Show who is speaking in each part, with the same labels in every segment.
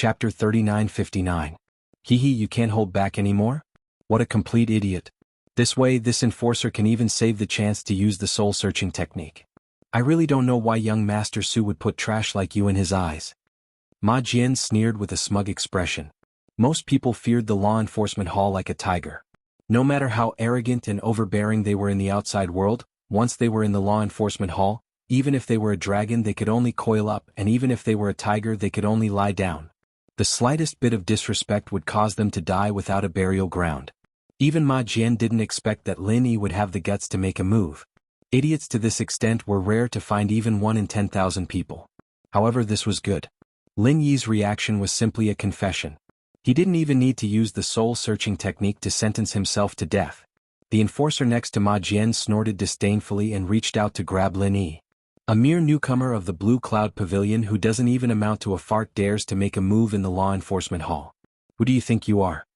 Speaker 1: Chapter 3959. Hee hee, you can't hold back anymore? What a complete idiot. This way, this enforcer can even save the chance to use the soul-searching technique. I really don't know why young Master Su would put trash like you in his eyes. Ma Jian sneered with a smug expression. Most people feared the law enforcement hall like a tiger. No matter how arrogant and overbearing they were in the outside world, once they were in the law enforcement hall, even if they were a dragon they could only coil up, and even if they were a tiger they could only lie down. The slightest bit of disrespect would cause them to die without a burial ground. Even Ma Jian didn't expect that Lin Yi would have the guts to make a move. Idiots to this extent were rare to find, even 1 in 10,000 people. However, this was good. Lin Yi's reaction was simply a confession. He didn't even need to use the soul-searching technique to sentence himself to death. The enforcer next to Ma Jian snorted disdainfully and reached out to grab Lin Yi. A mere newcomer of the Blue Cloud Pavilion who doesn't even amount to a fart dares to make a move in the law enforcement hall. Who do you think you are?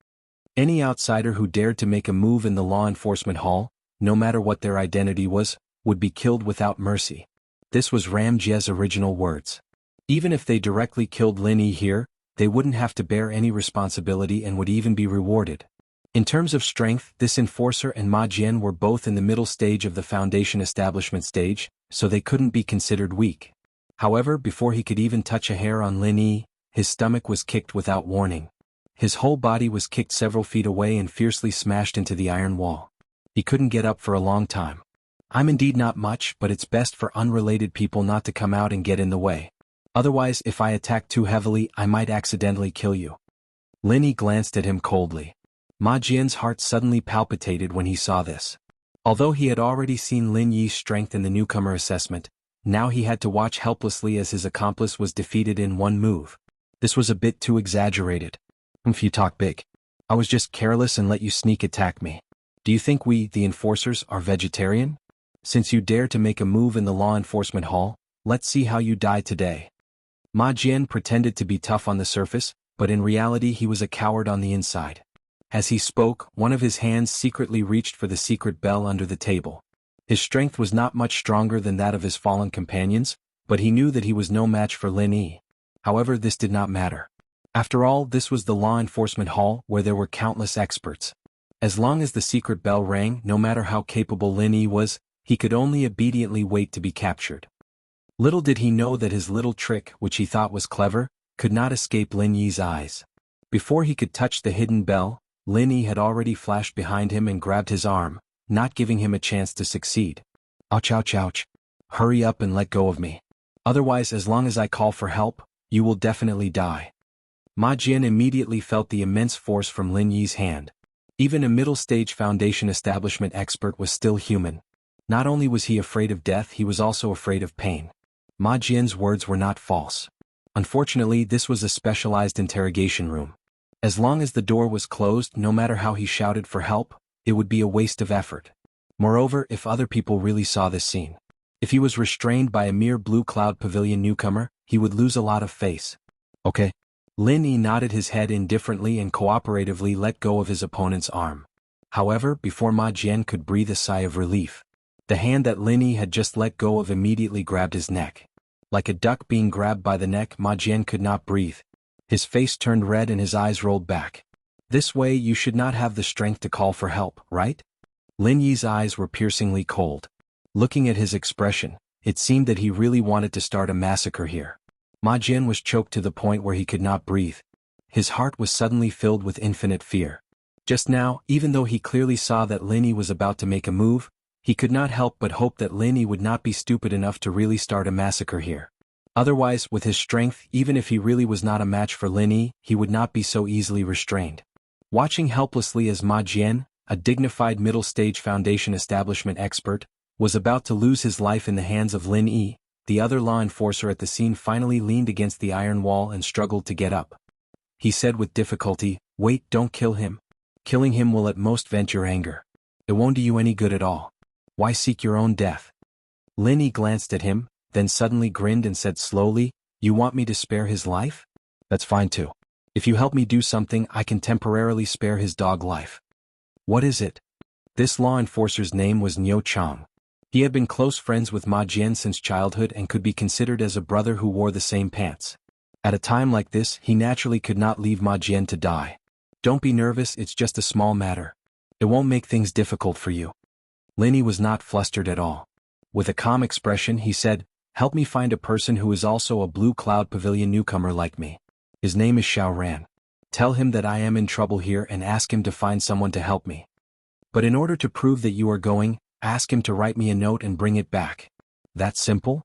Speaker 1: Any outsider who dared to make a move in the law enforcement hall, no matter what their identity was, would be killed without mercy. This was Ram Jie's original words. Even if they directly killed Lin Yi here, they wouldn't have to bear any responsibility and would even be rewarded. In terms of strength, this enforcer and Ma Jian were both in the middle stage of the Foundation establishment stage, so they couldn't be considered weak. However, before he could even touch a hair on Lin Yi, his stomach was kicked without warning. His whole body was kicked several feet away and fiercely smashed into the iron wall. He couldn't get up for a long time. I'm indeed not much, but it's best for unrelated people not to come out and get in the way. Otherwise, if I attack too heavily, I might accidentally kill you. Lin Yi glanced at him coldly. Ma Jian's heart suddenly palpitated when he saw this. Although he had already seen Lin Yi's strength in the newcomer assessment, now he had to watch helplessly as his accomplice was defeated in one move. This was a bit too exaggerated. If you talk big. I was just careless and let you sneak attack me. Do you think we, the enforcers, are vegetarian? Since you dare to make a move in the law enforcement hall, let's see how you die today. Ma Jian pretended to be tough on the surface, but in reality he was a coward on the inside. As he spoke, one of his hands secretly reached for the secret bell under the table. His strength was not much stronger than that of his fallen companions, but he knew that he was no match for Lin Yi. However, this did not matter. After all, this was the law enforcement hall where there were countless experts. As long as the secret bell rang, no matter how capable Lin Yi was, he could only obediently wait to be captured. Little did he know that his little trick, which he thought was clever, could not escape Lin Yi's eyes. Before he could touch the hidden bell, Lin Yi had already flashed behind him and grabbed his arm, not giving him a chance to succeed. Ouch, ouch, ouch. Hurry up and let go of me. Otherwise, as long as I call for help, you will definitely die. Ma Jian immediately felt the immense force from Lin Yi's hand. Even a middle-stage Foundation establishment expert was still human. Not only was he afraid of death, he was also afraid of pain. Ma Jian's words were not false. Unfortunately, this was a specialized interrogation room. As long as the door was closed, no matter how he shouted for help, it would be a waste of effort. Moreover, if other people really saw this scene, if he was restrained by a mere Blue Cloud Pavilion newcomer, he would lose a lot of face. Okay. Lin Yi nodded his head indifferently and cooperatively let go of his opponent's arm. However, before Ma Jian could breathe a sigh of relief, the hand that Lin Yi had just let go of immediately grabbed his neck. Like a duck being grabbed by the neck, Ma Jian could not breathe. His face turned red and his eyes rolled back. This way you should not have the strength to call for help, right? Lin Yi's eyes were piercingly cold. Looking at his expression, it seemed that he really wanted to start a massacre here. Ma Jian was choked to the point where he could not breathe. His heart was suddenly filled with infinite fear. Just now, even though he clearly saw that Lin Yi was about to make a move, he could not help but hope that Lin Yi would not be stupid enough to really start a massacre here. Otherwise, with his strength, even if he really was not a match for Lin Yi, he would not be so easily restrained. Watching helplessly as Ma Jian, a dignified middle-stage Foundation establishment expert, was about to lose his life in the hands of Lin Yi, the other law enforcer at the scene finally leaned against the iron wall and struggled to get up. He said with difficulty, "Wait, don't kill him. Killing him will at most vent your anger. It won't do you any good at all. Why seek your own death?" Lin Yi glanced at him, then suddenly grinned and said slowly, "You want me to spare his life? That's fine too. If you help me do something, I can temporarily spare his dog life." "What is it?" This law enforcer's name was Niu Chang. He had been close friends with Ma Jian since childhood and could be considered as a brother who wore the same pants. At a time like this, he naturally could not leave Ma Jian to die. Don't be nervous, it's just a small matter. It won't make things difficult for you. Lin Yi was not flustered at all. With a calm expression, he said, help me find a person who is also a Blue Cloud Pavilion newcomer like me. His name is Xiao Ran. Tell him that I am in trouble here and ask him to find someone to help me. But in order to prove that you are going, ask him to write me a note and bring it back. That simple?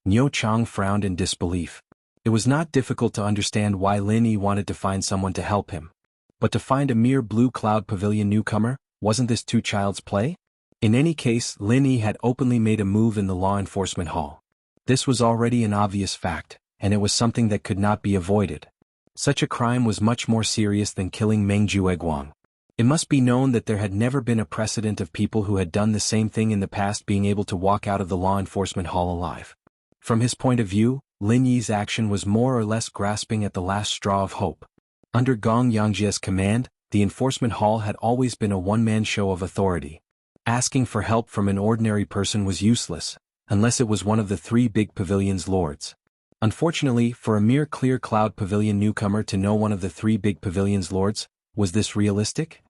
Speaker 1: Niu Chang frowned in disbelief. It was not difficult to understand why Lin Yi wanted to find someone to help him. But to find a mere Blue Cloud Pavilion newcomer, wasn't this too child's play? In any case, Lin Yi had openly made a move in the law enforcement hall. This was already an obvious fact, and it was something that could not be avoided. Such a crime was much more serious than killing Meng Jueguang. It must be known that there had never been a precedent of people who had done the same thing in the past being able to walk out of the law enforcement hall alive. From his point of view, Lin Yi's action was more or less grasping at the last straw of hope. Under Gong Yangjie's command, the enforcement hall had always been a one-man show of authority. Asking for help from an ordinary person was useless, unless it was one of the three big pavilion's lords. Unfortunately, for a mere Clear Cloud Pavilion newcomer to know one of the three big pavilion's lords, was this realistic?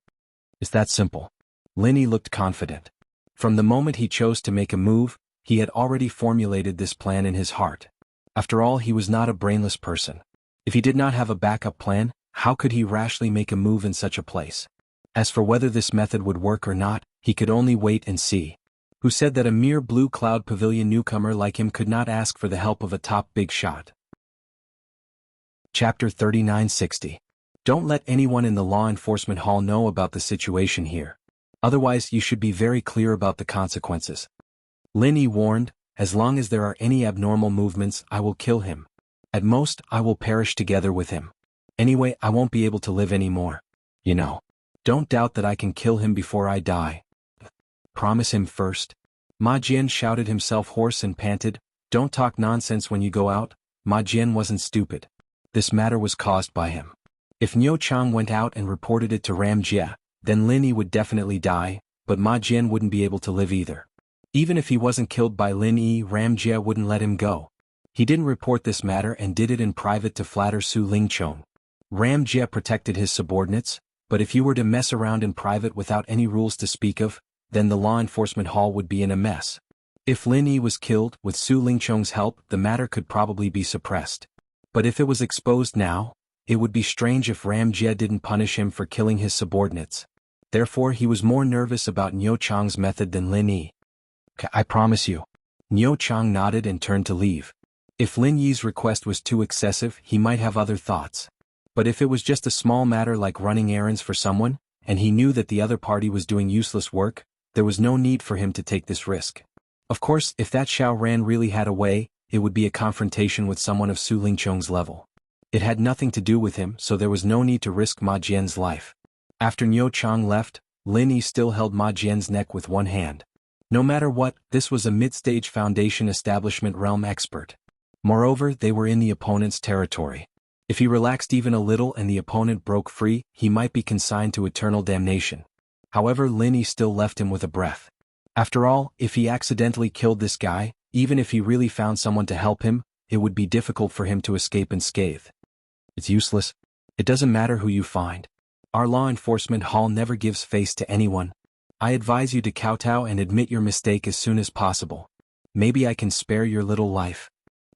Speaker 1: It's that simple. Lin Yi looked confident. From the moment he chose to make a move, he had already formulated this plan in his heart. After all, he was not a brainless person. If he did not have a backup plan, how could he rashly make a move in such a place? As for whether this method would work or not, he could only wait and see. Who said that a mere Blue Cloud Pavilion newcomer like him could not ask for the help of a top big shot? Chapter 3960. Don't let anyone in the law enforcement hall know about the situation here. Otherwise, you should be very clear about the consequences. Lin Yi warned, as long as there are any abnormal movements, I will kill him. At most, I will perish together with him. Anyway, I won't be able to live anymore. You know. Don't doubt that I can kill him before I die. Promise him first. Ma Jian shouted himself hoarse and panted, don't talk nonsense when you go out. Ma Jian wasn't stupid. This matter was caused by him. If Niu Chang went out and reported it to Ram Jie, then Lin Yi would definitely die, but Ma Jian wouldn't be able to live either. Even if he wasn't killed by Lin Yi, Ram Jie wouldn't let him go. He didn't report this matter and did it in private to flatter Su Lingchong. Ram Jie protected his subordinates, but if you were to mess around in private without any rules to speak of, then the law enforcement hall would be in a mess. If Lin Yi was killed, with Su Lingchong's help, the matter could probably be suppressed. But if it was exposed now, it would be strange if Ram Jie didn't punish him for killing his subordinates. Therefore he was more nervous about Niu Chang's method than Lin Yi. I promise you. Niu Chang nodded and turned to leave. If Lin Yi's request was too excessive, he might have other thoughts. But if it was just a small matter like running errands for someone, and he knew that the other party was doing useless work, there was no need for him to take this risk. Of course, if that Xiao Ran really had a way, it would be a confrontation with someone of Su Lingchong's level. It had nothing to do with him, so there was no need to risk Ma Jian's life. After Niu Chang left, Lin Yi still held Ma Jian's neck with one hand. No matter what, this was a mid-stage Foundation establishment realm expert. Moreover, they were in the opponent's territory. If he relaxed even a little and the opponent broke free, he might be consigned to eternal damnation. However, Lin Yi still left him with a breath. After all, if he accidentally killed this guy, even if he really found someone to help him, it would be difficult for him to escape unscathed. It's useless. It doesn't matter who you find. Our law enforcement hall never gives face to anyone. I advise you to kowtow and admit your mistake as soon as possible. Maybe I can spare your little life.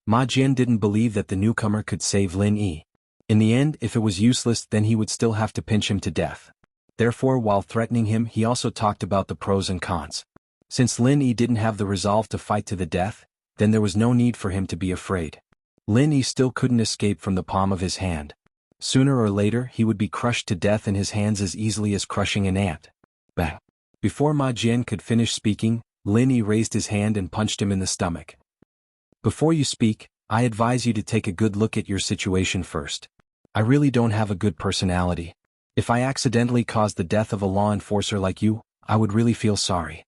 Speaker 1: Ma Jian didn't believe that the newcomer could save Lin Yi. In the end, if it was useless, then he would still have to pinch him to death. Therefore, while threatening him, he also talked about the pros and cons. Since Lin Yi didn't have the resolve to fight to the death, then there was no need for him to be afraid. Lin Yi still couldn't escape from the palm of his hand. Sooner or later, he would be crushed to death in his hands as easily as crushing an ant. Bang! Before Ma Jian could finish speaking, Lin Yi raised his hand and punched him in the stomach. Before you speak, I advise you to take a good look at your situation first. I really don't have a good personality. If I accidentally caused the death of a law enforcer like you, I would really feel sorry.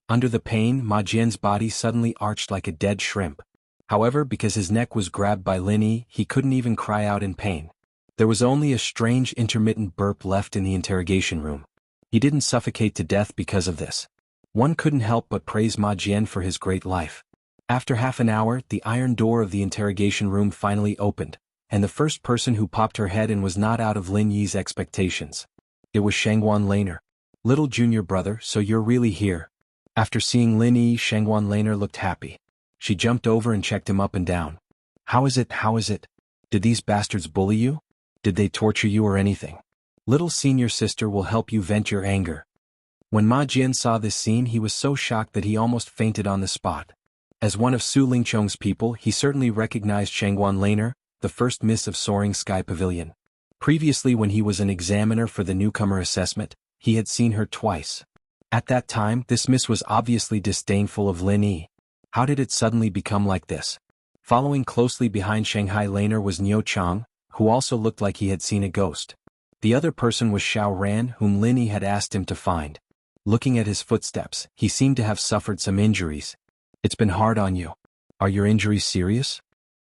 Speaker 1: Under the pain, Ma Jian's body suddenly arched like a dead shrimp. However, because his neck was grabbed by Lin Yi, he couldn't even cry out in pain. There was only a strange intermittent burp left in the interrogation room. He didn't suffocate to death because of this. One couldn't help but praise Ma Jian for his great life. After half an hour, the iron door of the interrogation room finally opened, and the first person who popped her head in was not out of Lin Yi's expectations. It was Shangguan Laner. Little junior brother, so you're really here. After seeing Lin Yi, Shangguan Laner looked happy. She jumped over and checked him up and down. How is it? Did these bastards bully you? Did they torture you or anything? Little senior sister will help you vent your anger. When Ma Jian saw this scene, he was so shocked that he almost fainted on the spot. As one of Su Lingchong's people, he certainly recognized Shangguan Laner, the first miss of Soaring Sky Pavilion. Previously, when he was an examiner for the newcomer assessment, he had seen her twice. At that time, this miss was obviously disdainful of Lin Yi. How did it suddenly become like this? Following closely behind Shanghai Laner was Niu Chang, who also looked like he had seen a ghost. The other person was Xiao Ran, whom Lin Yi had asked him to find. Looking at his footsteps, he seemed to have suffered some injuries. It's been hard on you. Are your injuries serious?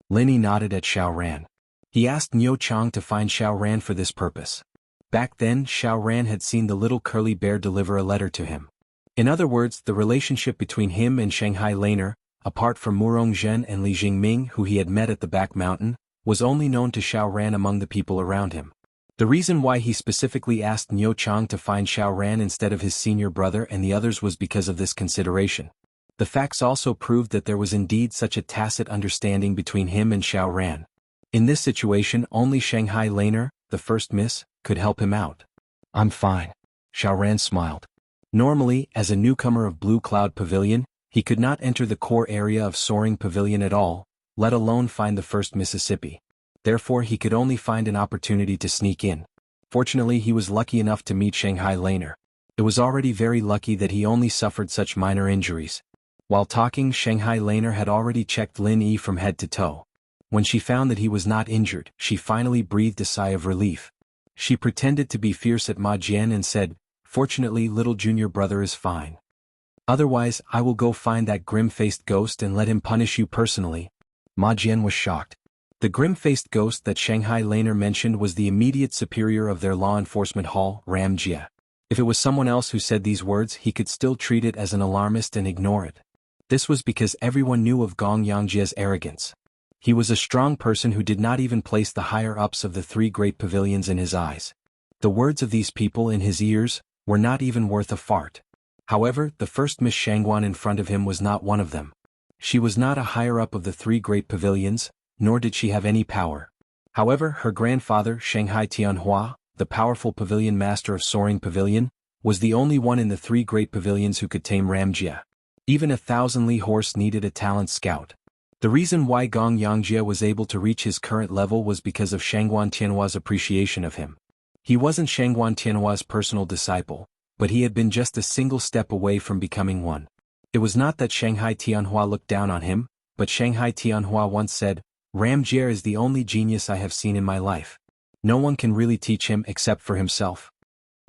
Speaker 1: Lin Yi nodded at Xiao Ran. He asked Niu Chang to find Xiao Ran for this purpose. Back then, Xiao Ran had seen the little curly bear deliver a letter to him. In other words, the relationship between him and Shanghai Laner, apart from Murong Zhen and Li Jingming, who he had met at the back mountain, was only known to Xiao Ran among the people around him. The reason why he specifically asked Niu Chang to find Xiao Ran instead of his senior brother and the others was because of this consideration. The facts also proved that there was indeed such a tacit understanding between him and Xiao Ran. In this situation, only Shanghai Laner, the first miss, could help him out. I'm fine. Xiao Ran smiled. Normally, as a newcomer of Blue Cloud Pavilion, he could not enter the core area of Soaring Pavilion at all, let alone find the first Mississippi. Therefore he could only find an opportunity to sneak in. Fortunately he was lucky enough to meet Shanghai Laner. It was already very lucky that he only suffered such minor injuries. While talking, Shanghai Laner had already checked Lin Yi from head to toe. When she found that he was not injured, she finally breathed a sigh of relief. She pretended to be fierce at Ma Jian and said, "Fortunately, little junior brother is fine. Otherwise, I will go find that grim-faced ghost and let him punish you personally." Ma Jian was shocked. The grim-faced ghost that Shanghai Laner mentioned was the immediate superior of their law enforcement hall, Ram Jia. If it was someone else who said these words, he could still treat it as an alarmist and ignore it. This was because everyone knew of Gong Yangjia's arrogance. He was a strong person who did not even place the higher-ups of the three great pavilions in his eyes. The words of these people in his ears were not even worth a fart. However, the first Miss Shangguan in front of him was not one of them. She was not a higher-up of the three great pavilions, nor did she have any power. However, her grandfather, Shanghai Tianhua, the powerful pavilion master of Soaring Pavilion, was the only one in the three great pavilions who could tame Ram Jia. Even a 1,000-li horse needed a talent scout. The reason why Gong Yangjia was able to reach his current level was because of Shangguan Tianhua's appreciation of him. He wasn't Shangguan Tianhua's personal disciple, but he had been just a single step away from becoming one. It was not that Shanghai Tianhua looked down on him, but Shanghai Tianhua once said, "Ram Jia is the only genius I have seen in my life. No one can really teach him except for himself."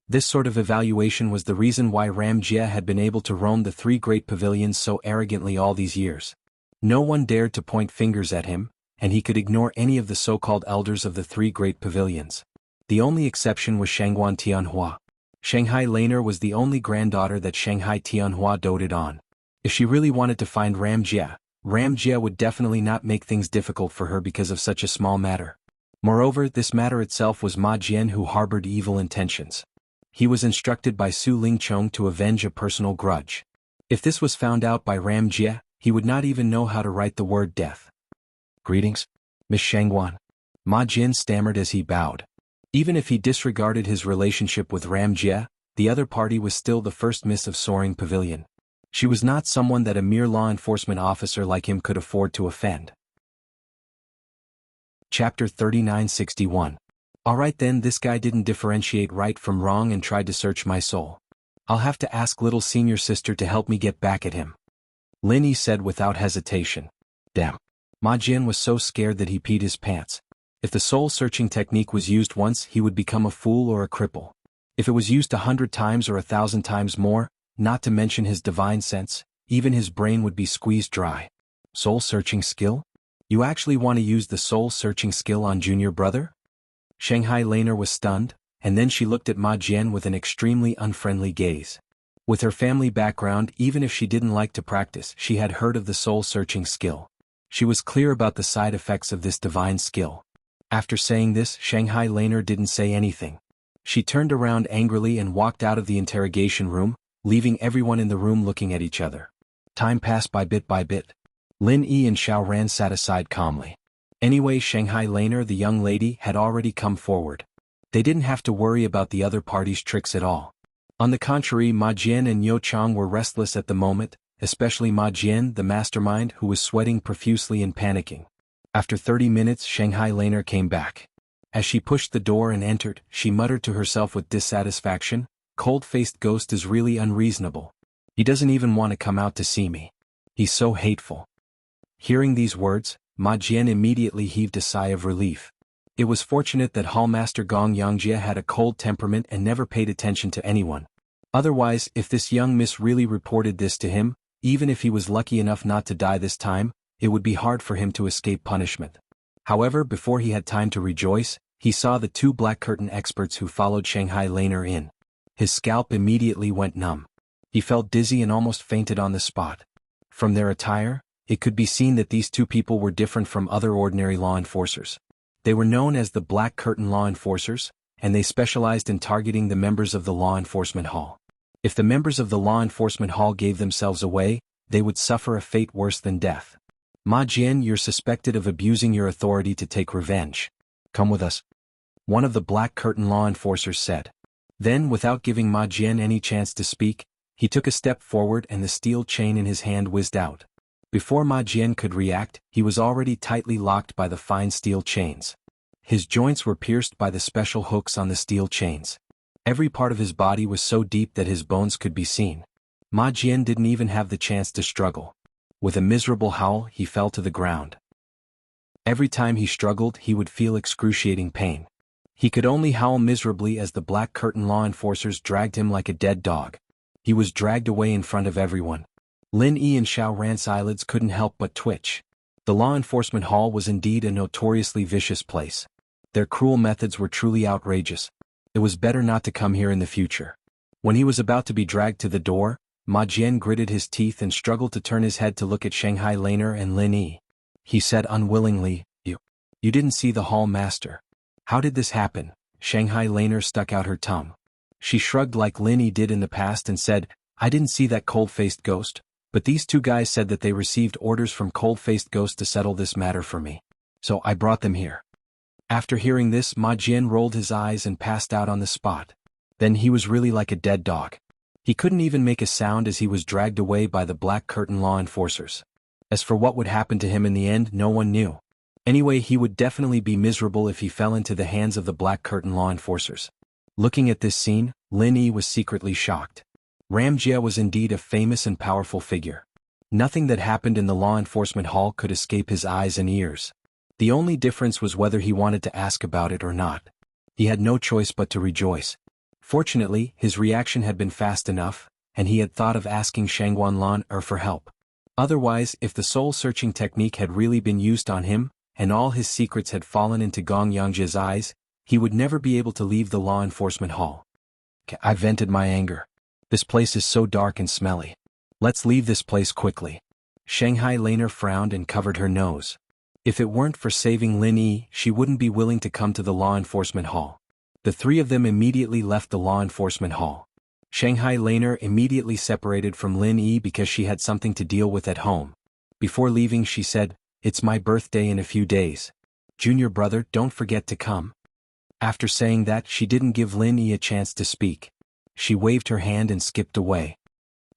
Speaker 1: This sort of evaluation was the reason why Ram Jia had been able to roam the three great pavilions so arrogantly all these years. No one dared to point fingers at him, and he could ignore any of the so-called elders of the three great pavilions. The only exception was Shangguan Tianhua. Shanghai Laner was the only granddaughter that Shanghai Tianhua doted on. If she really wanted to find Ram Jia would definitely not make things difficult for her because of such a small matter. Moreover, this matter itself was Ma Jian who harbored evil intentions. He was instructed by Su Lingchong to avenge a personal grudge. If this was found out by Ram Jia, he would not even know how to write the word death. "Greetings, Miss Shangguan." Ma Jian stammered as he bowed. Even if he disregarded his relationship with Ram Jia, the other party was still the first miss of Soaring Pavilion. She was not someone that a mere law enforcement officer like him could afford to offend. Chapter 3961. Alright then, this guy didn't differentiate right from wrong and tried to search my soul. I'll have to ask little senior sister to help me get back at him. Lin Yi said without hesitation. Damn. Ma Jian was so scared that he peed his pants. If the soul-searching technique was used once, he would become a fool or a cripple. If it was used 100 times or 1,000 times more, not to mention his divine sense, even his brain would be squeezed dry. Soul-searching skill? You actually want to use the soul-searching skill on junior brother? Shanghai Laner was stunned, and then she looked at Ma Jian with an extremely unfriendly gaze. With her family background, even if she didn't like to practice, she had heard of the soul-searching skill. She was clear about the side effects of this divine skill. After saying this, Shanghai Laner didn't say anything. She turned around angrily and walked out of the interrogation room, leaving everyone in the room looking at each other. Time passed by bit. Lin Yi and Xiao Ran sat aside calmly. Anyway, Shanghai Laner, the young lady, had already come forward. They didn't have to worry about the other party's tricks at all. On the contrary, Ma Jian and Yo Chang were restless at the moment, especially Ma Jian, the mastermind, who was sweating profusely and panicking. After 30 minutes, Shanghai Laner came back. As she pushed the door and entered, she muttered to herself with dissatisfaction, "Cold-faced ghost is really unreasonable. He doesn't even want to come out to see me. He's so hateful." Hearing these words, Ma Jian immediately heaved a sigh of relief. It was fortunate that Hallmaster Gong Yangjie had a cold temperament and never paid attention to anyone. Otherwise, if this young miss really reported this to him, even if he was lucky enough not to die this time, it would be hard for him to escape punishment. However, before he had time to rejoice, he saw the two black curtain experts who followed Shanghai Laner in. His scalp immediately went numb. He felt dizzy and almost fainted on the spot. From their attire, it could be seen that these two people were different from other ordinary law enforcers. They were known as the Black Curtain Law Enforcers, and they specialized in targeting the members of the Law Enforcement Hall. If the members of the Law Enforcement Hall gave themselves away, they would suffer a fate worse than death. "Ma Jian, you're suspected of abusing your authority to take revenge. Come with us," one of the Black Curtain Law Enforcers said. Then, without giving Ma Jian any chance to speak, he took a step forward and the steel chain in his hand whizzed out. Before Ma Jian could react, he was already tightly locked by the fine steel chains. His joints were pierced by the special hooks on the steel chains. Every part of his body was so deep that his bones could be seen. Ma Jian didn't even have the chance to struggle. With a miserable howl, he fell to the ground. Every time he struggled, he would feel excruciating pain. He could only howl miserably as the Black Curtain Law Enforcers dragged him like a dead dog. He was dragged away in front of everyone. Lin Yi and Xiao Ran's eyelids couldn't help but twitch. The law enforcement hall was indeed a notoriously vicious place. Their cruel methods were truly outrageous. It was better not to come here in the future. When he was about to be dragged to the door, Ma Jian gritted his teeth and struggled to turn his head to look at Shanghai Laner and Lin Yi. He said unwillingly, You didn't see the hall master. How did this happen?" Shanghai Laner stuck out her tongue. She shrugged like Lin Yi did in the past and said, "I didn't see that cold-faced ghost. But these two guys said that they received orders from Cold-Faced Ghost to settle this matter for me. So I brought them here." After hearing this, Ma Jian rolled his eyes and passed out on the spot. Then he was really like a dead dog. He couldn't even make a sound as he was dragged away by the Black Curtain Law Enforcers. As for what would happen to him in the end, no one knew. Anyway, he would definitely be miserable if he fell into the hands of the Black Curtain Law Enforcers. Looking at this scene, Lin Yi was secretly shocked. Ram Jia was indeed a famous and powerful figure. Nothing that happened in the law enforcement hall could escape his eyes and ears. The only difference was whether he wanted to ask about it or not. He had no choice but to rejoice. Fortunately, his reaction had been fast enough, and he had thought of asking Shangguan Lan for help. Otherwise, if the soul-searching technique had really been used on him, and all his secrets had fallen into Gong Yangjie's eyes, he would never be able to leave the law enforcement hall. I vented my anger. This place is so dark and smelly. Let's leave this place quickly. Shanghai Laner frowned and covered her nose. If it weren't for saving Lin Yi, she wouldn't be willing to come to the law enforcement hall. The three of them immediately left the law enforcement hall. Shanghai Laner immediately separated from Lin Yi because she had something to deal with at home. Before leaving, she said, "It's my birthday in a few days. Junior brother, don't forget to come." After saying that, she didn't give Lin Yi a chance to speak. She waved her hand and skipped away.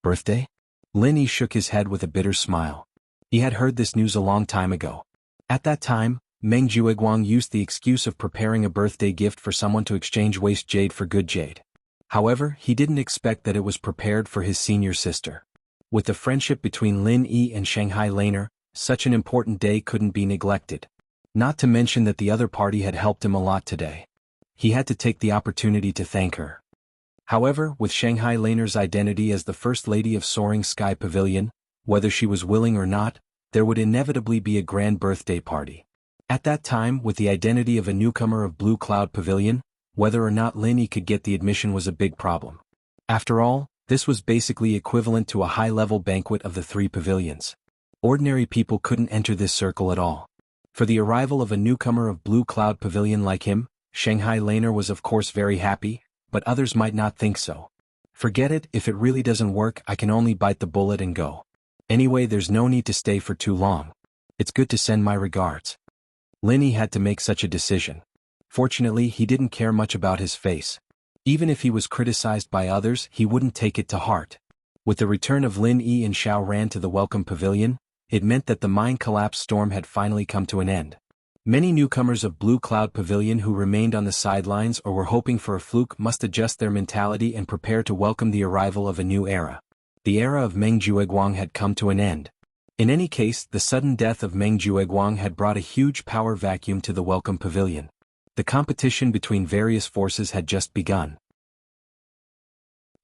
Speaker 1: Birthday? Lin Yi shook his head with a bitter smile. He had heard this news a long time ago. At that time, Meng Jueguang used the excuse of preparing a birthday gift for someone to exchange waste jade for good jade. However, he didn't expect that it was prepared for his senior sister. With the friendship between Lin Yi and Shanghai Laner, such an important day couldn't be neglected. Not to mention that the other party had helped him a lot today. He had to take the opportunity to thank her. However, with Shanghai Laner's identity as the First Lady of Soaring Sky Pavilion, whether she was willing or not, there would inevitably be a grand birthday party. At that time, with the identity of a newcomer of Blue Cloud Pavilion, whether or not Lin Yi could get the admission was a big problem. After all, this was basically equivalent to a high-level banquet of the three pavilions. Ordinary people couldn't enter this circle at all. For the arrival of a newcomer of Blue Cloud Pavilion like him, Shanghai Laner was of course very happy, but others might not think so. Forget it, if it really doesn't work I can only bite the bullet and go. Anyway, there's no need to stay for too long. It's good to send my regards. Lin Yi had to make such a decision. Fortunately, he didn't care much about his face. Even if he was criticized by others, he wouldn't take it to heart. With the return of Lin Yi and Xiao Ran to the welcome pavilion, it meant that the mine collapse storm had finally come to an end. Many newcomers of Blue Cloud Pavilion who remained on the sidelines or were hoping for a fluke must adjust their mentality and prepare to welcome the arrival of a new era. The era of Meng Jueguang had come to an end. In any case, the sudden death of Meng Jueguang had brought a huge power vacuum to the welcome pavilion. The competition between various forces had just begun.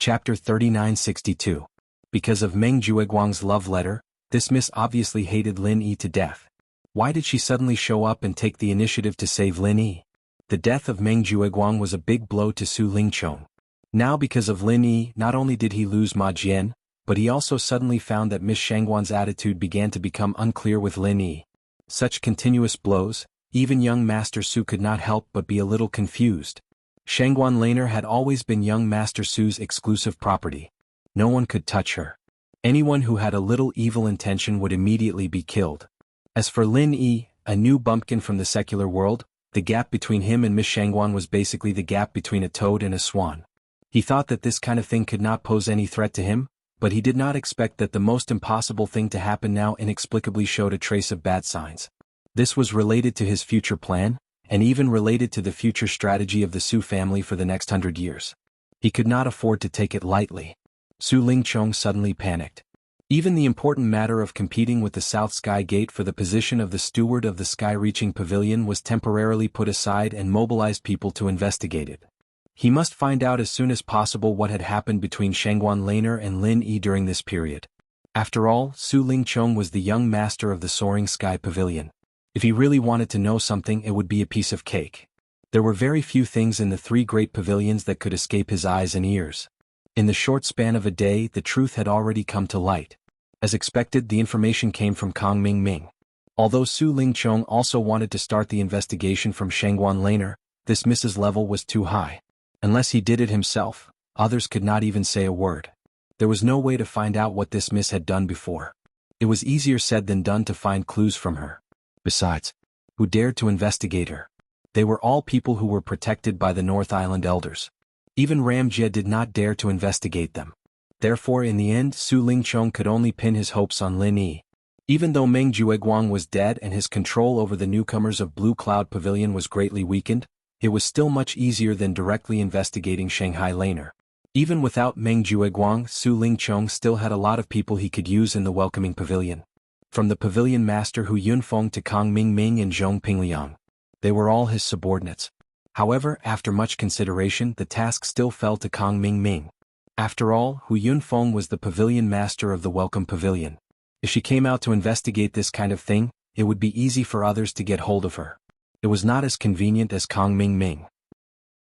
Speaker 1: Chapter 3962. Because of Meng Jueguang's love letter, this miss obviously hated Lin Yi to death. Why did she suddenly show up and take the initiative to save Lin Yi? The death of Meng Jueguang was a big blow to Su Lingchong. Now because of Lin Yi, not only did he lose Ma Jian, but he also suddenly found that Miss Shangguan's attitude began to become unclear with Lin Yi. Such continuous blows, even young Master Su could not help but be a little confused. Shangguan Laner had always been young Master Su's exclusive property. No one could touch her. Anyone who had a little evil intention would immediately be killed. As for Lin Yi, a new bumpkin from the secular world, the gap between him and Miss Shangguan was basically the gap between a toad and a swan. He thought that this kind of thing could not pose any threat to him, but he did not expect that the most impossible thing to happen now inexplicably showed a trace of bad signs. This was related to his future plan, and even related to the future strategy of the Su family for the next 100 years. He could not afford to take it lightly. Su Lingchong suddenly panicked. Even the important matter of competing with the South Sky Gate for the position of the steward of the sky-reaching pavilion was temporarily put aside and mobilized people to investigate it. He must find out as soon as possible what had happened between Shangguan Laner and Lin Yi during this period. After all, Su Lingchong was the young master of the Soaring Sky Pavilion. If he really wanted to know something, it would be a piece of cake. There were very few things in the three great pavilions that could escape his eyes and ears. In the short span of a day, the truth had already come to light. As expected, the information came from Kang Ming. Although Su Lingchong also wanted to start the investigation from Shangguan Laner, this miss's level was too high. Unless he did it himself, others could not even say a word. There was no way to find out what this miss had done before. It was easier said than done to find clues from her. Besides, who dared to investigate her? They were all people who were protected by the North Island elders. Even Ram Jie did not dare to investigate them. Therefore in the end Su Lingchong could only pin his hopes on Lin Yi. Even though Meng Jueguang was dead and his control over the newcomers of Blue Cloud Pavilion was greatly weakened, it was still much easier than directly investigating Shanghai Laner. Even without Meng Jueguang, Su Lingchong still had a lot of people he could use in the welcoming pavilion. From the pavilion master Hu Yunfeng to Kang Ming and Zhong Pingliang. They were all his subordinates. However, after much consideration, the task still fell to Kang Ming. After all, Hu Yunfeng was the pavilion master of the welcome pavilion. If she came out to investigate this kind of thing, it would be easy for others to get hold of her. It was not as convenient as Kang Ming.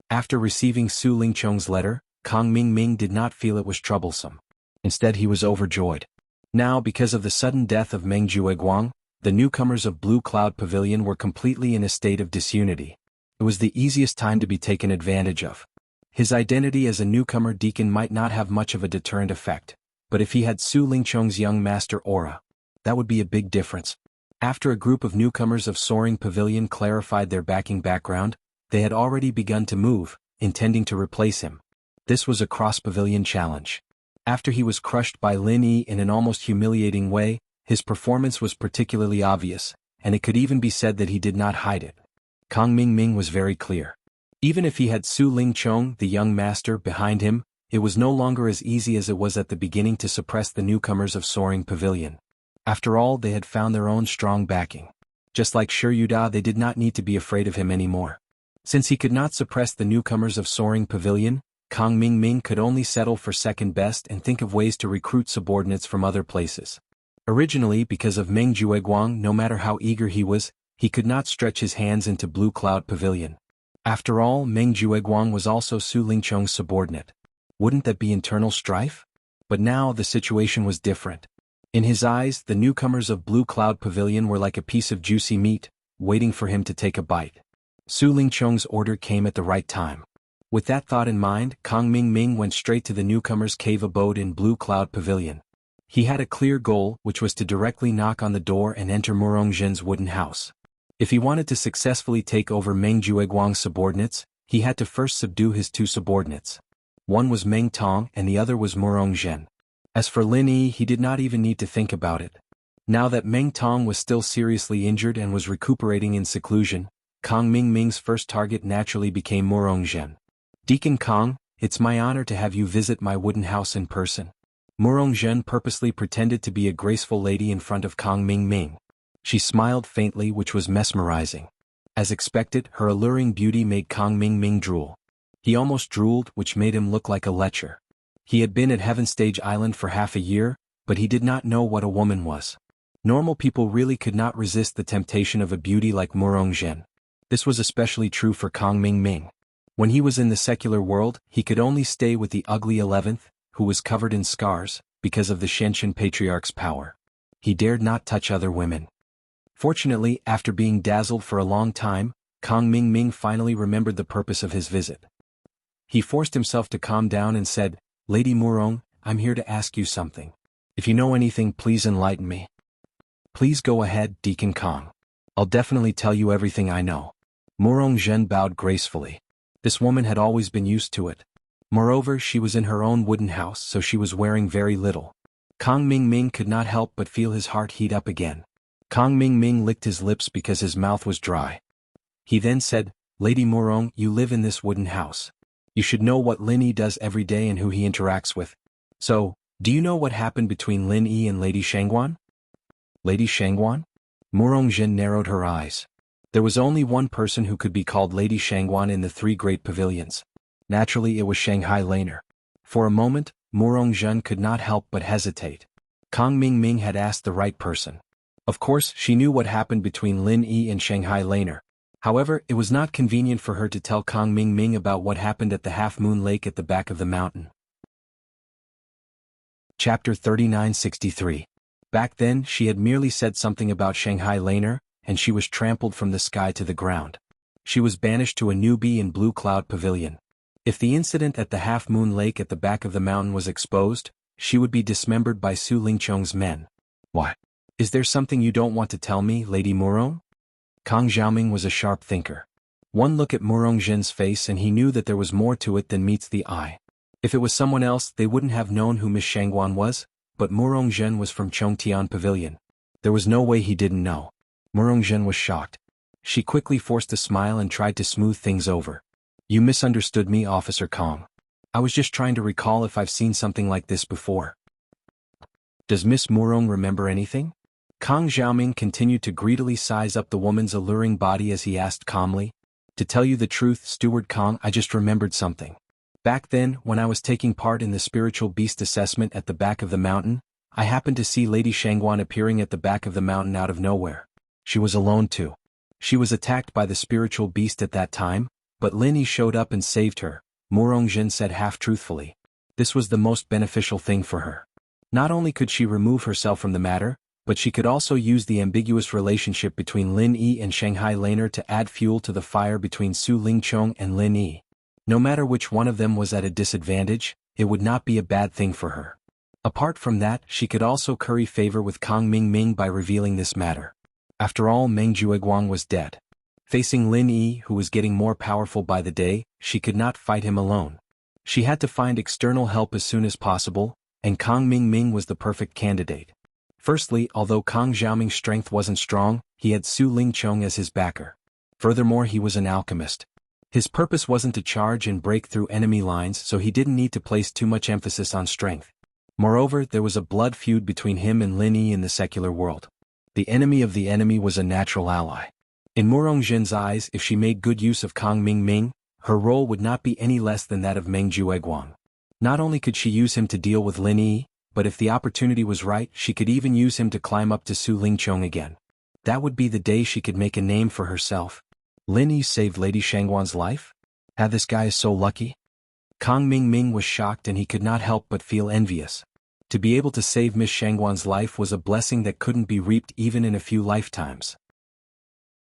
Speaker 1: After receiving Su Lingchong's letter, Kang Ming did not feel it was troublesome. Instead he was overjoyed. Now because of the sudden death of Meng Jueguang, the newcomers of Blue Cloud Pavilion were completely in a state of disunity. It was the easiest time to be taken advantage of. His identity as a newcomer deacon might not have much of a deterrent effect, but if he had Su Lingchong's young master aura, that would be a big difference. After a group of newcomers of Soaring Pavilion clarified their backing background, they had already begun to move, intending to replace him. This was a cross-pavilion challenge. After he was crushed by Lin Yi in an almost humiliating way, his performance was particularly obvious, and it could even be said that he did not hide it. Kang Ming was very clear. Even if he had Su Lingchong, the young master, behind him, it was no longer as easy as it was at the beginning to suppress the newcomers of Soaring Pavilion. After all, they had found their own strong backing. Just like Shi Yuda, they did not need to be afraid of him anymore. Since he could not suppress the newcomers of Soaring Pavilion, Kang Ming could only settle for second best and think of ways to recruit subordinates from other places. Originally, because of Meng Jueguang, no matter how eager he was, he could not stretch his hands into Blue Cloud Pavilion. After all, Meng Jueguang was also Su Lingchong's subordinate. Wouldn't that be internal strife? But now the situation was different. In his eyes, the newcomers of Blue Cloud Pavilion were like a piece of juicy meat, waiting for him to take a bite. Su Lingqiong's order came at the right time. With that thought in mind, Kang Mingming went straight to the newcomer's cave abode in Blue Cloud Pavilion. He had a clear goal, which was to directly knock on the door and enter Murongzhen's wooden house. If he wanted to successfully take over Meng Jueguang's subordinates, he had to first subdue his two subordinates. One was Meng Tong and the other was Murongzhen. As for Lin Yi, he did not even need to think about it. Now that Meng Tong was still seriously injured and was recuperating in seclusion, Kang Mingming's first target naturally became Murongzhen. "Deacon Kang, it's my honor to have you visit my wooden house in person." Murongzhen purposely pretended to be a graceful lady in front of Kang Mingming. She smiled faintly, which was mesmerizing. As expected, her alluring beauty made Kang Mingming drool. He almost drooled, which made him look like a lecher. He had been at Heaven Stage Island for half a year, but he did not know what a woman was. Normal people really could not resist the temptation of a beauty like Murongzhen. This was especially true for Kang Mingming. When he was in the secular world, he could only stay with the ugly 11th, who was covered in scars, because of the Shenshin Patriarch's power. He dared not touch other women. Fortunately, after being dazzled for a long time, Kang Mingming finally remembered the purpose of his visit. He forced himself to calm down and said, "Lady Murong, I'm here to ask you something. If you know anything, please enlighten me." "Please go ahead, Deacon Kang. I'll definitely tell you everything I know." Murongzhen bowed gracefully. This woman had always been used to it. Moreover, she was in her own wooden house, so she was wearing very little. Kang Mingming could not help but feel his heart heat up again. Kang Mingming licked his lips because his mouth was dry. He then said, "Lady Murong, you live in this wooden house. You should know what Lin Yi does every day and who he interacts with. So, do you know what happened between Lin Yi and Lady Shangguan?" "Lady Shangguan?" Murongzhen narrowed her eyes. There was only one person who could be called Lady Shangguan in the three great pavilions. Naturally, it was Shanghai Laner. For a moment, Murongzhen could not help but hesitate. Kang Mingming had asked the right person. Of course, she knew what happened between Lin Yi and Shanghai Laner. However, it was not convenient for her to tell Kang Mingming about what happened at the Half-Moon Lake at the back of the mountain. Chapter 3963. Back then, she had merely said something about Shanghai Laner, and she was trampled from the sky to the ground. She was banished to a newbie in Blue Cloud Pavilion. If the incident at the Half-Moon Lake at the back of the mountain was exposed, she would be dismembered by Su Lingqiong's men. "Why? Is there something you don't want to tell me, Lady Murong?" Kang Xiaoming was a sharp thinker. One look at Murongzhen's face and he knew that there was more to it than meets the eye. If it was someone else, they wouldn't have known who Miss Shangguan was, but Murongzhen was from Chongtian Pavilion. There was no way he didn't know. Murongzhen was shocked. She quickly forced a smile and tried to smooth things over. "You misunderstood me, Officer Kang. I was just trying to recall if I've seen something like this before." "Does Miss Murong remember anything?" Kang Xiaoming continued to greedily size up the woman's alluring body as he asked calmly. "To tell you the truth, Steward Kang, I just remembered something. Back then, when I was taking part in the spiritual beast assessment at the back of the mountain, I happened to see Lady Shangguan appearing at the back of the mountain out of nowhere. She was alone too. She was attacked by the spiritual beast at that time, but Lin Yi showed up and saved her," Murongzhen said half-truthfully. This was the most beneficial thing for her. Not only could she remove herself from the matter, but she could also use the ambiguous relationship between Lin Yi and Shanghai Laner to add fuel to the fire between Su Lingqiong and Lin Yi. No matter which one of them was at a disadvantage, it would not be a bad thing for her. Apart from that, she could also curry favor with Kang Mingming by revealing this matter. After all, Meng Jueguang was dead. Facing Lin Yi, who was getting more powerful by the day, she could not fight him alone. She had to find external help as soon as possible, and Kang Mingming was the perfect candidate. Firstly, although Kang Xiaoming's strength wasn't strong, he had Su Lingqiong as his backer. Furthermore, he was an alchemist. His purpose wasn't to charge and break through enemy lines, so he didn't need to place too much emphasis on strength. Moreover, there was a blood feud between him and Lin Yi in the secular world. The enemy of the enemy was a natural ally. In Murongzhen's eyes, if she made good use of Kang Mingming, her role would not be any less than that of Meng Jueguang. Not only could she use him to deal with Lin Yi, but if the opportunity was right, she could even use him to climb up to Su Lingqiong again. That would be the day she could make a name for herself. Lin Yi saved Lady Shangguan's life? This guy is so lucky? Kang Mingming was shocked and he could not help but feel envious. To be able to save Miss Shangguan's life was a blessing that couldn't be reaped even in a few lifetimes.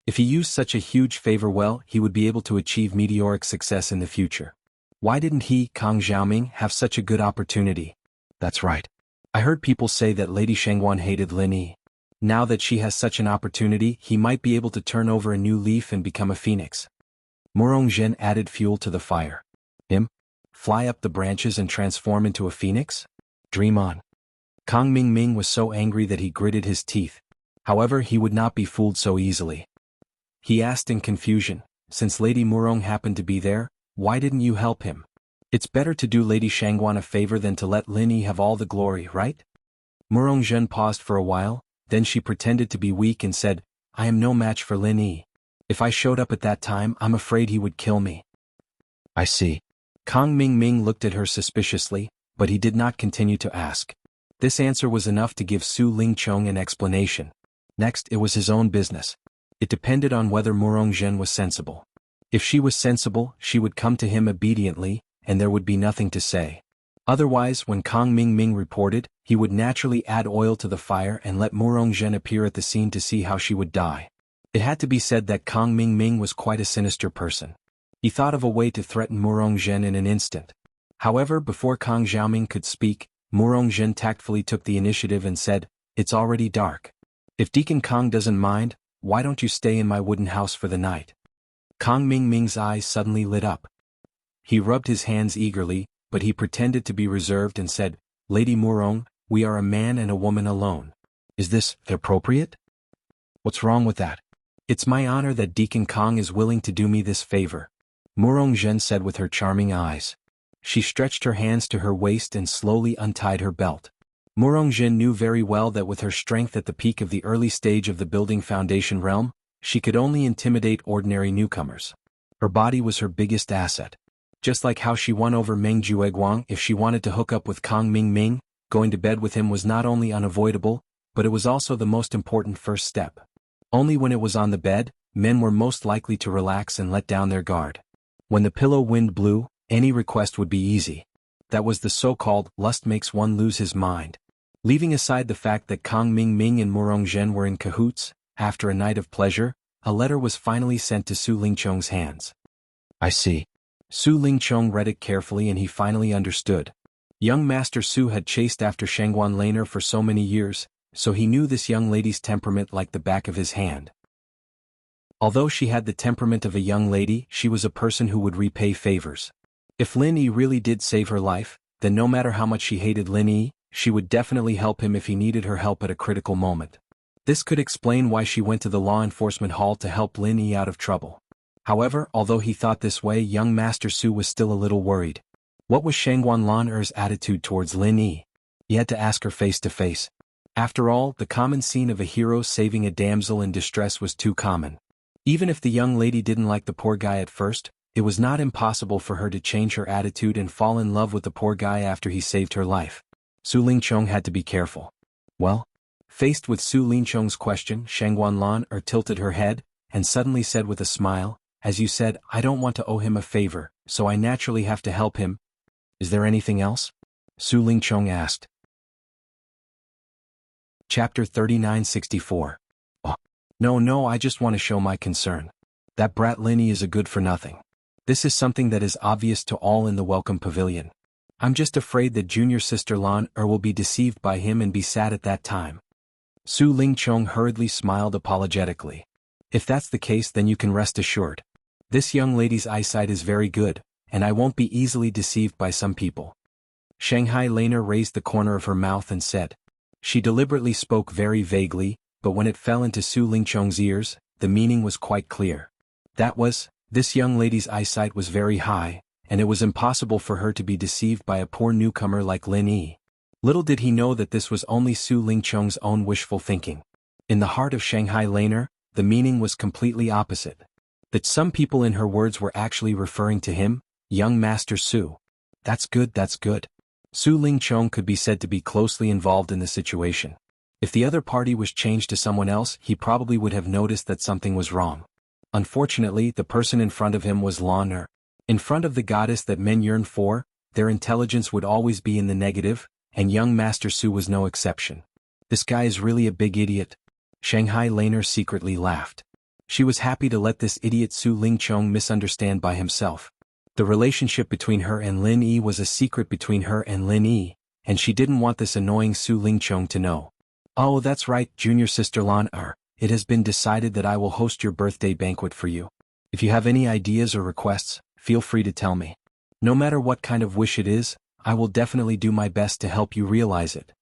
Speaker 1: If he used such a huge favor well, he would be able to achieve meteoric success in the future. Why didn't he, Kang Xiaoming, have such a good opportunity? That's right. I heard people say that Lady Shangguan hated Lin Yi. Now that she has such an opportunity, he might be able to turn over a new leaf and become a phoenix. Murong Zhen added fuel to the fire. Him? Fly up the branches and transform into a phoenix? Dream on. Kang Mingming was so angry that he gritted his teeth. However, he would not be fooled so easily. He asked in confusion, since Lady Murong happened to be there, why didn't you help him? It's better to do Lady Shangguan a favor than to let Lin Yi have all the glory, right? Murong Zhen paused for a while, then she pretended to be weak and said, I am no match for Lin Yi. If I showed up at that time, I'm afraid he would kill me. I see. Kang Mingming looked at her suspiciously, but he did not continue to ask. This answer was enough to give Su Lingchong an explanation. Next, it was his own business. It depended on whether Murong Zhen was sensible. If she was sensible, she would come to him obediently, and there would be nothing to say. Otherwise, when Kang Mingming reported, he would naturally add oil to the fire and let Murong Zhen appear at the scene to see how she would die. It had to be said that Kang Mingming was quite a sinister person. He thought of a way to threaten Murong Zhen in an instant. However, before Kang Xiaoming could speak, Murong Zhen tactfully took the initiative and said, It's already dark. If Deacon Kang doesn't mind, why don't you stay in my wooden house for the night? Kang Mingming's eyes suddenly lit up. He rubbed his hands eagerly, but he pretended to be reserved and said, Lady Murong, we are a man and a woman alone. Is this appropriate? What's wrong with that? It's my honor that Deacon Kang is willing to do me this favor, Murong Zhen said with her charming eyes. She stretched her hands to her waist and slowly untied her belt. Murong Zhen knew very well that with her strength at the peak of the early stage of the building foundation realm, she could only intimidate ordinary newcomers. Her body was her biggest asset. Just like how she won over Meng Jueguang, if she wanted to hook up with Kang Mingming, going to bed with him was not only unavoidable, but it was also the most important first step. Only when it was on the bed, men were most likely to relax and let down their guard. When the pillow wind blew, any request would be easy. That was the so-called lust makes one lose his mind. Leaving aside the fact that Kang Mingming and Murong Zhen were in cahoots, after a night of pleasure, a letter was finally sent to Su Lingchong's hands. I see. Su Lingchong read it carefully and he finally understood. Young Master Su had chased after Shangguan Laner for so many years, so he knew this young lady's temperament like the back of his hand. Although she had the temperament of a young lady, she was a person who would repay favors. If Lin Yi really did save her life, then no matter how much she hated Lin Yi, she would definitely help him if he needed her help at a critical moment. This could explain why she went to the law enforcement hall to help Lin Yi out of trouble. However, although he thought this way, young Master Su was still a little worried. What was Shangguan Lan'er's attitude towards Lin Yi? He had to ask her face to face. After all, the common scene of a hero saving a damsel in distress was too common. Even if the young lady didn't like the poor guy at first, it was not impossible for her to change her attitude and fall in love with the poor guy after he saved her life. Su Lingchong had to be careful. Well? Faced with Su Lingchong's question, Shangguan Lan'er tilted her head, and suddenly said with a smile, As you said, I don't want to owe him a favor, so I naturally have to help him. Is there anything else? Su Lingchong asked. Chapter 3964. Oh. No, I just want to show my concern. That brat Lin Yi is a good for nothing. This is something that is obvious to all in the welcome pavilion. I'm just afraid that junior sister Lan'er will be deceived by him and be sad at that time. Su Lingchong hurriedly smiled apologetically. If that's the case, then you can rest assured. This young lady's eyesight is very good, and I won't be easily deceived by some people. Shanghai Laner raised the corner of her mouth and said. She deliberately spoke very vaguely, but when it fell into Su Lingchong's ears, the meaning was quite clear. That was, this young lady's eyesight was very high, and it was impossible for her to be deceived by a poor newcomer like Lin Yi. Little did he know that this was only Su Lingchong's own wishful thinking. In the heart of Shanghai Laner, the meaning was completely opposite. That some people in her words were actually referring to him, young Master Su. That's good. Su Lingchong could be said to be closely involved in the situation. If the other party was changed to someone else, he probably would have noticed that something was wrong. Unfortunately, the person in front of him was Lan'er. In front of the goddess that men yearn for, their intelligence would always be in the negative, and young Master Su was no exception. This guy is really a big idiot. Shanghai Laner secretly laughed. She was happy to let this idiot Su Lingchong misunderstand by himself. The relationship between her and Lin Yi was a secret between her and Lin Yi, and she didn't want this annoying Su Lingchong to know. Oh, that's right, junior sister Lan Er, it has been decided that I will host your birthday banquet for you. If you have any ideas or requests, feel free to tell me. No matter what kind of wish it is, I will definitely do my best to help you realize it.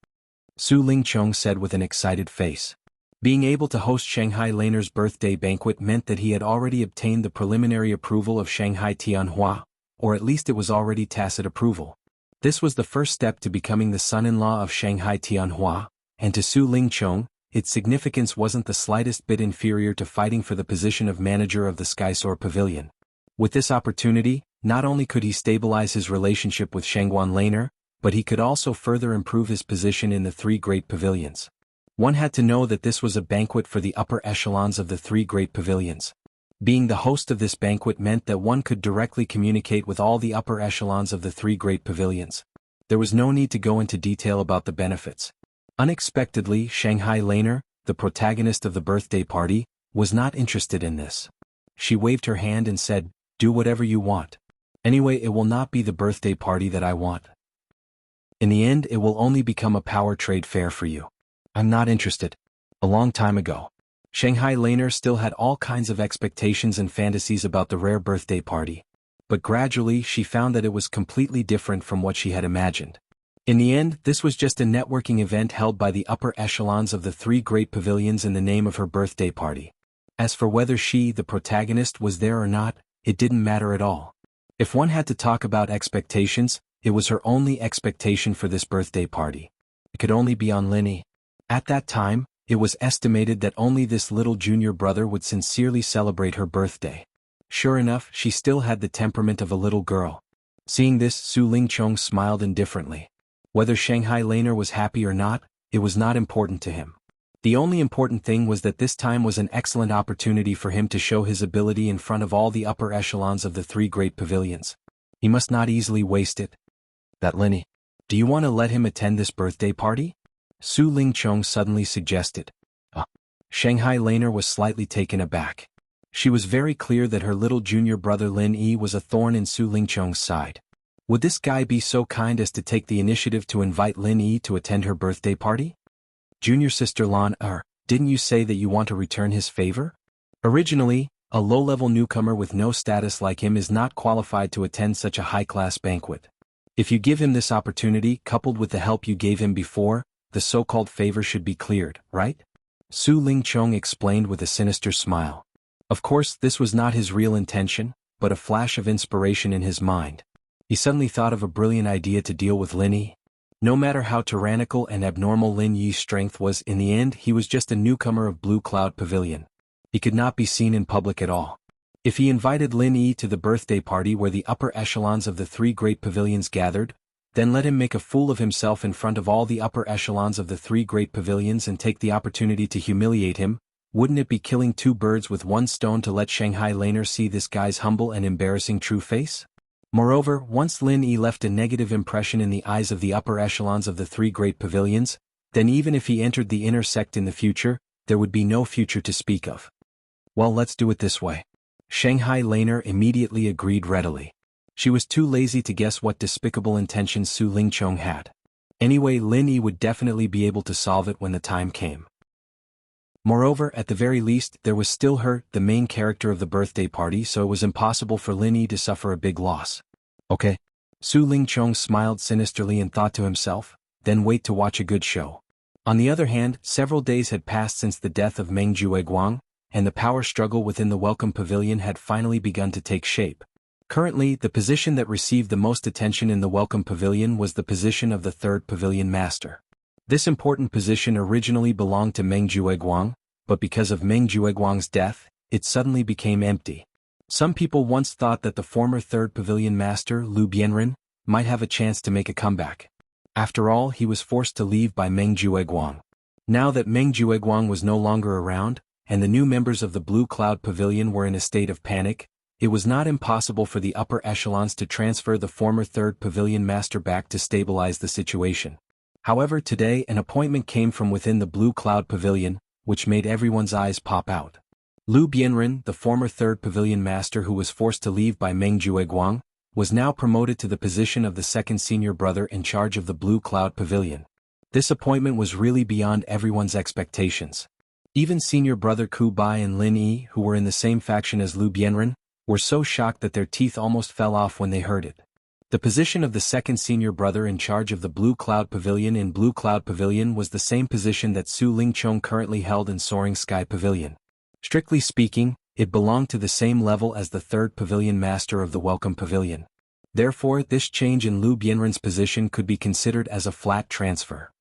Speaker 1: Su Lingchong said with an excited face. Being able to host Shanghai Laner's birthday banquet meant that he had already obtained the preliminary approval of Shanghai Tianhua, or at least it was already tacit approval. This was the first step to becoming the son-in-law of Shanghai Tianhua, and to Su Lingchong, its significance wasn't the slightest bit inferior to fighting for the position of manager of the Skysoar Pavilion. With this opportunity, not only could he stabilize his relationship with Shangguan Laner, but he could also further improve his position in the three great pavilions. One had to know that this was a banquet for the upper echelons of the three great pavilions. Being the host of this banquet meant that one could directly communicate with all the upper echelons of the three great pavilions. There was no need to go into detail about the benefits. Unexpectedly, Shanghai Laner, the protagonist of the birthday party, was not interested in this. She waved her hand and said, "Do whatever you want. Anyway, it will not be the birthday party that I want. In the end, it will only become a power trade fair for you. I'm not interested." A long time ago, Shanghai Laner still had all kinds of expectations and fantasies about the rare birthday party. But gradually she found that it was completely different from what she had imagined. In the end, this was just a networking event held by the upper echelons of the three great pavilions in the name of her birthday party. As for whether she, the protagonist, was there or not, it didn't matter at all. If one had to talk about expectations, it was her only expectation for this birthday party. It could only be on Lin Yi. At that time, it was estimated that only this little junior brother would sincerely celebrate her birthday. Sure enough, she still had the temperament of a little girl. Seeing this, Su Lingchong smiled indifferently. Whether Shanghai Laner was happy or not, it was not important to him. The only important thing was that this time was an excellent opportunity for him to show his ability in front of all the upper echelons of the three great pavilions. He must not easily waste it. That Lin Yi. Do you want to let him attend this birthday party? Su Lingchong suddenly suggested. Shanghai Laner was slightly taken aback. She was very clear that her little junior brother Lin Yi was a thorn in Su Lingchong's side. Would this guy be so kind as to take the initiative to invite Lin Yi to attend her birthday party? Junior sister Lan Er, didn't you say that you want to return his favor? Originally, a low-level newcomer with no status like him is not qualified to attend such a high-class banquet. If you give him this opportunity, coupled with the help you gave him before, the so-called favor should be cleared, right? Su Lingchong explained with a sinister smile. Of course, this was not his real intention, but a flash of inspiration in his mind. He suddenly thought of a brilliant idea to deal with Lin Yi. No matter how tyrannical and abnormal Lin Yi's strength was, in the end he was just a newcomer of Blue Cloud Pavilion. He could not be seen in public at all. If he invited Lin Yi to the birthday party where the upper echelons of the three great pavilions gathered, then let him make a fool of himself in front of all the upper echelons of the three great pavilions and take the opportunity to humiliate him, wouldn't it be killing two birds with one stone to let Shanghai Laner see this guy's humble and embarrassing true face? Moreover, once Lin Yi left a negative impression in the eyes of the upper echelons of the three great pavilions, then even if he entered the inner sect in the future, there would be no future to speak of. Well, let's do it this way. Shanghai Laner immediately agreed readily. She was too lazy to guess what despicable intentions Su Lingchong had. Anyway, Lin Yi would definitely be able to solve it when the time came. Moreover, at the very least, there was still her, the main character of the birthday party, so it was impossible for Lin Yi to suffer a big loss. Okay. Su Lingchong smiled sinisterly and thought to himself, then wait to watch a good show. On the other hand, several days had passed since the death of Meng Jueguang, and the power struggle within the Welcome Pavilion had finally begun to take shape. Currently, the position that received the most attention in the Welcome Pavilion was the position of the third Pavilion Master. This important position originally belonged to Meng Jueguang, but because of Meng Jueguang's death, it suddenly became empty. Some people once thought that the former third Pavilion Master, Lu Bianren, might have a chance to make a comeback. After all, he was forced to leave by Meng Jueguang. Now that Meng Jueguang was no longer around, and the new members of the Blue Cloud Pavilion were in a state of panic, it was not impossible for the upper echelons to transfer the former third Pavilion Master back to stabilize the situation. However, today an appointment came from within the Blue Cloud Pavilion, which made everyone's eyes pop out. Lu Bianren, the former third pavilion master who was forced to leave by Meng Jueguang, was now promoted to the position of the second senior brother in charge of the Blue Cloud Pavilion. This appointment was really beyond everyone's expectations. Even senior brother Ku Bai and Lin Yi, who were in the same faction as Lu Bianren, were so shocked that their teeth almost fell off when they heard it. The position of the second senior brother in charge of the Blue Cloud Pavilion in Blue Cloud Pavilion was the same position that Su Lingchong currently held in Soaring Sky Pavilion. Strictly speaking, it belonged to the same level as the third pavilion master of the Welcome Pavilion. Therefore, this change in Lu Bianren's position could be considered as a flat transfer.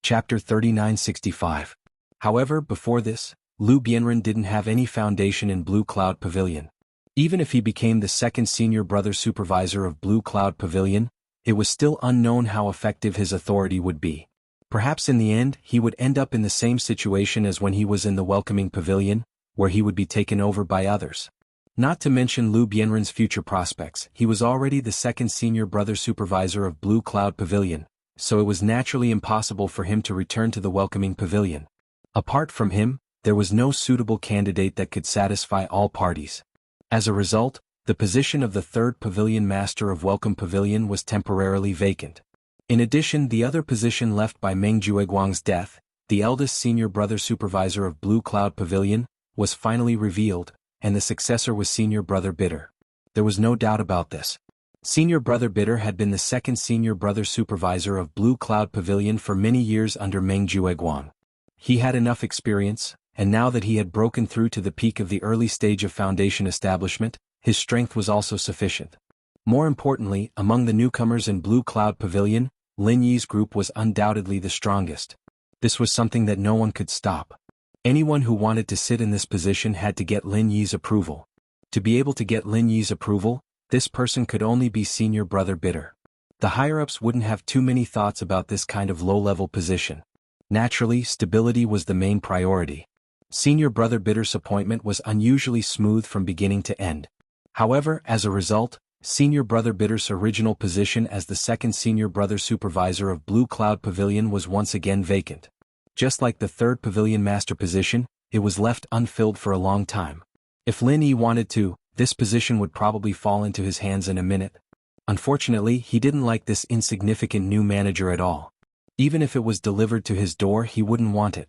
Speaker 1: Chapter 3965. However, before this, Lu Bianren didn't have any foundation in Blue Cloud Pavilion. Even if he became the second senior brother supervisor of Blue Cloud Pavilion, it was still unknown how effective his authority would be. Perhaps in the end he would end up in the same situation as when he was in the Welcoming Pavilion, where he would be taken over by others. Not to mention Lu Bianren's future prospects, he was already the second senior brother supervisor of Blue Cloud Pavilion, so it was naturally impossible for him to return to the Welcoming Pavilion. Apart from him, there was no suitable candidate that could satisfy all parties. As a result, the position of the third pavilion master of Welcome Pavilion was temporarily vacant. In addition, the other position left by Meng Jueguang's death, the eldest senior brother supervisor of Blue Cloud Pavilion, was finally revealed, and the successor was senior brother Bitter. There was no doubt about this. Senior brother Bitter had been the second senior brother supervisor of Blue Cloud Pavilion for many years under Meng Jueguang. He had enough experience, and now that he had broken through to the peak of the early stage of foundation establishment, his strength was also sufficient. More importantly, among the newcomers in Blue Cloud Pavilion, Lin Yi's group was undoubtedly the strongest. This was something that no one could stop. Anyone who wanted to sit in this position had to get Lin Yi's approval. To be able to get Lin Yi's approval, this person could only be senior brother Bitter. The higher-ups wouldn't have too many thoughts about this kind of low-level position. Naturally, stability was the main priority. Senior brother Bitter's appointment was unusually smooth from beginning to end. However, as a result, senior brother Bitter's original position as the second senior brother supervisor of Blue Cloud Pavilion was once again vacant. Just like the third pavilion master position, it was left unfilled for a long time. If Lin Yi wanted to, this position would probably fall into his hands in a minute. Unfortunately, he didn't like this insignificant new manager at all. Even if it was delivered to his door, he wouldn't want it.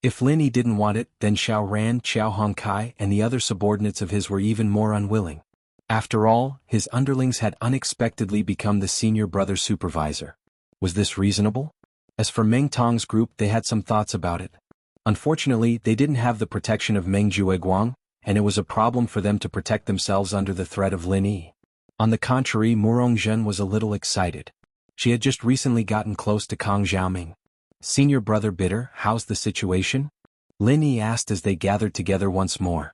Speaker 1: If Lin Yi didn't want it, then Xiao Ran, Xiao Hongkai, and the other subordinates of his were even more unwilling. After all, his underlings had unexpectedly become the senior brother supervisor. Was this reasonable? As for Meng Tong's group, they had some thoughts about it. Unfortunately, they didn't have the protection of Meng Jueguang, and it was a problem for them to protect themselves under the threat of Lin Yi. On the contrary, Murong Zhen was a little excited. She had just recently gotten close to Kang Xiaoming. Senior brother Bitter, how's the situation? Lin Yi asked as they gathered together once more.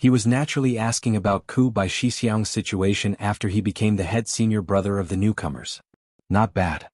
Speaker 1: He was naturally asking about Ku Bai Shixiang's situation after he became the head senior brother of the newcomers. Not bad.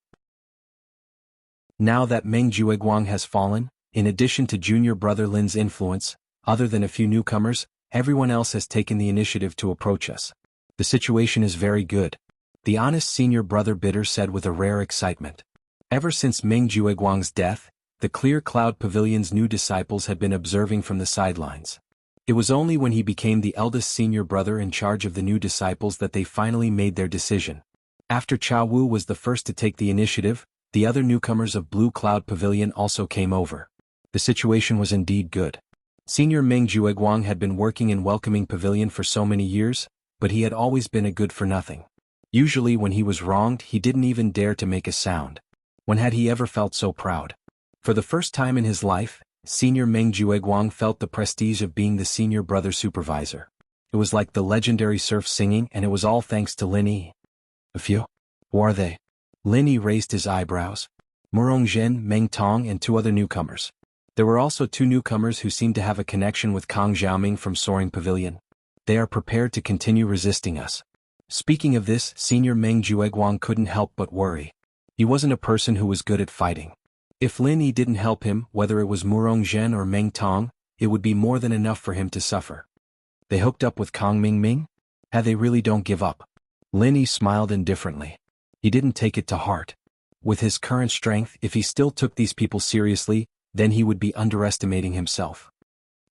Speaker 1: Now that Meng Jueguang has fallen, in addition to junior brother Lin's influence, other than a few newcomers, everyone else has taken the initiative to approach us. The situation is very good, the honest senior brother Bitter said with a rare excitement. Ever since Meng Jueguang's death, the Clear Cloud Pavilion's new disciples had been observing from the sidelines. It was only when he became the eldest senior brother in charge of the new disciples that they finally made their decision. After Chao Wu was the first to take the initiative, the other newcomers of Blue Cloud Pavilion also came over. The situation was indeed good. Senior Meng Jueguang had been working in Welcoming Pavilion for so many years, but he had always been a good-for-nothing. Usually when he was wronged, he didn't even dare to make a sound. When had he ever felt so proud? For the first time in his life, Senior Meng Jueguang felt the prestige of being the senior brother supervisor. It was like the legendary surf singing, and it was all thanks to Lin Yi. A few? Who are they? Lin Yi raised his eyebrows. Murong Zhen, Meng Tong, and two other newcomers. There were also two newcomers who seemed to have a connection with Kang Xiaoming from Soaring Pavilion. They are prepared to continue resisting us. Speaking of this, Senior Meng Jueguang couldn't help but worry. He wasn't a person who was good at fighting. If Lin Yi didn't help him, whether it was Murong Zhen or Meng Tong, it would be more than enough for him to suffer. They hooked up with Kang Mingming? They really don't give up. Lin Yi smiled indifferently. He didn't take it to heart. With his current strength, if he still took these people seriously, then he would be underestimating himself.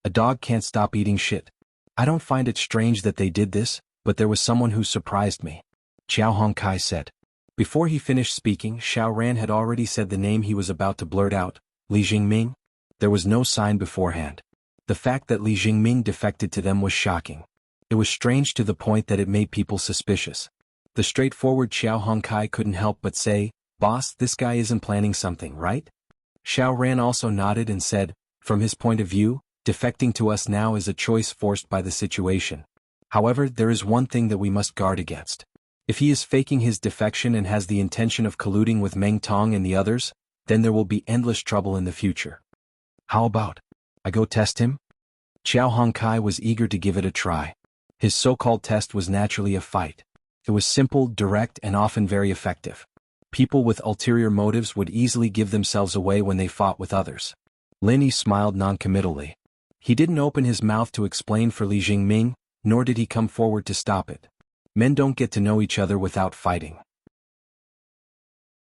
Speaker 1: A dog can't stop eating shit. I don't find it strange that they did this, but there was someone who surprised me. Xiao Hongkai said. Before he finished speaking, Xiao Ran had already said the name he was about to blurt out, Li Jingming. There was no sign beforehand. The fact that Li Jingming defected to them was shocking. It was strange to the point that it made people suspicious. The straightforward Xiao Hongkai couldn't help but say, "Boss, this guy isn't planning something, right?" Xiao Ran also nodded and said, "From his point of view, defecting to us now is a choice forced by the situation. However, there is one thing that we must guard against. If he is faking his defection and has the intention of colluding with Meng Tong and the others, then there will be endless trouble in the future. How about I go test him?" Xiao Hongkai was eager to give it a try. His so-called test was naturally a fight. It was simple, direct, and often very effective. People with ulterior motives would easily give themselves away when they fought with others. Lin Yi smiled non-committally. He didn't open his mouth to explain for Li Jingming, nor did he come forward to stop it. Men don't get to know each other without fighting.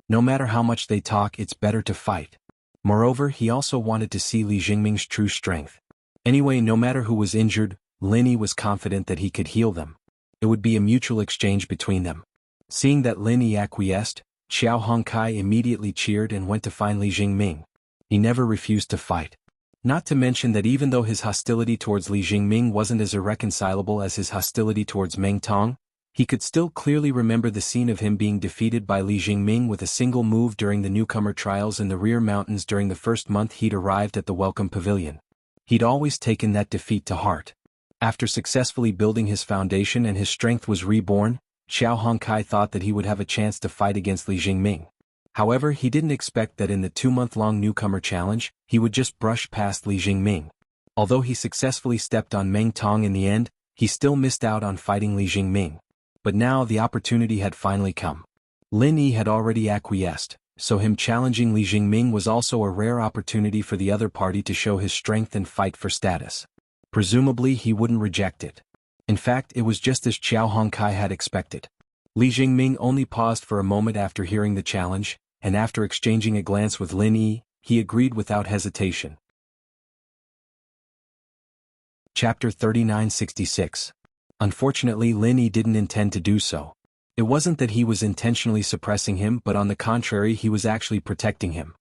Speaker 1: No matter how much they talk, it's better to fight. Moreover, he also wanted to see Li Jingming's true strength. Anyway, no matter who was injured, Lin Yi was confident that he could heal them. It would be a mutual exchange between them. Seeing that Lin Yi acquiesced, Xiao Hongkai immediately cheered and went to find Li Jingming. He never refused to fight. Not to mention that even though his hostility towards Li Jingming wasn't as irreconcilable as his hostility towards Meng Tong, he could still clearly remember the scene of him being defeated by Li Jingming with a single move during the newcomer trials in the rear mountains during the first month he'd arrived at the Welcome Pavilion. He'd always taken that defeat to heart. After successfully building his foundation and his strength was reborn, Xiao Hongkai thought that he would have a chance to fight against Li Jingming. However, he didn't expect that in the 2-month-long newcomer challenge, he would just brush past Li Jingming. Although he successfully stepped on Meng Tong in the end, he still missed out on fighting Li Jingming. But now the opportunity had finally come. Lin Yi had already acquiesced, so him challenging Li Jingming was also a rare opportunity for the other party to show his strength and fight for status. Presumably he wouldn't reject it. In fact, it was just as Xiao Hongkai had expected. Li Jingming only paused for a moment after hearing the challenge, and after exchanging a glance with Lin Yi, he agreed without hesitation. Chapter 3966. Unfortunately, Lin Yi didn't intend to do so. It wasn't that he was intentionally suppressing him, but on the contrary, he was actually protecting him.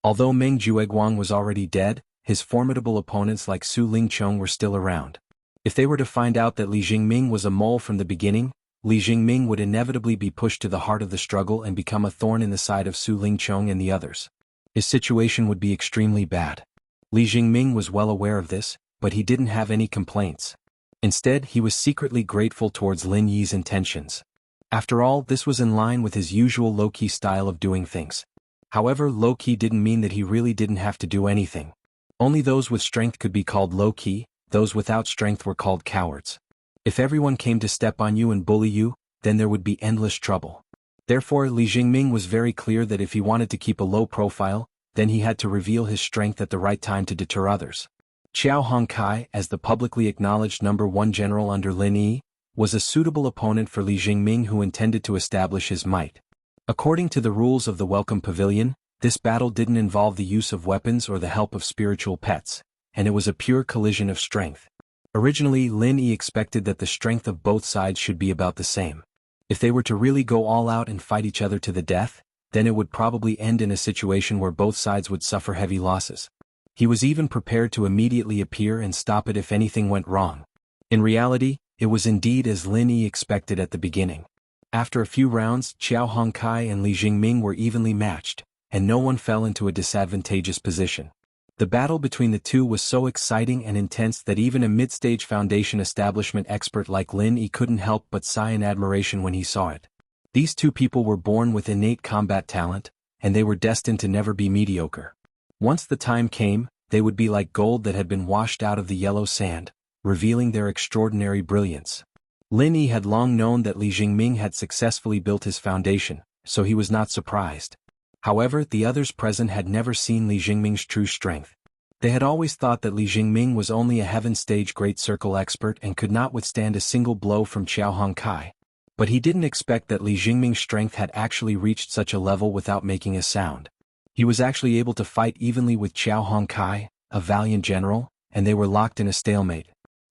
Speaker 1: Although Meng Jueguang was already dead, his formidable opponents like Su Lingchong were still around. If they were to find out that Li Jingming was a mole from the beginning, Li Jingming would inevitably be pushed to the heart of the struggle and become a thorn in the side of Su Lingchong and the others. His situation would be extremely bad. Li Jingming was well aware of this, but he didn't have any complaints. Instead, he was secretly grateful towards Lin Yi's intentions. After all, this was in line with his usual low-key style of doing things. However, low-key didn't mean that he really didn't have to do anything. Only those with strength could be called low-key, those without strength were called cowards. If everyone came to step on you and bully you, then there would be endless trouble. Therefore, Li Jingming was very clear that if he wanted to keep a low profile, then he had to reveal his strength at the right time to deter others. Xiao Hongkai, as the publicly acknowledged #1 general under Lin Yi, was a suitable opponent for Li Jingming who intended to establish his might. According to the rules of the Welcome Pavilion, this battle didn't involve the use of weapons or the help of spiritual pets, and it was a pure collision of strength. Originally, Lin Yi expected that the strength of both sides should be about the same. If they were to really go all out and fight each other to the death, then it would probably end in a situation where both sides would suffer heavy losses. He was even prepared to immediately appear and stop it if anything went wrong. In reality, it was indeed as Lin Yi expected at the beginning. After a few rounds, Xiao Hongkai and Li Jingming were evenly matched, and no one fell into a disadvantageous position. The battle between the two was so exciting and intense that even a mid-stage foundation establishment expert like Lin Yi couldn't help but sigh in admiration when he saw it. These two people were born with innate combat talent, and they were destined to never be mediocre. Once the time came, they would be like gold that had been washed out of the yellow sand, revealing their extraordinary brilliance. Lin Yi had long known that Li Jingming had successfully built his foundation, so he was not surprised. However, the others present had never seen Li Jingming's true strength. They had always thought that Li Jingming was only a heaven-stage great circle expert and could not withstand a single blow from Xiao Hongkai. But he didn't expect that Li Jingming's strength had actually reached such a level without making a sound. He was actually able to fight evenly with Xiao Hongkai, a valiant general, and they were locked in a stalemate.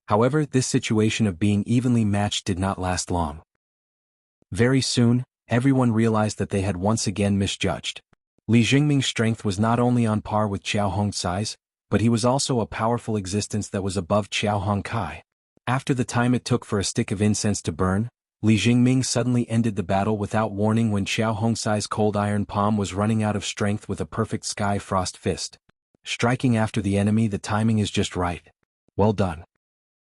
Speaker 1: However, this situation of being evenly matched did not last long. Very soon, everyone realized that they had once again misjudged. Li Jingming's strength was not only on par with Qiao Hongcai's, but he was also a powerful existence that was above Qiao Hongcai. After the time it took for a stick of incense to burn, Li Jingming suddenly ended the battle without warning when Qiao Hongcai's cold iron palm was running out of strength with a perfect sky frost fist. Striking after the enemy, the timing is just right. Well done.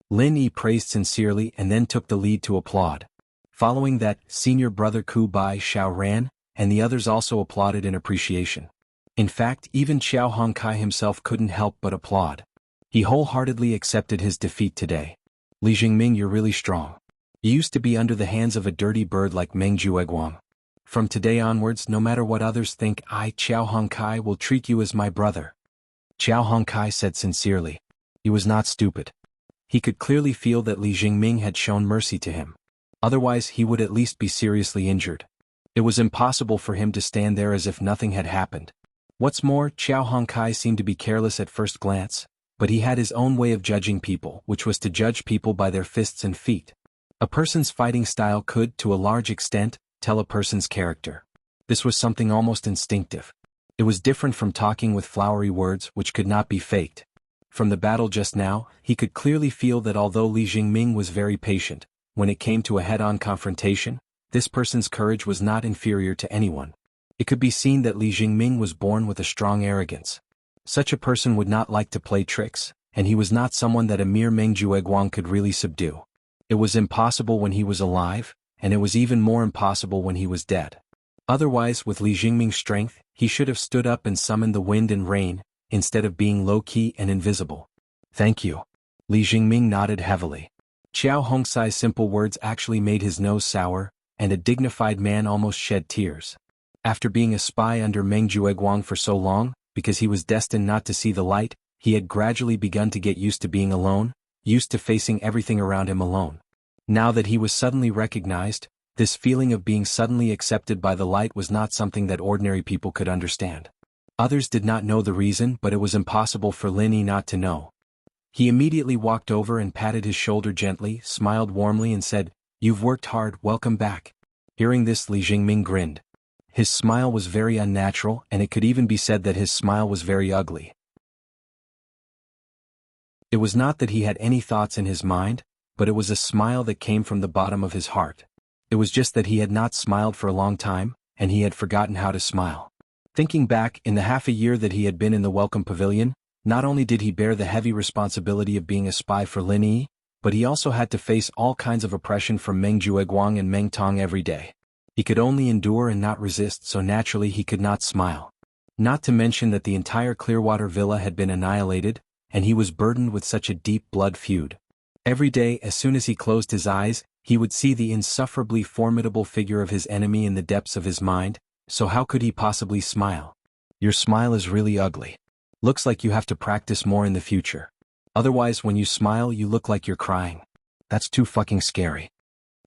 Speaker 1: Lin Yi praised sincerely and then took the lead to applaud. Following that, senior brother Ku Bai Xiao ran, and the others also applauded in appreciation. In fact, even Qiao Hongcai himself couldn't help but applaud. He wholeheartedly accepted his defeat today. Li Jingming, you're really strong. You used to be under the hands of a dirty bird like Meng Jueguang. From today onwards, no matter what others think, I, Qiao Hongcai, will treat you as my brother. Qiao Hongcai said sincerely. He was not stupid. He could clearly feel that Li Jingming had shown mercy to him. Otherwise, he would at least be seriously injured. It was impossible for him to stand there as if nothing had happened. What's more, Qiao Hongcai seemed to be careless at first glance, but he had his own way of judging people, which was to judge people by their fists and feet. A person's fighting style could, to a large extent, tell a person's character. This was something almost instinctive. It was different from talking with flowery words which could not be faked. From the battle just now, he could clearly feel that although Li Jingming was very patient, when it came to a head-on confrontation, this person's courage was not inferior to anyone. It could be seen that Li Jingming was born with a strong arrogance. Such a person would not like to play tricks, and he was not someone that a mere Meng Jueguang could really subdue. It was impossible when he was alive, and it was even more impossible when he was dead. Otherwise, with Li Jingming's strength, he should have stood up and summoned the wind and rain, instead of being low-key and invisible. Thank you. Li Jingming nodded heavily. Qiao Hongcai's simple words actually made his nose sour, and a dignified man almost shed tears. After being a spy under Meng Jueguang for so long, because he was destined not to see the light, he had gradually begun to get used to being alone, used to facing everything around him alone. Now that he was suddenly recognized, this feeling of being suddenly accepted by the light was not something that ordinary people could understand. Others did not know the reason, but it was impossible for Lin Yi not to know. He immediately walked over and patted his shoulder gently, smiled warmly and said, "You've worked hard, welcome back." Hearing this, Li Jingming grinned. His smile was very unnatural, and it could even be said that his smile was very ugly. It was not that he had any thoughts in his mind, but it was a smile that came from the bottom of his heart. It was just that he had not smiled for a long time, and he had forgotten how to smile. Thinking back, in the half a year that he had been in the Welcome Pavilion, not only did he bear the heavy responsibility of being a spy for Lin Yi, but he also had to face all kinds of oppression from Meng Jueguang and Meng Tong every day. He could only endure and not resist, so naturally he could not smile. Not to mention that the entire Clearwater Villa had been annihilated, and he was burdened with such a deep blood feud. Every day, as soon as he closed his eyes, he would see the insufferably formidable figure of his enemy in the depths of his mind, so how could he possibly smile? Your smile is really ugly. Looks like you have to practice more in the future. Otherwise, when you smile, you look like you're crying. That's too fucking scary.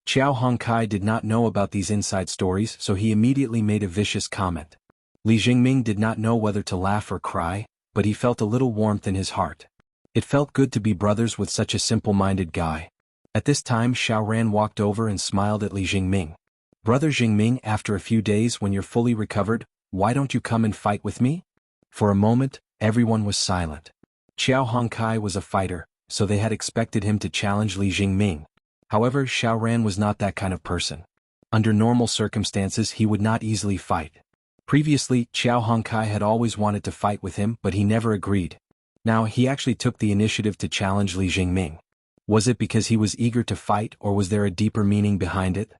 Speaker 1: Qiao Hongcai did not know about these inside stories, so he immediately made a vicious comment. Li Jingming did not know whether to laugh or cry, but he felt a little warmth in his heart. It felt good to be brothers with such a simple-minded guy. At this time, Xiao Ran walked over and smiled at Li Jingming. Brother Jingming, after a few days when you're fully recovered, why don't you come and fight with me? For a moment, everyone was silent. Qiao Hongcai was a fighter, so they had expected him to challenge Li Jingming. However, Xiao Ran was not that kind of person. Under normal circumstances, he would not easily fight. Previously, Qiao Hongcai had always wanted to fight with him, but he never agreed. Now, he actually took the initiative to challenge Li Jingming. Was it because he was eager to fight, or was there a deeper meaning behind it?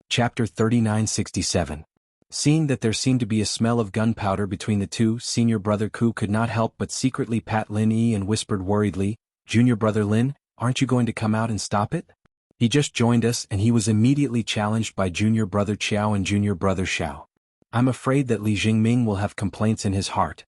Speaker 1: Chapter 3967. Seeing that there seemed to be a smell of gunpowder between the two, senior brother Ku could not help but secretly pat Lin Yi and whispered worriedly, "Junior brother Lin, aren't you going to come out and stop it?" He just joined us and he was immediately challenged by junior brother Qiao and junior brother Xiao. I'm afraid that Li Jingming will have complaints in his heart.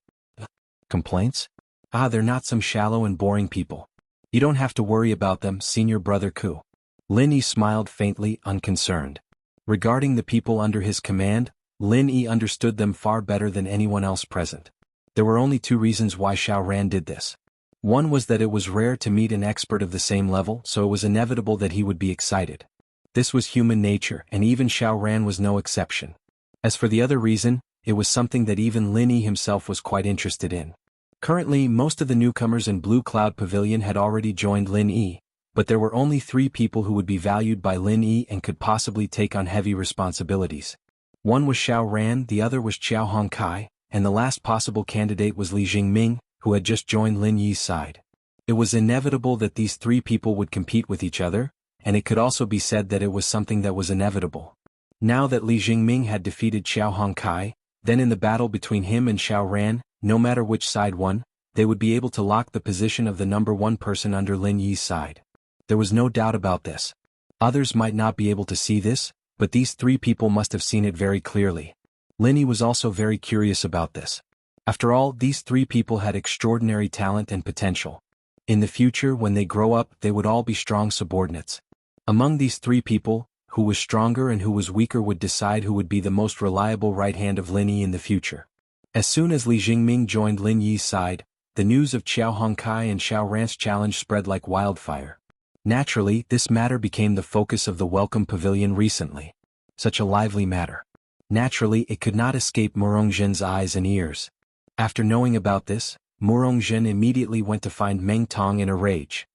Speaker 1: Complaints? They're not some shallow and boring people. You don't have to worry about them, senior brother Ku. Lin Yi smiled faintly, unconcerned. Regarding the people under his command, Lin Yi understood them far better than anyone else present. There were only two reasons why Xiao Ran did this. One was that it was rare to meet an expert of the same level, so it was inevitable that he would be excited. This was human nature, and even Xiao Ran was no exception. As for the other reason, it was something that even Lin Yi himself was quite interested in. Currently, most of the newcomers in Blue Cloud Pavilion had already joined Lin Yi, but there were only 3 people who would be valued by Lin Yi and could possibly take on heavy responsibilities. One was Xiao Ran, the other was Qiao Hongkai, and the last possible candidate was Li Jingming, who had just joined Lin Yi's side. It was inevitable that these 3 people would compete with each other, and it could also be said that it was something that was inevitable. Now that Li Jingming had defeated Qiao Hongkai, then in the battle between him and Xiao Ran, no matter which side won, they would be able to lock the position of the number 1 person under Lin Yi's side. There was no doubt about this. Others might not be able to see this, but these 3 people must have seen it very clearly. Lin Yi was also very curious about this. After all, these 3 people had extraordinary talent and potential. In the future, when they grow up, they would all be strong subordinates. Among these 3 people, who was stronger and who was weaker would decide who would be the most reliable right hand of Lin Yi in the future. As soon as Li Jingming joined Lin Yi's side, the news of Qiao Hongkai and Xiao Ran's challenge spread like wildfire. Naturally, this matter became the focus of the Welcome Pavilion recently. Such a lively matter. Naturally, it could not escape Murongzhen's eyes and ears. After knowing about this, Murongzhen immediately went to find Meng Tong in a rage.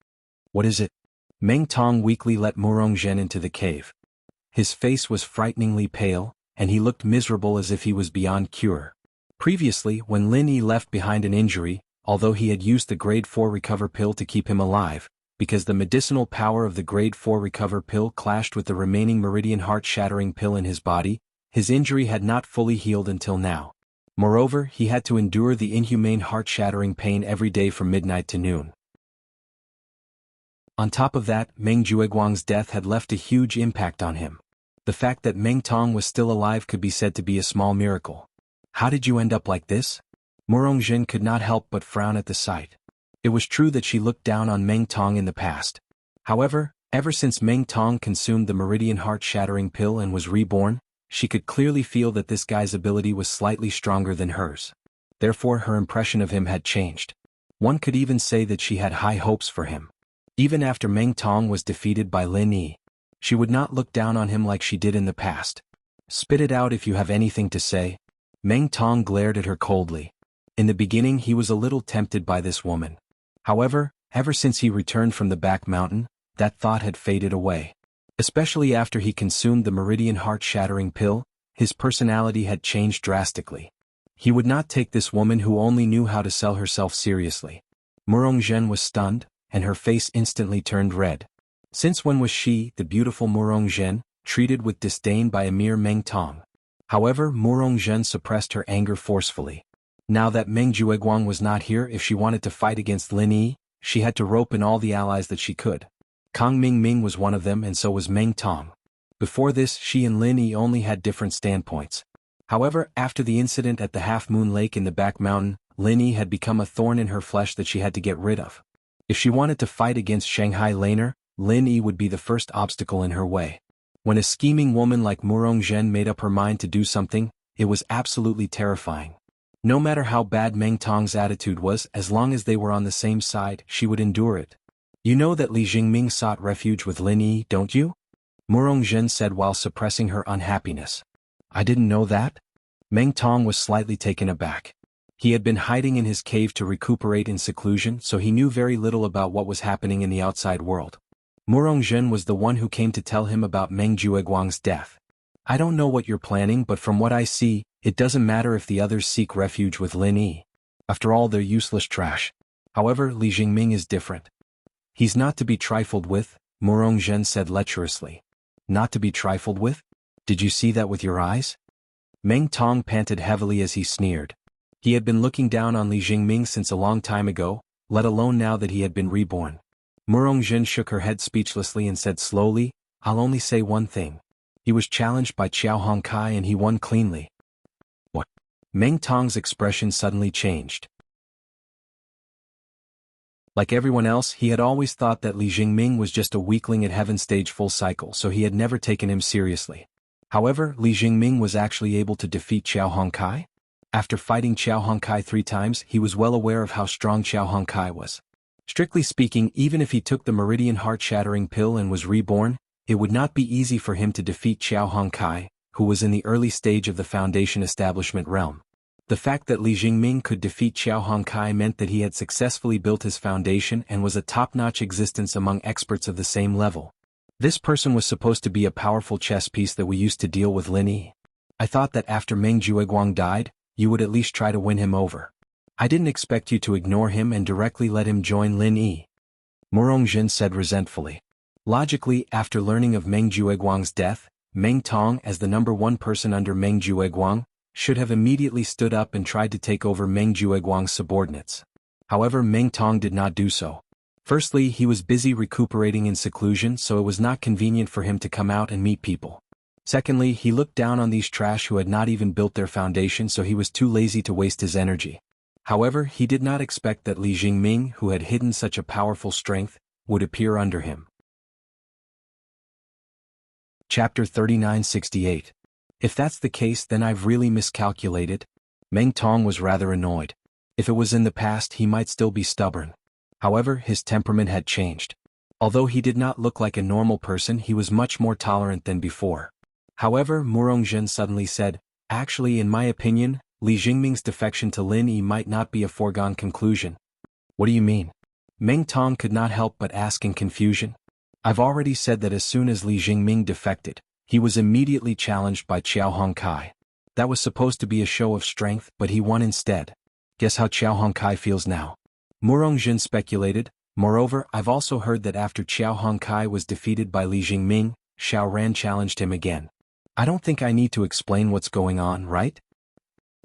Speaker 1: "What is it?" Meng Tong weakly let Murongzhen into the cave. His face was frighteningly pale, and he looked miserable as if he was beyond cure. Previously, when Lin Yi left behind an injury, although he had used the Grade 4 Recover pill to keep him alive, because the medicinal power of the Grade 4 Recover pill clashed with the remaining Meridian Heart-Shattering pill in his body, his injury had not fully healed until now. Moreover, he had to endure the inhumane heart-shattering pain every day from midnight to noon. On top of that, Meng Jueguang's death had left a huge impact on him. The fact that Meng Tong was still alive could be said to be a small miracle. "How did you end up like this?" Murongzhen could not help but frown at the sight. It was true that she looked down on Meng Tong in the past. However, ever since Meng Tong consumed the Meridian Heart-Shattering pill and was reborn, she could clearly feel that this guy's ability was slightly stronger than hers. Therefore, her impression of him had changed. One could even say that she had high hopes for him. Even after Meng Tong was defeated by Lin Yi, she would not look down on him like she did in the past. "Spit it out if you have anything to say." Meng Tong glared at her coldly. In the beginning he was a little tempted by this woman. However, ever since he returned from the back mountain, that thought had faded away. Especially after he consumed the Meridian Heart-Shattering pill, his personality had changed drastically. He would not take this woman who only knew how to sell herself seriously. Murongzhen was stunned, and her face instantly turned red. Since when was she, the beautiful Murongzhen, treated with disdain by a mere Meng Tong? However, Murongzhen suppressed her anger forcefully. Now that Meng Jueguang was not here, if she wanted to fight against Lin Yi, she had to rope in all the allies that she could. Kang Mingming was one of them, and so was Meng Tong. Before this, she and Lin Yi only had different standpoints. However, after the incident at the Half Moon Lake in the back mountain, Lin Yi had become a thorn in her flesh that she had to get rid of. If she wanted to fight against Shanghai Laner, Lin Yi would be the first obstacle in her way. When a scheming woman like Murongzhen made up her mind to do something, it was absolutely terrifying. No matter how bad Meng Tong's attitude was, as long as they were on the same side, she would endure it. "You know that Li Jingming sought refuge with Lin Yi, don't you?" Murongzhen said while suppressing her unhappiness. "I didn't know that?" Meng Tong was slightly taken aback. He had been hiding in his cave to recuperate in seclusion, so he knew very little about what was happening in the outside world. Murongzhen was the one who came to tell him about Meng Jueguang's death. "I don't know what you're planning, but from what I see, it doesn't matter if the others seek refuge with Lin Yi. After all, they're useless trash. However, Li Jingming is different. He's not to be trifled with," Murongzhen said lecherously. "Not to be trifled with? Did you see that with your eyes?" Meng Tong panted heavily as he sneered. He had been looking down on Li Jingming since a long time ago, let alone now that he had been reborn. Murongzhen shook her head speechlessly and said slowly, "I'll only say one thing. He was challenged by Qiao Hongkai and he won cleanly." "What?" Meng Tong's expression suddenly changed. Like everyone else, he had always thought that Li Jingming was just a weakling at Heaven Stage Full Cycle, so he had never taken him seriously. However, Li Jingming was actually able to defeat Qiao Hongkai? After fighting Qiao Hongkai 3 times, he was well aware of how strong Qiao Hongkai was. Strictly speaking, even if he took the Meridian Heart-Shattering Pill and was reborn, it would not be easy for him to defeat Qiao Hongkai, who was in the early stage of the Foundation establishment realm. The fact that Li Jingming could defeat Qiao Hongkai meant that he had successfully built his foundation and was a top-notch existence among experts of the same level. This person was supposed to be a powerful chess piece that we used to deal with Lin Yi. I thought that after Meng Jueguang died, you would at least try to win him over. I didn't expect you to ignore him and directly let him join Lin Yi. Murongjin said resentfully. Logically, after learning of Meng Jueguang's death, Meng Tong, as the #1 person under Meng Jueguang, should have immediately stood up and tried to take over Meng Jueguang's subordinates. However, Meng Tong did not do so. Firstly, he was busy recuperating in seclusion, so it was not convenient for him to come out and meet people. Secondly, he looked down on these trash who had not even built their foundation, so he was too lazy to waste his energy. However, he did not expect that Li Jingming, who had hidden such a powerful strength, would appear under him. Chapter 3968. If that's the case, then I've really miscalculated. Meng Tong was rather annoyed. If it was in the past, he might still be stubborn. However, his temperament had changed. Although he did not look like a normal person, he was much more tolerant than before. However, Murongjin suddenly said, actually, in my opinion, Li Jingming's defection to Lin Yi might not be a foregone conclusion. What do you mean? Meng Tong could not help but ask in confusion. I've already said that as soon as Li Jingming defected, he was immediately challenged by Qiao Hongkai. That was supposed to be a show of strength, but he won instead. Guess how Qiao Hongkai feels now? Murongjin speculated. Moreover, I've also heard that after Qiao Hongkai was defeated by Li Jingming, Xiao Ran challenged him again. I don't think I need to explain what's going on, right?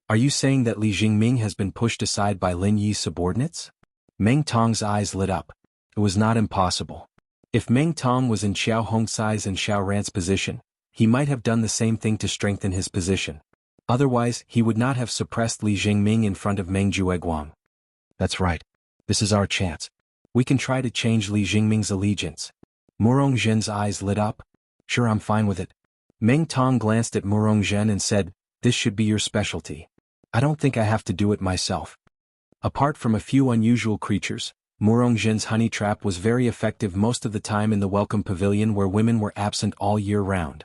Speaker 1: Are you saying that Li Jingming has been pushed aside by Lin Yi's subordinates? Meng Tong's eyes lit up. It was not impossible. If Meng Tong was in Qiao Hongcai's and Xiao Ran's position, he might have done the same thing to strengthen his position. Otherwise, he would not have suppressed Li Jingming in front of Meng Jueguang. That's right. This is our chance. We can try to change Li Jingming's allegiance. Murongjin's eyes lit up. Sure, I'm fine with it. Meng Tong glanced at Murongjin and said, this should be your specialty. I don't think I have to do it myself. Apart from a few unusual creatures, Murongjin's honey trap was very effective most of the time in the Welcome Pavilion where women were absent all year round.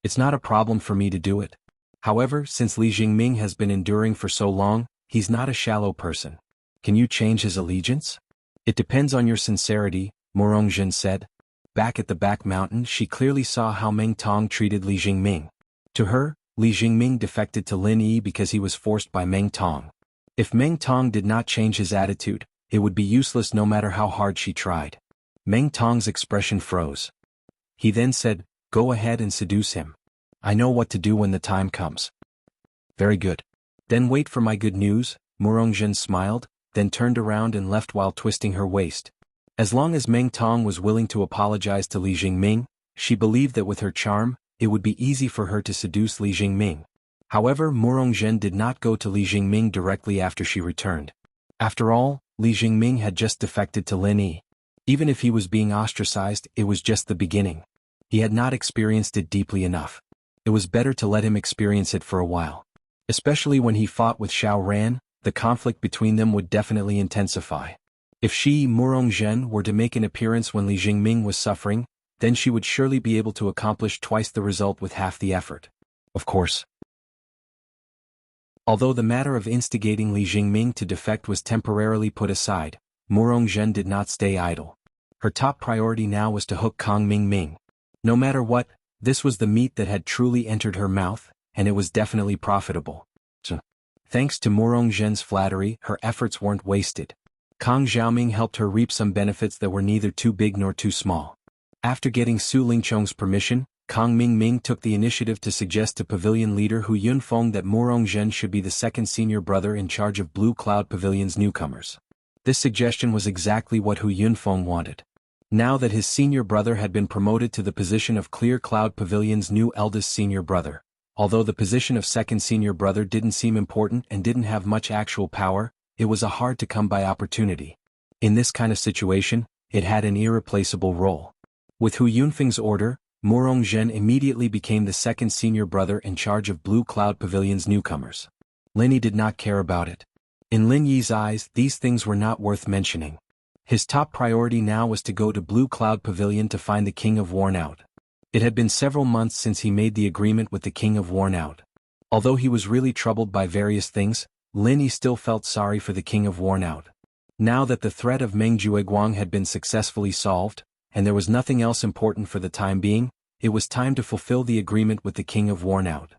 Speaker 1: It's not a problem for me to do it. However, since Li Jingming has been enduring for so long, he's not a shallow person. Can you change his allegiance? It depends on your sincerity, Murongjin said. Back at the back mountain, she clearly saw how Meng Tong treated Li Jingming. To her, Li Jingming defected to Lin Yi because he was forced by Meng Tong. If Meng Tong did not change his attitude, it would be useless no matter how hard she tried. Meng Tong's expression froze. He then said, go ahead and seduce him. I know what to do when the time comes. Very good. Then wait for my good news, Murongjin smiled, then turned around and left while twisting her waist. As long as Meng Tong was willing to apologize to Li Jingming, she believed that with her charm, it would be easy for her to seduce Li Jingming. However, Murongjin did not go to Li Jingming directly after she returned. After all, Li Jingming had just defected to Lin Yi. Even if he was being ostracized, it was just the beginning. He had not experienced it deeply enough. It was better to let him experience it for a while. Especially when he fought with Xiao Ran, the conflict between them would definitely intensify. If she, Murongjin, were to make an appearance when Li Jingming was suffering, then she would surely be able to accomplish twice the result with half the effort. Of course. Although the matter of instigating Li Jingming to defect was temporarily put aside, Murongjin did not stay idle. Her top priority now was to hook Kang Ming. No matter what, this was the meat that had truly entered her mouth, and it was definitely profitable. Thanks to Murongjin's flattery, her efforts weren't wasted. Kang Xiaoming helped her reap some benefits that were neither too big nor too small. After getting Su Lingchong's permission, Kang Ming took the initiative to suggest to Pavilion leader Hu Yunfeng that Murongjin should be the second senior brother in charge of Blue Cloud Pavilion's newcomers. This suggestion was exactly what Hu Yunfeng wanted. Now that his senior brother had been promoted to the position of Clear Cloud Pavilion's new eldest senior brother, although the position of second senior brother didn't seem important and didn't have much actual power, it was a hard-to-come-by opportunity. In this kind of situation, it had an irreplaceable role. With Hu Yunfeng's order, Murongjin immediately became the second senior brother in charge of Blue Cloud Pavilion's newcomers. Lin Yi did not care about it. In Lin Yi's eyes, these things were not worth mentioning. His top priority now was to go to Blue Cloud Pavilion to find the King of Wornout. It had been several months since he made the agreement with the King of Wornout. Although he was really troubled by various things, Lin Yi still felt sorry for the King of Wornout. Now that the threat of Meng Jueguang had been successfully solved, and there was nothing else important for the time being, it was time to fulfill the agreement with the King of Wornout.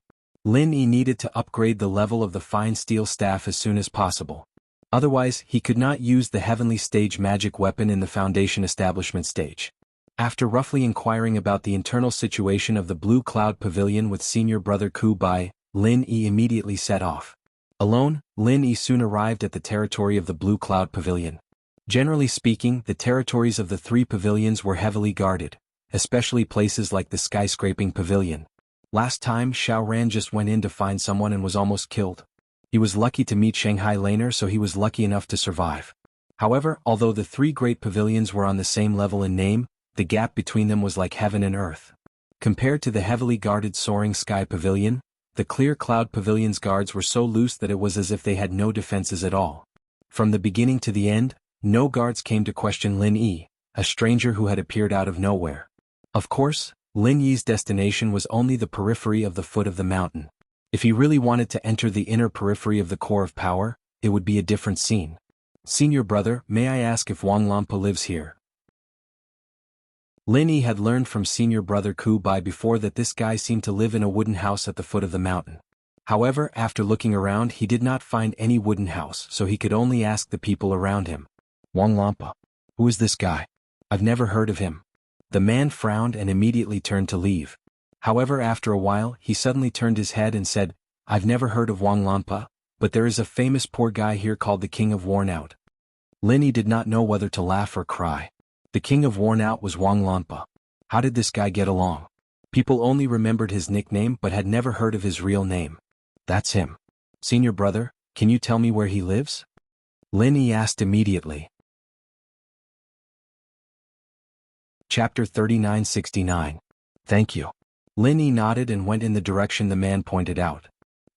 Speaker 1: Lin Yi needed to upgrade the level of the fine steel staff as soon as possible. Otherwise, he could not use the heavenly stage magic weapon in the Foundation establishment stage. After roughly inquiring about the internal situation of the Blue Cloud Pavilion with senior brother Ku Bai, Lin Yi immediately set off. Alone, Lin Yi soon arrived at the territory of the Blue Cloud Pavilion. Generally speaking, the territories of the three pavilions were heavily guarded, especially places like the skyscraping pavilion. Last time Xiao Ran just went in to find someone and was almost killed. He was lucky to meet Shanghai Laner, so he was lucky enough to survive. However, although the three great pavilions were on the same level in name, the gap between them was like heaven and earth. Compared to the heavily guarded Soaring Sky Pavilion, the Clear Cloud Pavilion's guards were so loose that it was as if they had no defenses at all. From the beginning to the end, no guards came to question Lin Yi, a stranger who had appeared out of nowhere. Of course, Lin Yi's destination was only the periphery of the foot of the mountain. If he really wanted to enter the inner periphery of the core of power, it would be a different scene. Senior brother, may I ask if Wang Lampa lives here? Lin Yi had learned from senior brother Ku Bai before that this guy seemed to live in a wooden house at the foot of the mountain. However, after looking around he did not find any wooden house, so he could only ask the people around him. Wang Lampa. Who is this guy? I've never heard of him. The man frowned and immediately turned to leave. However, after a while, he suddenly turned his head and said, I've never heard of Wang Lampa, but there is a famous poor guy here called the King of Wornout. Lin Yi did not know whether to laugh or cry. The King of Wornout was Wang Lampa. How did this guy get along? People only remembered his nickname but had never heard of his real name. That's him. Senior brother, can you tell me where he lives? Lin Yi asked immediately. Chapter 3969. Thank you. Lin Yi nodded and went in the direction the man pointed out.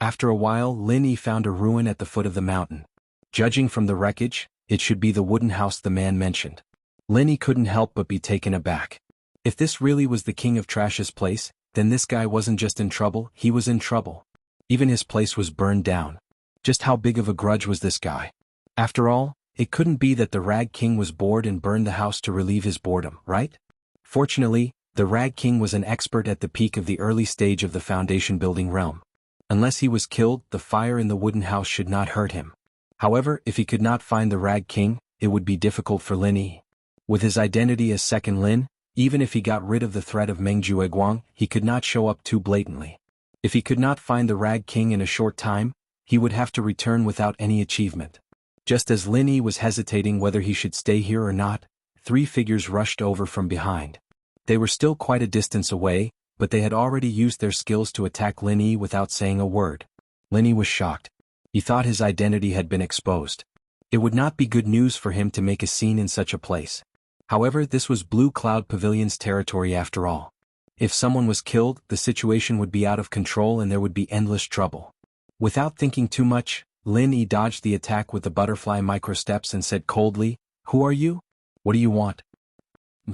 Speaker 1: After a while, Lin Yi found a ruin at the foot of the mountain. Judging from the wreckage, it should be the wooden house the man mentioned. Lin Yi couldn't help but be taken aback. If this really was the King of Trash's place, then this guy wasn't just in trouble, he was in trouble. Even his place was burned down. Just how big of a grudge was this guy? After all, it couldn't be that the Rag King was bored and burned the house to relieve his boredom, right? Fortunately, the Rag King was an expert at the peak of the early stage of the foundation building realm. Unless he was killed, the fire in the wooden house should not hurt him. However, if he could not find the Rag King, it would be difficult for Lin Yi. With his identity as Second Lin, even if he got rid of the threat of Meng Jueguang, he could not show up too blatantly. If he could not find the Rag King in a short time, he would have to return without any achievement. Just as Lin Yi was hesitating whether he should stay here or not, three figures rushed over from behind. They were still quite a distance away, but they had already used their skills to attack Lin Yi without saying a word. Lin Yi was shocked. He thought his identity had been exposed. It would not be good news for him to make a scene in such a place. However, this was Blue Cloud Pavilion's territory after all. If someone was killed, the situation would be out of control and there would be endless trouble. Without thinking too much, Lin Yi dodged the attack with the butterfly microsteps and said coldly, "Who are you? What do you want?"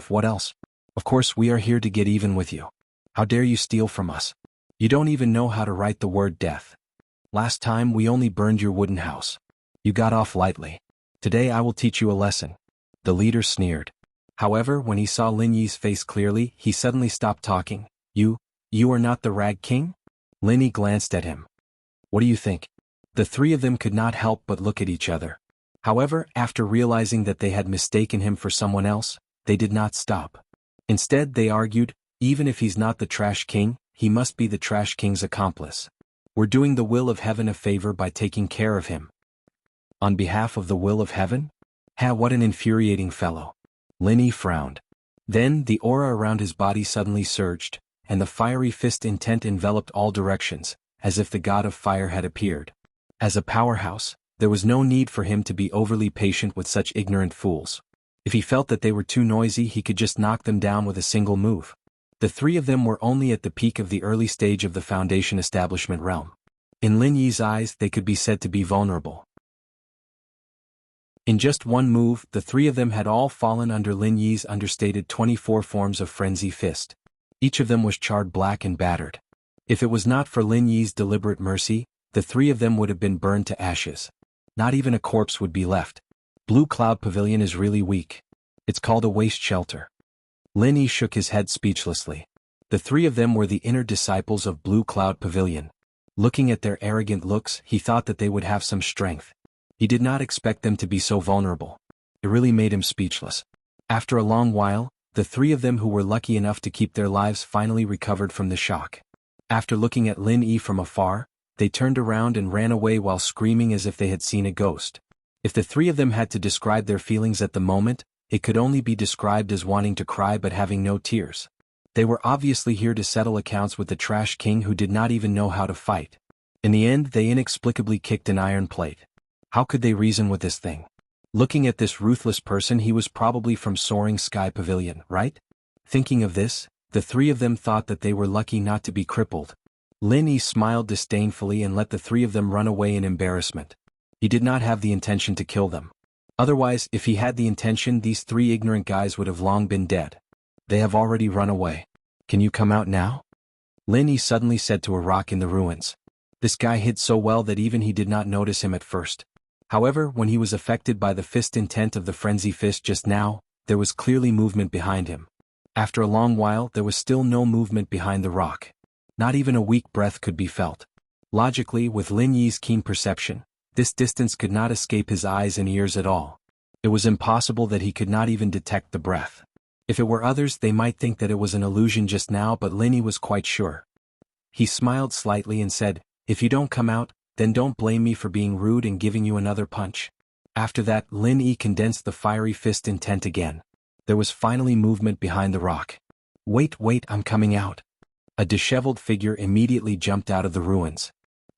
Speaker 1: "What else? Of course we are here to get even with you. How dare you steal from us? You don't even know how to write the word death. Last time we only burned your wooden house. You got off lightly. Today I will teach you a lesson." The leader sneered. However, when he saw Lin Yi's face clearly, he suddenly stopped talking. You are not the Rag King?" Lin Yi glanced at him. "What do you think?" The three of them could not help but look at each other. However, after realizing that they had mistaken him for someone else, they did not stop. Instead, they argued, even if he's not the Trash King, he must be the Trash King's accomplice. We're doing the will of heaven a favor by taking care of him. On behalf of the will of heaven? What an infuriating fellow. Lin Yi frowned. Then, the aura around his body suddenly surged, and the fiery fist intent enveloped all directions, as if the god of fire had appeared. As a powerhouse, there was no need for him to be overly patient with such ignorant fools. If he felt that they were too noisy, he could just knock them down with a single move. The three of them were only at the peak of the early stage of the Foundation establishment realm. In Lin Yi's eyes, they could be said to be vulnerable. In just one move, the three of them had all fallen under Lin Yi's understated 24 forms of frenzy fist. Each of them was charred black and battered. If it was not for Lin Yi's deliberate mercy, the three of them would have been burned to ashes. Not even a corpse would be left. Blue Cloud Pavilion is really weak. It's called a waste shelter. Lin Yi shook his head speechlessly. The three of them were the inner disciples of Blue Cloud Pavilion. Looking at their arrogant looks, he thought that they would have some strength. He did not expect them to be so vulnerable. It really made him speechless. After a long while, the three of them who were lucky enough to keep their lives finally recovered from the shock. After looking at Lin Yi from afar, they turned around and ran away while screaming as if they had seen a ghost. If the three of them had to describe their feelings at the moment, it could only be described as wanting to cry but having no tears. They were obviously here to settle accounts with the trash king who did not even know how to fight. In the end, they inexplicably kicked an iron plate. How could they reason with this thing? Looking at this ruthless person, he was probably from Soaring Sky Pavilion, right? Thinking of this, the three of them thought that they were lucky not to be crippled. Lin Yi smiled disdainfully and let the three of them run away in embarrassment. He did not have the intention to kill them. Otherwise, if he had the intention, these three ignorant guys would have long been dead. They have already run away. Can you come out now? Lin Yi suddenly said to a rock in the ruins. This guy hid so well that even he did not notice him at first. However, when he was affected by the fist intent of the frenzy fist just now, there was clearly movement behind him. After a long while, there was still no movement behind the rock. Not even a weak breath could be felt. Logically, with Lin Yi's keen perception, this distance could not escape his eyes and ears at all. It was impossible that he could not even detect the breath. If it were others, they might think that it was an illusion just now, but Lin Yi was quite sure. He smiled slightly and said, "If you don't come out, then don't blame me for being rude and giving you another punch." After that, Lin Yi condensed the fiery fist intent again. There was finally movement behind the rock. Wait, I'm coming out." A disheveled figure immediately jumped out of the ruins.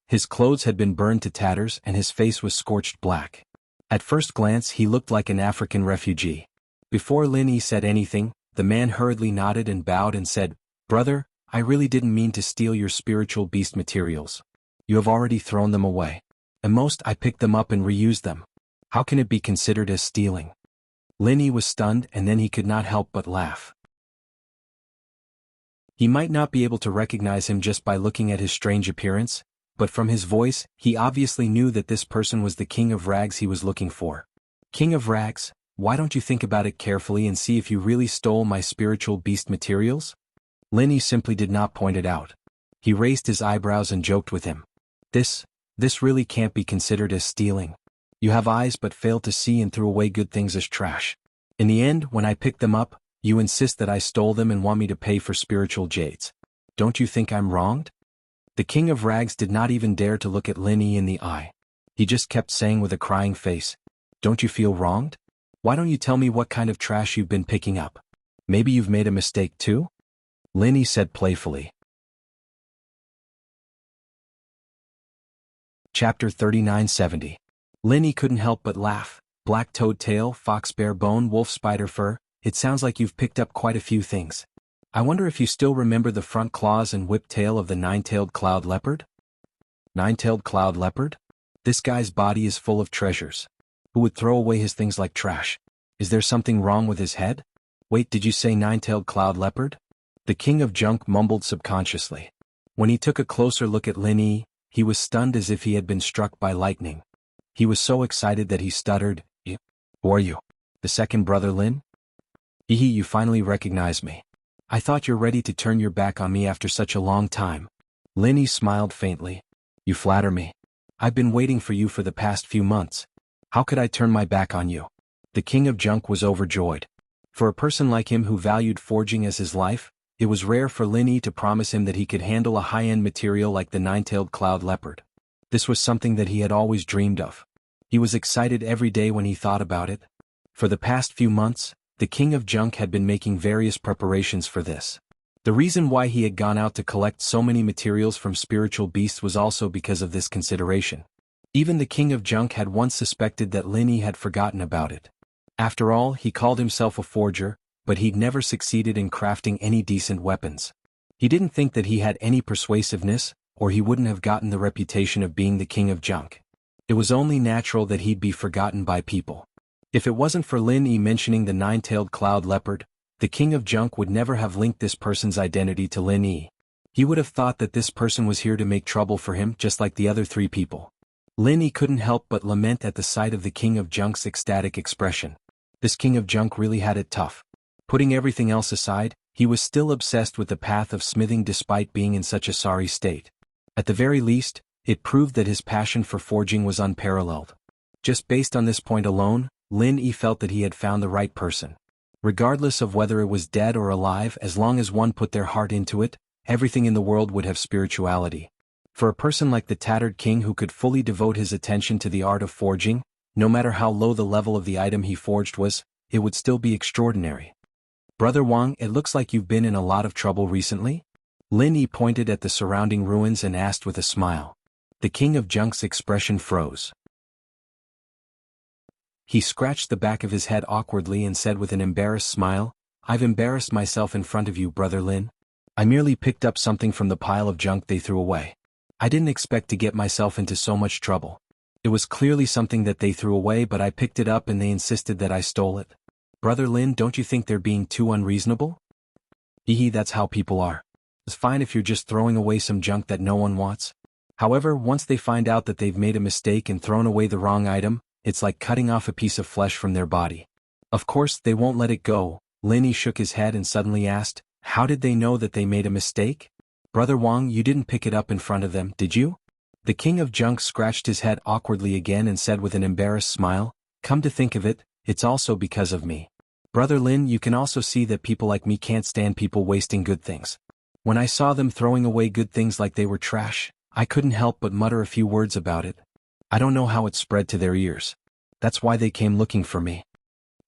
Speaker 1: His clothes had been burned to tatters and his face was scorched black. At first glance, he looked like an African refugee. Before Lin Yi said anything, the man hurriedly nodded and bowed and said, "Brother, I really didn't mean to steal your spiritual beast materials. You have already thrown them away. At most, I picked them up and reused them. How can it be considered as stealing?" Lin Yi was stunned, and then he could not help but laugh. He might not be able to recognize him just by looking at his strange appearance, but from his voice, he obviously knew that this person was the King of Rags he was looking for. "King of Rags, why don't you think about it carefully and see if you really stole my spiritual beast materials?" Lin Yi simply did not point it out. He raised his eyebrows and joked with him. This really can't be considered as stealing. You have eyes but failed to see and threw away good things as trash. In the end, when I picked them up, you insist that I stole them and want me to pay for spiritual jades. Don't you think I'm wronged?" The King of Rags did not even dare to look at Lin Yi in the eye. He just kept saying with a crying face, "Don't you feel wronged? Why don't you tell me what kind of trash you've been picking up? Maybe you've made a mistake too?" Lin Yi said playfully. Chapter 3970. Lin Yi couldn't help but laugh. "Black toad tail, fox bear bone, wolf spider fur, it sounds like you've picked up quite a few things. I wonder if you still remember the front claws and whip tail of the nine-tailed cloud leopard?" Nine-tailed cloud leopard? This guy's body is full of treasures. Who would throw away his things like trash? Is there something wrong with his head? Wait, did you say nine-tailed cloud leopard? The King of Junk mumbled subconsciously. When he took a closer look at Lin Yi, he was stunned as if he had been struck by lightning. He was so excited that he stuttered, "Who are you? The second brother Lin? You finally recognize me. I thought you're ready to turn your back on me after such a long time." Lin Yi smiled faintly. "You flatter me. I've been waiting for you for the past few months. How could I turn my back on you?" The King of Junk was overjoyed. For a person like him who valued forging as his life, it was rare for Lin Yi to promise him that he could handle a high-end material like the nine-tailed cloud leopard. This was something that he had always dreamed of. He was excited every day when he thought about it. For the past few months, the King of Junk had been making various preparations for this. The reason why he had gone out to collect so many materials from spiritual beasts was also because of this consideration. Even the King of Junk had once suspected that Lin Yi had forgotten about it. After all, he called himself a forger, but he'd never succeeded in crafting any decent weapons. He didn't think that he had any persuasiveness, or he wouldn't have gotten the reputation of being the king of junk. It was only natural that he'd be forgotten by people. If it wasn't for Lin Yi mentioning the nine-tailed cloud leopard, the king of junk would never have linked this person's identity to Lin Yi. He would have thought that this person was here to make trouble for him just like the other three people. Lin Yi couldn't help but lament at the sight of the king of junk's ecstatic expression. This king of junk really had it tough. Putting everything else aside, he was still obsessed with the path of smithing despite being in such a sorry state. At the very least, it proved that his passion for forging was unparalleled. Just based on this point alone, Lin Yi felt that he had found the right person. Regardless of whether it was dead or alive, as long as one put their heart into it, everything in the world would have spirituality. For a person like the Tattered King who could fully devote his attention to the art of forging, no matter how low the level of the item he forged was, it would still be extraordinary. Brother Wang, it looks like you've been in a lot of trouble recently? Lin Yi pointed at the surrounding ruins and asked with a smile. The king of junk's expression froze. He scratched the back of his head awkwardly and said with an embarrassed smile, I've embarrassed myself in front of you, Brother Lin. I merely picked up something from the pile of junk they threw away. I didn't expect to get myself into so much trouble. It was clearly something that they threw away, but I picked it up and they insisted that I stole it. Brother Lin, don't you think they're being too unreasonable? That's how people are. It's fine if you're just throwing away some junk that no one wants. However, once they find out that they've made a mistake and thrown away the wrong item, it's like cutting off a piece of flesh from their body. Of course, they won't let it go. Lin Yi shook his head and suddenly asked, how did they know that they made a mistake? Brother Wang, you didn't pick it up in front of them, did you? The king of junk scratched his head awkwardly again and said with an embarrassed smile, come to think of it, it's also because of me. Brother Lin, you can also see that people like me can't stand people wasting good things. When I saw them throwing away good things like they were trash, I couldn't help but mutter a few words about it. I don't know how it spread to their ears. That's why they came looking for me.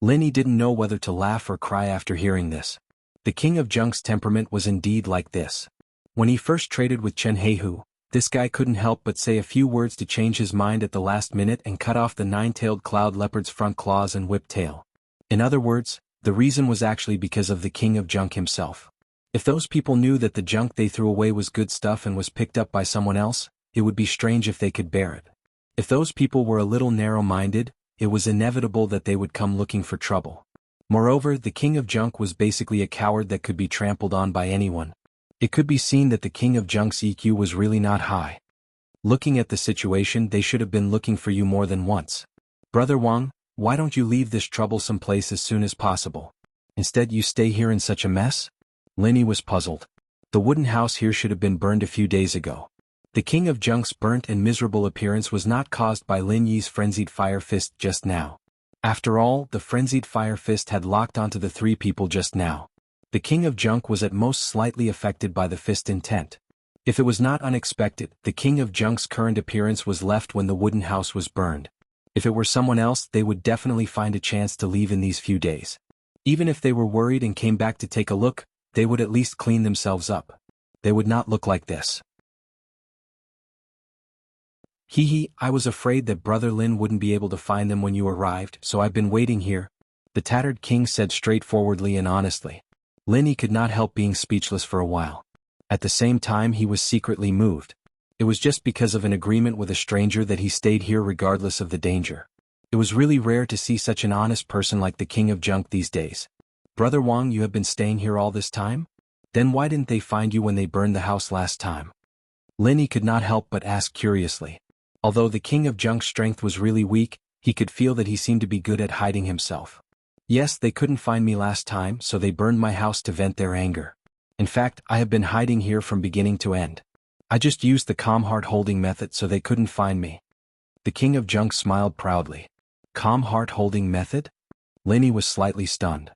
Speaker 1: Lin Yi didn't know whether to laugh or cry after hearing this. The king of junk's temperament was indeed like this. When he first traded with Chen Heihu, this guy couldn't help but say a few words to change his mind at the last minute and cut off the nine-tailed cloud leopard's front claws and whip tail. In other words, the reason was actually because of the king of junk himself. If those people knew that the junk they threw away was good stuff and was picked up by someone else, it would be strange if they could bear it. If those people were a little narrow-minded, it was inevitable that they would come looking for trouble. Moreover, the king of junk was basically a coward that could be trampled on by anyone. It could be seen that the king of junk's EQ was really not high. Looking at the situation, they should have been looking for you more than once. Brother Wang, why don't you leave this troublesome place as soon as possible? Instead you stay here in such a mess? Lin Yi was puzzled. The wooden house here should have been burned a few days ago. The king of junk's burnt and miserable appearance was not caused by Lin Yi's frenzied fire fist just now. After all, the frenzied fire fist had locked onto the three people just now. The king of junk was at most slightly affected by the fist intent. If it was not unexpected, the king of junk's current appearance was left when the wooden house was burned. If it were someone else, they would definitely find a chance to leave in these few days. Even if they were worried and came back to take a look, they would at least clean themselves up. They would not look like this. I was afraid that Brother Lin wouldn't be able to find them when you arrived, so I've been waiting here, the Tattered King said straightforwardly and honestly. Lin Yi could not help being speechless for a while. At the same time, he was secretly moved. It was just because of an agreement with a stranger that he stayed here regardless of the danger. It was really rare to see such an honest person like the king of junk these days. Brother Wang, you have been staying here all this time? Then why didn't they find you when they burned the house last time? Lin Yi could not help but ask curiously. Although the king of junk's strength was really weak, he could feel that he seemed to be good at hiding himself. Yes, they couldn't find me last time, so they burned my house to vent their anger. In fact, I have been hiding here from beginning to end. I just used the calm heart holding method so they couldn't find me. The king of junk smiled proudly. Calm heart holding method? Lin Yi was slightly stunned.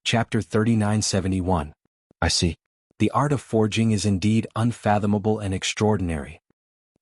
Speaker 1: Chapter 3971. I see. The art of forging is indeed unfathomable and extraordinary.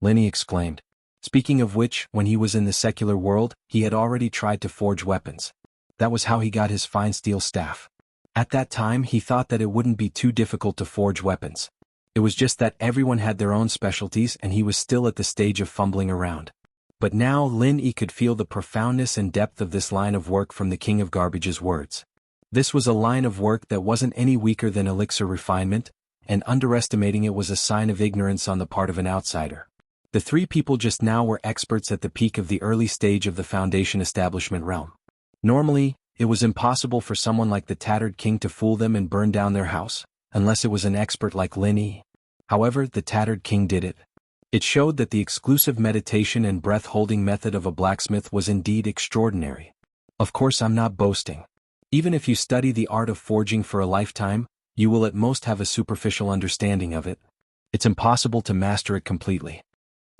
Speaker 1: Lin Yi exclaimed. Speaking of which, when he was in the secular world, he had already tried to forge weapons. That was how he got his fine steel staff. At that time, he thought that it wouldn't be too difficult to forge weapons. It was just that everyone had their own specialties and he was still at the stage of fumbling around. But now Lin Yi could feel the profoundness and depth of this line of work from the King of Garbage's words. This was a line of work that wasn't any weaker than elixir refinement, and underestimating it was a sign of ignorance on the part of an outsider. The three people just now were experts at the peak of the early stage of the Foundation establishment realm. Normally, it was impossible for someone like the Tattered King to fool them and burn down their house, unless it was an expert like Lin Yi. However, the Tattered King did it. It showed that the exclusive meditation and breath-holding method of a blacksmith was indeed extraordinary. Of course, I'm not boasting. Even if you study the art of forging for a lifetime, you will at most have a superficial understanding of it. It's impossible to master it completely.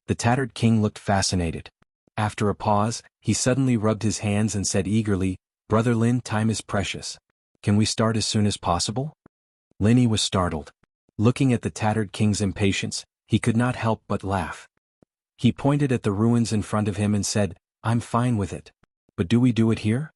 Speaker 1: The Tattered King looked fascinated. After a pause, he suddenly rubbed his hands and said eagerly, "Brother Lin, time is precious. Can we start as soon as possible?" Lin Yi was startled. Looking at the Tattered King's impatience, he could not help but laugh. He pointed at the ruins in front of him and said, "I'm fine with it. But do we do it here?"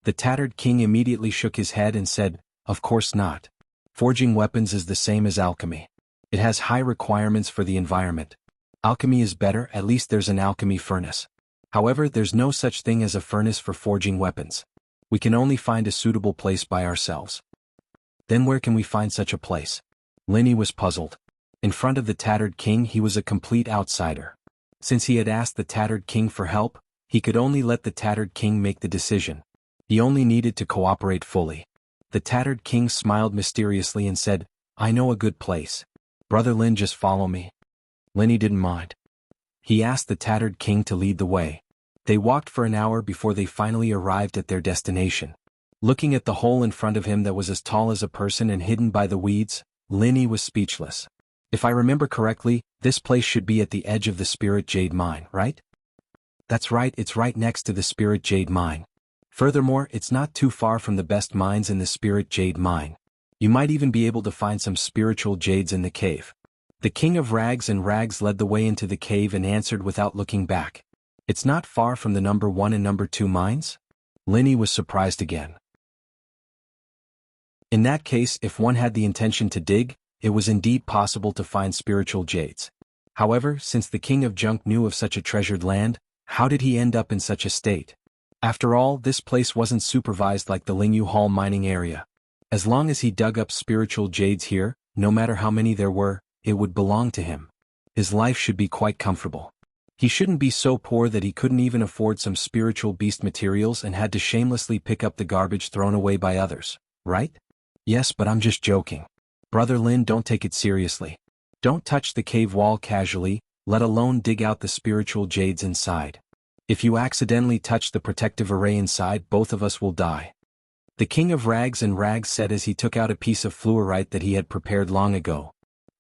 Speaker 1: The Tattered King immediately shook his head and said, "Of course not. Forging weapons is the same as alchemy. It has high requirements for the environment. Alchemy is better, at least there's an alchemy furnace. However, there's no such thing as a furnace for forging weapons. We can only find a suitable place by ourselves." Then where can we find such a place? Lin Yi was puzzled. In front of the Tattered King he was a complete outsider. Since he had asked the Tattered King for help, he could only let the Tattered King make the decision. He only needed to cooperate fully. The Tattered King smiled mysteriously and said, "I know a good place. Brother Lin, just follow me." Lin Yi didn't mind. He asked the Tattered King to lead the way. They walked for an hour before they finally arrived at their destination. Looking at the hole in front of him that was as tall as a person and hidden by the weeds, Lin Yi was speechless. If I remember correctly, this place should be at the edge of the Spirit Jade Mine, right? That's right, it's right next to the Spirit Jade Mine. Furthermore, it's not too far from the best mines in the Spirit Jade Mine. You might even be able to find some spiritual jades in the cave. The King of Rags and Rags led the way into the cave and answered without looking back. "It's not far from the number 1 and number 2 mines?" Lin Yi was surprised again. In that case, if one had the intention to dig, it was indeed possible to find spiritual jades. However, since the King of Junk knew of such a treasured land, how did he end up in such a state? After all, this place wasn't supervised like the Lingyu Hall mining area. As long as he dug up spiritual jades here, no matter how many there were, it would belong to him. His life should be quite comfortable. He shouldn't be so poor that he couldn't even afford some spiritual beast materials and had to shamelessly pick up the garbage thrown away by others, right? Yes, but I'm just joking. Brother Lin, don't take it seriously. Don't touch the cave wall casually, let alone dig out the spiritual jades inside. If you accidentally touch the protective array inside, both of us will die. The King of Rags and Rags said as he took out a piece of fluorite that he had prepared long ago.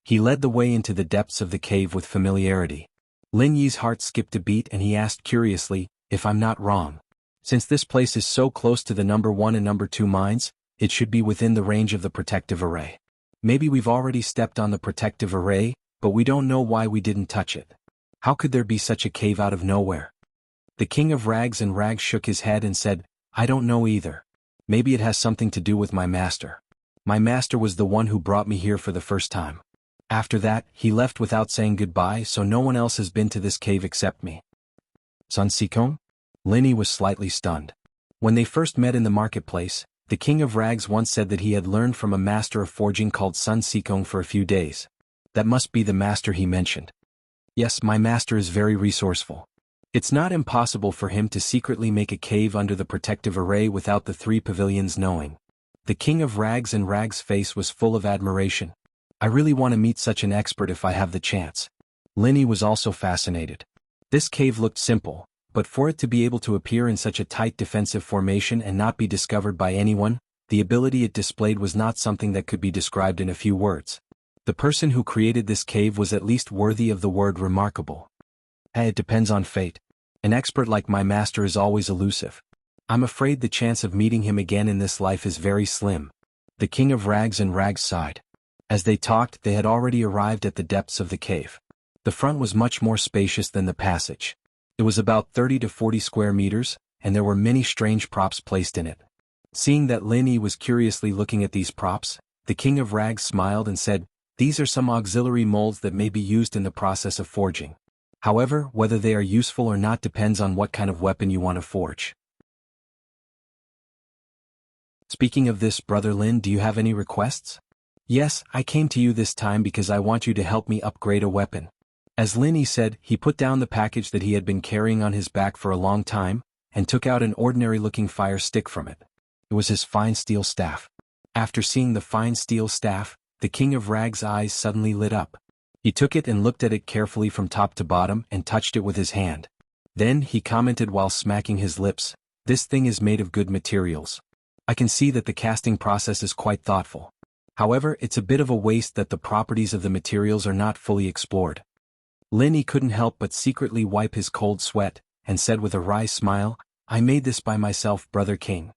Speaker 1: He led the way into the depths of the cave with familiarity. Lin Yi's heart skipped a beat and he asked curiously, "If I'm not wrong, since this place is so close to the number 1 and number 2 mines, it should be within the range of the protective array. Maybe we've already stepped on the protective array, but we don't know why we didn't touch it. How could there be such a cave out of nowhere?" The King of Rags and Rags shook his head and said, "I don't know either. Maybe it has something to do with my master. My master was the one who brought me here for the first time. After that, he left without saying goodbye, so no one else has been to this cave except me." Sun Sikong? Lin Yi was slightly stunned. When they first met in the marketplace, the King of Rags once said that he had learned from a master of forging called Sun Sikong for a few days. That must be the master he mentioned. Yes, my master is very resourceful. It's not impossible for him to secretly make a cave under the protective array without the 3 pavilions knowing. The King of Rags and Rags' face was full of admiration. I really want to meet such an expert if I have the chance. Lin Yi was also fascinated. This cave looked simple, but for it to be able to appear in such a tight defensive formation and not be discovered by anyone, the ability it displayed was not something that could be described in a few words. The person who created this cave was at least worthy of the word remarkable. It depends on fate. An expert like my master is always elusive. I'm afraid the chance of meeting him again in this life is very slim. The King of Rags and Rags sighed. As they talked, they had already arrived at the depths of the cave. The front was much more spacious than the passage. It was about 30 to 40 square meters, and there were many strange props placed in it. Seeing that Lin Yi was curiously looking at these props, the King of Rags smiled and said, "These are some auxiliary molds that may be used in the process of forging. However, whether they are useful or not depends on what kind of weapon you want to forge." Speaking of this, Brother Lin, do you have any requests? Yes, I came to you this time because I want you to help me upgrade a weapon. As Lin Yi said, he put down the package that he had been carrying on his back for a long time, and took out an ordinary-looking fire stick from it. It was his fine steel staff. After seeing the fine steel staff, the King of Rag's eyes suddenly lit up. He took it and looked at it carefully from top to bottom and touched it with his hand. Then he commented while smacking his lips, "This thing is made of good materials. I can see that the casting process is quite thoughtful. However, it's a bit of a waste that the properties of the materials are not fully explored." Lin Yi couldn't help but secretly wipe his cold sweat, and said with a wry smile, "I made this by myself, Brother King."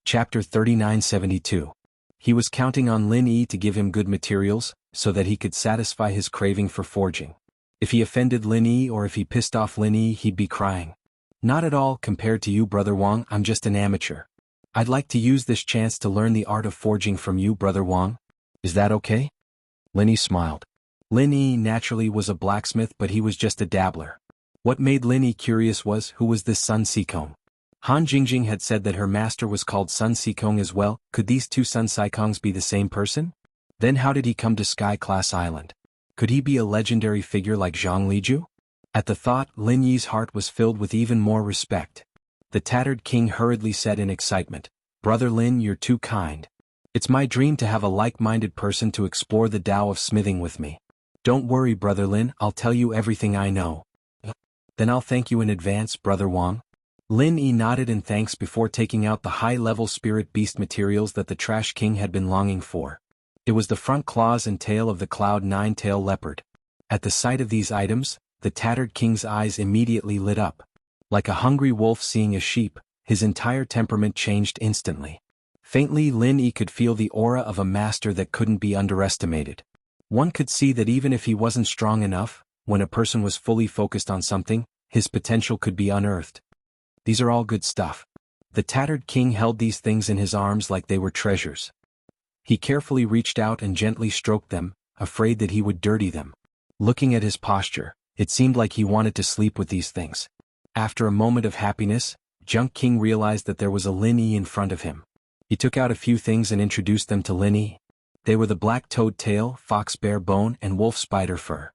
Speaker 1: Chapter 3972. He was counting on Lin Yi to give him good materials, so that he could satisfy his craving for forging. If he offended Lin Yi or if he pissed off Lin Yi, he'd be crying. "Not at all compared to you, Brother Wang, I'm just an amateur. I'd like to use this chance to learn the art of forging from you, Brother Wang. Is that okay?" Lin Yi smiled. Lin Yi naturally was a blacksmith, but he was just a dabbler. What made Lin Yi curious was, who was this Sun Sikong? Han Jingjing had said that her master was called Sun Sikong as well. Could these two Sun Sikongs be the same person? Then how did he come to Sky Class Island? Could he be a legendary figure like Zhang Liju? At the thought, Lin Yi's heart was filled with even more respect. The tattered king hurriedly said in excitement, "Brother Lin, you're too kind. It's my dream to have a like-minded person to explore the Tao of smithing with me. Don't worry, Brother Lin, I'll tell you everything I know." "Then I'll thank you in advance, Brother Wang." Lin Yi nodded in thanks before taking out the high-level spirit beast materials that the Trash King had been longing for. It was the front claws and tail of the Cloud-9-tail leopard. At the sight of these items, the tattered king's eyes immediately lit up. Like a hungry wolf seeing a sheep, his entire temperament changed instantly. Faintly, Lin Yi could feel the aura of a master that couldn't be underestimated. One could see that even if he wasn't strong enough, when a person was fully focused on something, his potential could be unearthed. These are all good stuff. The tattered king held these things in his arms like they were treasures. He carefully reached out and gently stroked them, afraid that he would dirty them. Looking at his posture, it seemed like he wanted to sleep with these things. After a moment of happiness, Junk King realized that there was a Lin Yi in front of him. He took out a few things and introduced them to Lin Yi. They were the black toad tail, fox bear bone, and wolf spider fur.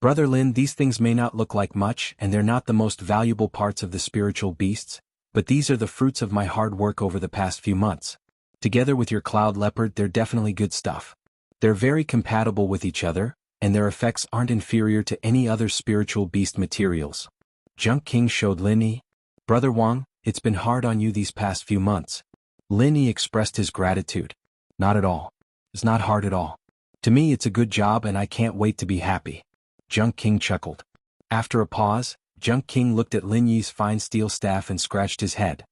Speaker 1: "Brother Lin, these things may not look like much and they're not the most valuable parts of the spiritual beasts, but these are the fruits of my hard work over the past few months. Together with your cloud leopard, they're definitely good stuff. They're very compatible with each other, and their effects aren't inferior to any other spiritual beast materials." Junk King showed Lin Yi. "Brother Wang, it's been hard on you these past few months." Lin Yi expressed his gratitude. "Not at all. It's not hard at all. To me it's a good job and I can't wait to be happy." Junk King chuckled. After a pause, Junk King looked at Lin Yi's fine steel staff and scratched his head.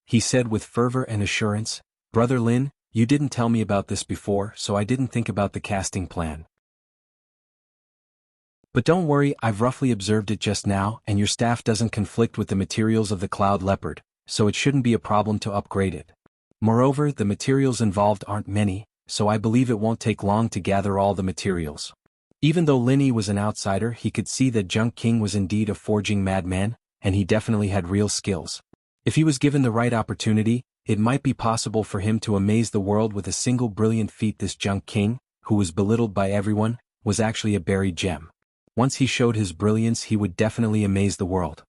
Speaker 1: He said with fervor and assurance, "Brother Lin, you didn't tell me about this before, so I didn't think about the casting plan. But don't worry, I've roughly observed it just now, and your staff doesn't conflict with the materials of the cloud leopard, so it shouldn't be a problem to upgrade it. Moreover, the materials involved aren't many, so I believe it won't take long to gather all the materials." Even though Lin Yi was an outsider, he could see that Junk King was indeed a forging madman, and he definitely had real skills. If he was given the right opportunity, it might be possible for him to amaze the world with a single brilliant feat. This Junk King, who was belittled by everyone, was actually a buried gem. Once he showed his brilliance, he would definitely amaze the world.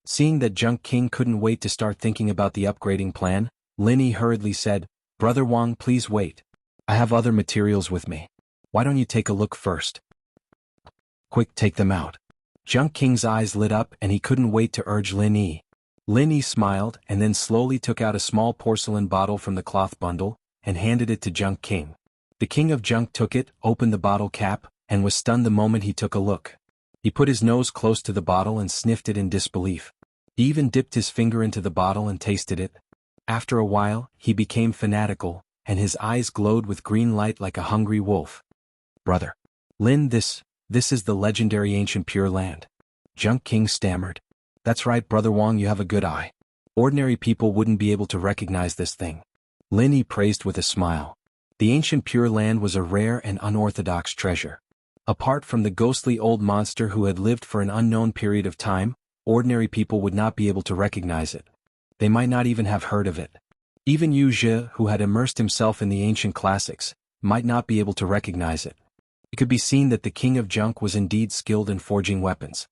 Speaker 1: Seeing that Junk King couldn't wait to start thinking about the upgrading plan, Lin Yi hurriedly said, "Brother Wang, please wait. I have other materials with me. Why don't you take a look first? Quick, take them out." Junk King's eyes lit up and he couldn't wait to urge Lin Yi. Lin Yi smiled and then slowly took out a small porcelain bottle from the cloth bundle, and handed it to Junk King. The King of Junk took it, opened the bottle cap, and was stunned the moment he took a look. He put his nose close to the bottle and sniffed it in disbelief. He even dipped his finger into the bottle and tasted it. After a while, he became fanatical, and his eyes glowed with green light like a hungry wolf. "Brother Lin, this is the legendary ancient Pure Land." Junk King stammered. "That's right, Brother Wang, you have a good eye. Ordinary people wouldn't be able to recognize this thing." Lin Yi praised with a smile. The ancient Pure Land was a rare and unorthodox treasure. Apart from the ghostly old monster who had lived for an unknown period of time, ordinary people would not be able to recognize it. They might not even have heard of it. Even Yu Zhi, who had immersed himself in the ancient classics, might not be able to recognize it. It could be seen that the king of junk was indeed skilled in forging weapons.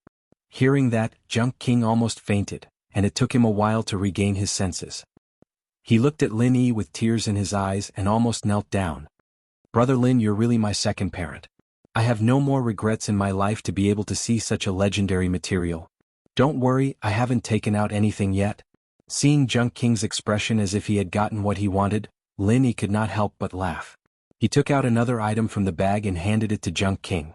Speaker 1: Hearing that, Junk King almost fainted, and it took him a while to regain his senses. He looked at Lin Yi with tears in his eyes and almost knelt down. "Brother Lin, you're really my second parent. I have no more regrets in my life to be able to see such a legendary material. Don't worry, I haven't taken out anything yet." Seeing Junk King's expression as if he had gotten what he wanted, Lin Yi could not help but laugh. He took out another item from the bag and handed it to Junk King.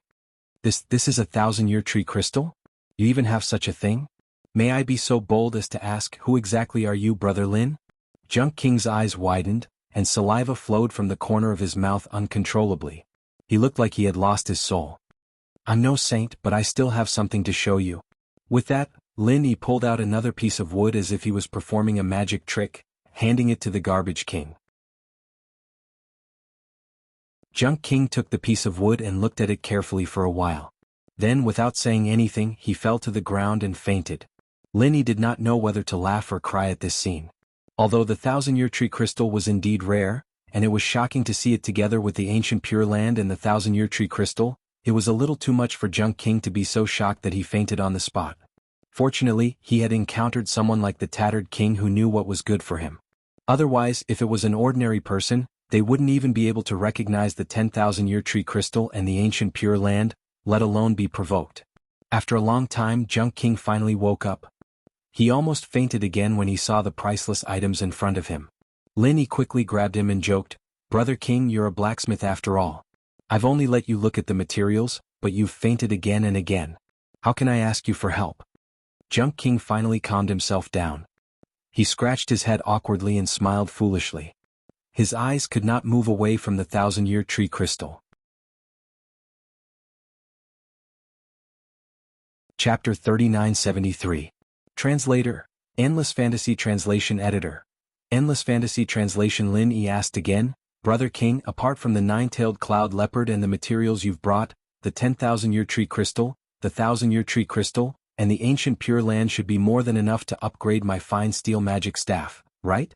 Speaker 1: This is a 1,000-year tree crystal? You even have such a thing? May I be so bold as to ask, who exactly are you, Brother Lin? Junk King's eyes widened, and saliva flowed from the corner of his mouth uncontrollably. He looked like he had lost his soul. "I'm no saint, but I still have something to show you." With that, Lin Yi pulled out another piece of wood as if he was performing a magic trick, handing it to the Garbage King. Junk King took the piece of wood and looked at it carefully for a while. Then, without saying anything, he fell to the ground and fainted. Lin Yi did not know whether to laugh or cry at this scene. Although the 1,000-year tree crystal was indeed rare, and it was shocking to see it together with the ancient Pure Land and the 1,000-year tree crystal, it was a little too much for Junk King to be so shocked that he fainted on the spot. Fortunately, he had encountered someone like the Tattered King who knew what was good for him. Otherwise, if it was an ordinary person, they wouldn't even be able to recognize the 10,000-year tree crystal and the ancient Pure Land, let alone be provoked. After a long time, Junk King finally woke up. He almost fainted again when he saw the priceless items in front of him. Lin Yi quickly grabbed him and joked, "Brother King, you're a blacksmith after all. I've only let you look at the materials, but you've fainted again and again. How can I ask you for help?" Junk King finally calmed himself down. He scratched his head awkwardly and smiled foolishly. His eyes could not move away from the 1,000-year tree crystal. Chapter 3973. Translator, Endless Fantasy Translation Editor. Endless Fantasy Translation. Lin Yi asked again, "Brother King, apart from the 9-tailed cloud leopard and the materials you've brought, the 10,000-year tree crystal, the 1,000-year tree crystal, and the ancient Pure Land should be more than enough to upgrade my fine steel magic staff, right?"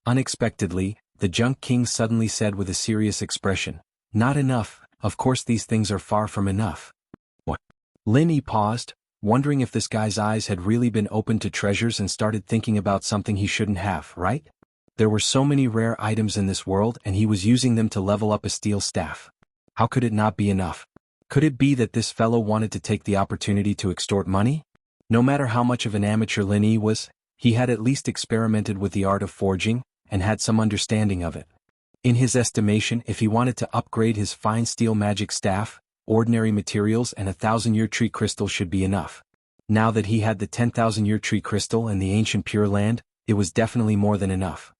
Speaker 1: Unexpectedly, the Junk King suddenly said with a serious expression, "Not enough, of course these things are far from enough." What? Lin Yi paused, wondering if this guy's eyes had really been opened to treasures and started thinking about something he shouldn't have, right? There were so many rare items in this world and he was using them to level up a steel staff. How could it not be enough? Could it be that this fellow wanted to take the opportunity to extort money? No matter how much of an amateur Lin Yi was, he had at least experimented with the art of forging, and had some understanding of it. In his estimation, if he wanted to upgrade his fine steel magic staff, ordinary materials and a 1,000-year tree crystal should be enough. Now that he had the 10,000-year tree crystal and the ancient Pure Land, it was definitely more than enough.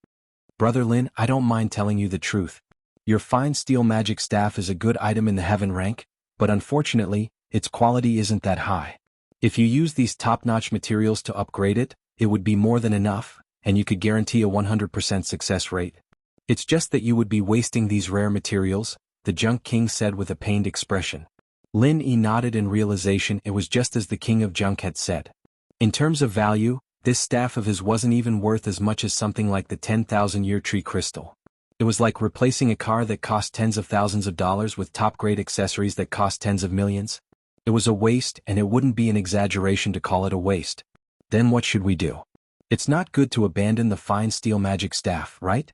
Speaker 1: "Brother Lin, I don't mind telling you the truth. Your fine steel magic staff is a good item in the heaven rank, but unfortunately, its quality isn't that high. If you use these top-notch materials to upgrade it, it would be more than enough, and you could guarantee a 100% success rate. It's just that you would be wasting these rare materials," the Junk King said with a pained expression. Lin Yi nodded in realization. It was just as the King of Junk had said. In terms of value, this staff of his wasn't even worth as much as something like the 10,000-year tree crystal. It was like replacing a car that cost tens of thousands of dollars with top-grade accessories that cost tens of millions. It was a waste, and it wouldn't be an exaggeration to call it a waste. Then what should we do? It's not good to abandon the fine steel magic staff, right?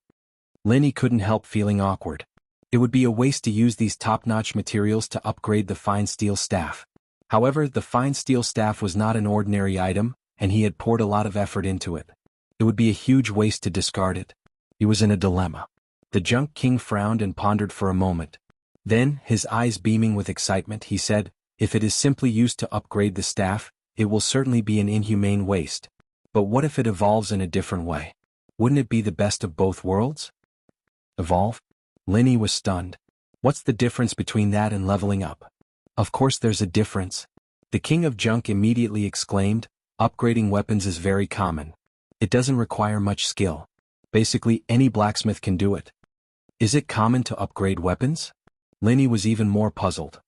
Speaker 1: Lin Yi couldn't help feeling awkward. It would be a waste to use these top-notch materials to upgrade the fine steel staff. However, the fine steel staff was not an ordinary item, and he had poured a lot of effort into it. It would be a huge waste to discard it. He was in a dilemma. The Junk King frowned and pondered for a moment. Then, his eyes beaming with excitement, he said, "If it is simply used to upgrade the staff, it will certainly be an inhumane waste. But what if it evolves in a different way? Wouldn't it be the best of both worlds?" Evolve? Lin Yi was stunned. What's the difference between that and leveling up? Of course there's a difference. The King of Junk immediately exclaimed, "Upgrading weapons is very common. It doesn't require much skill. Basically, any blacksmith can do it." "Is it common to upgrade weapons?" Lin Yi was even more puzzled.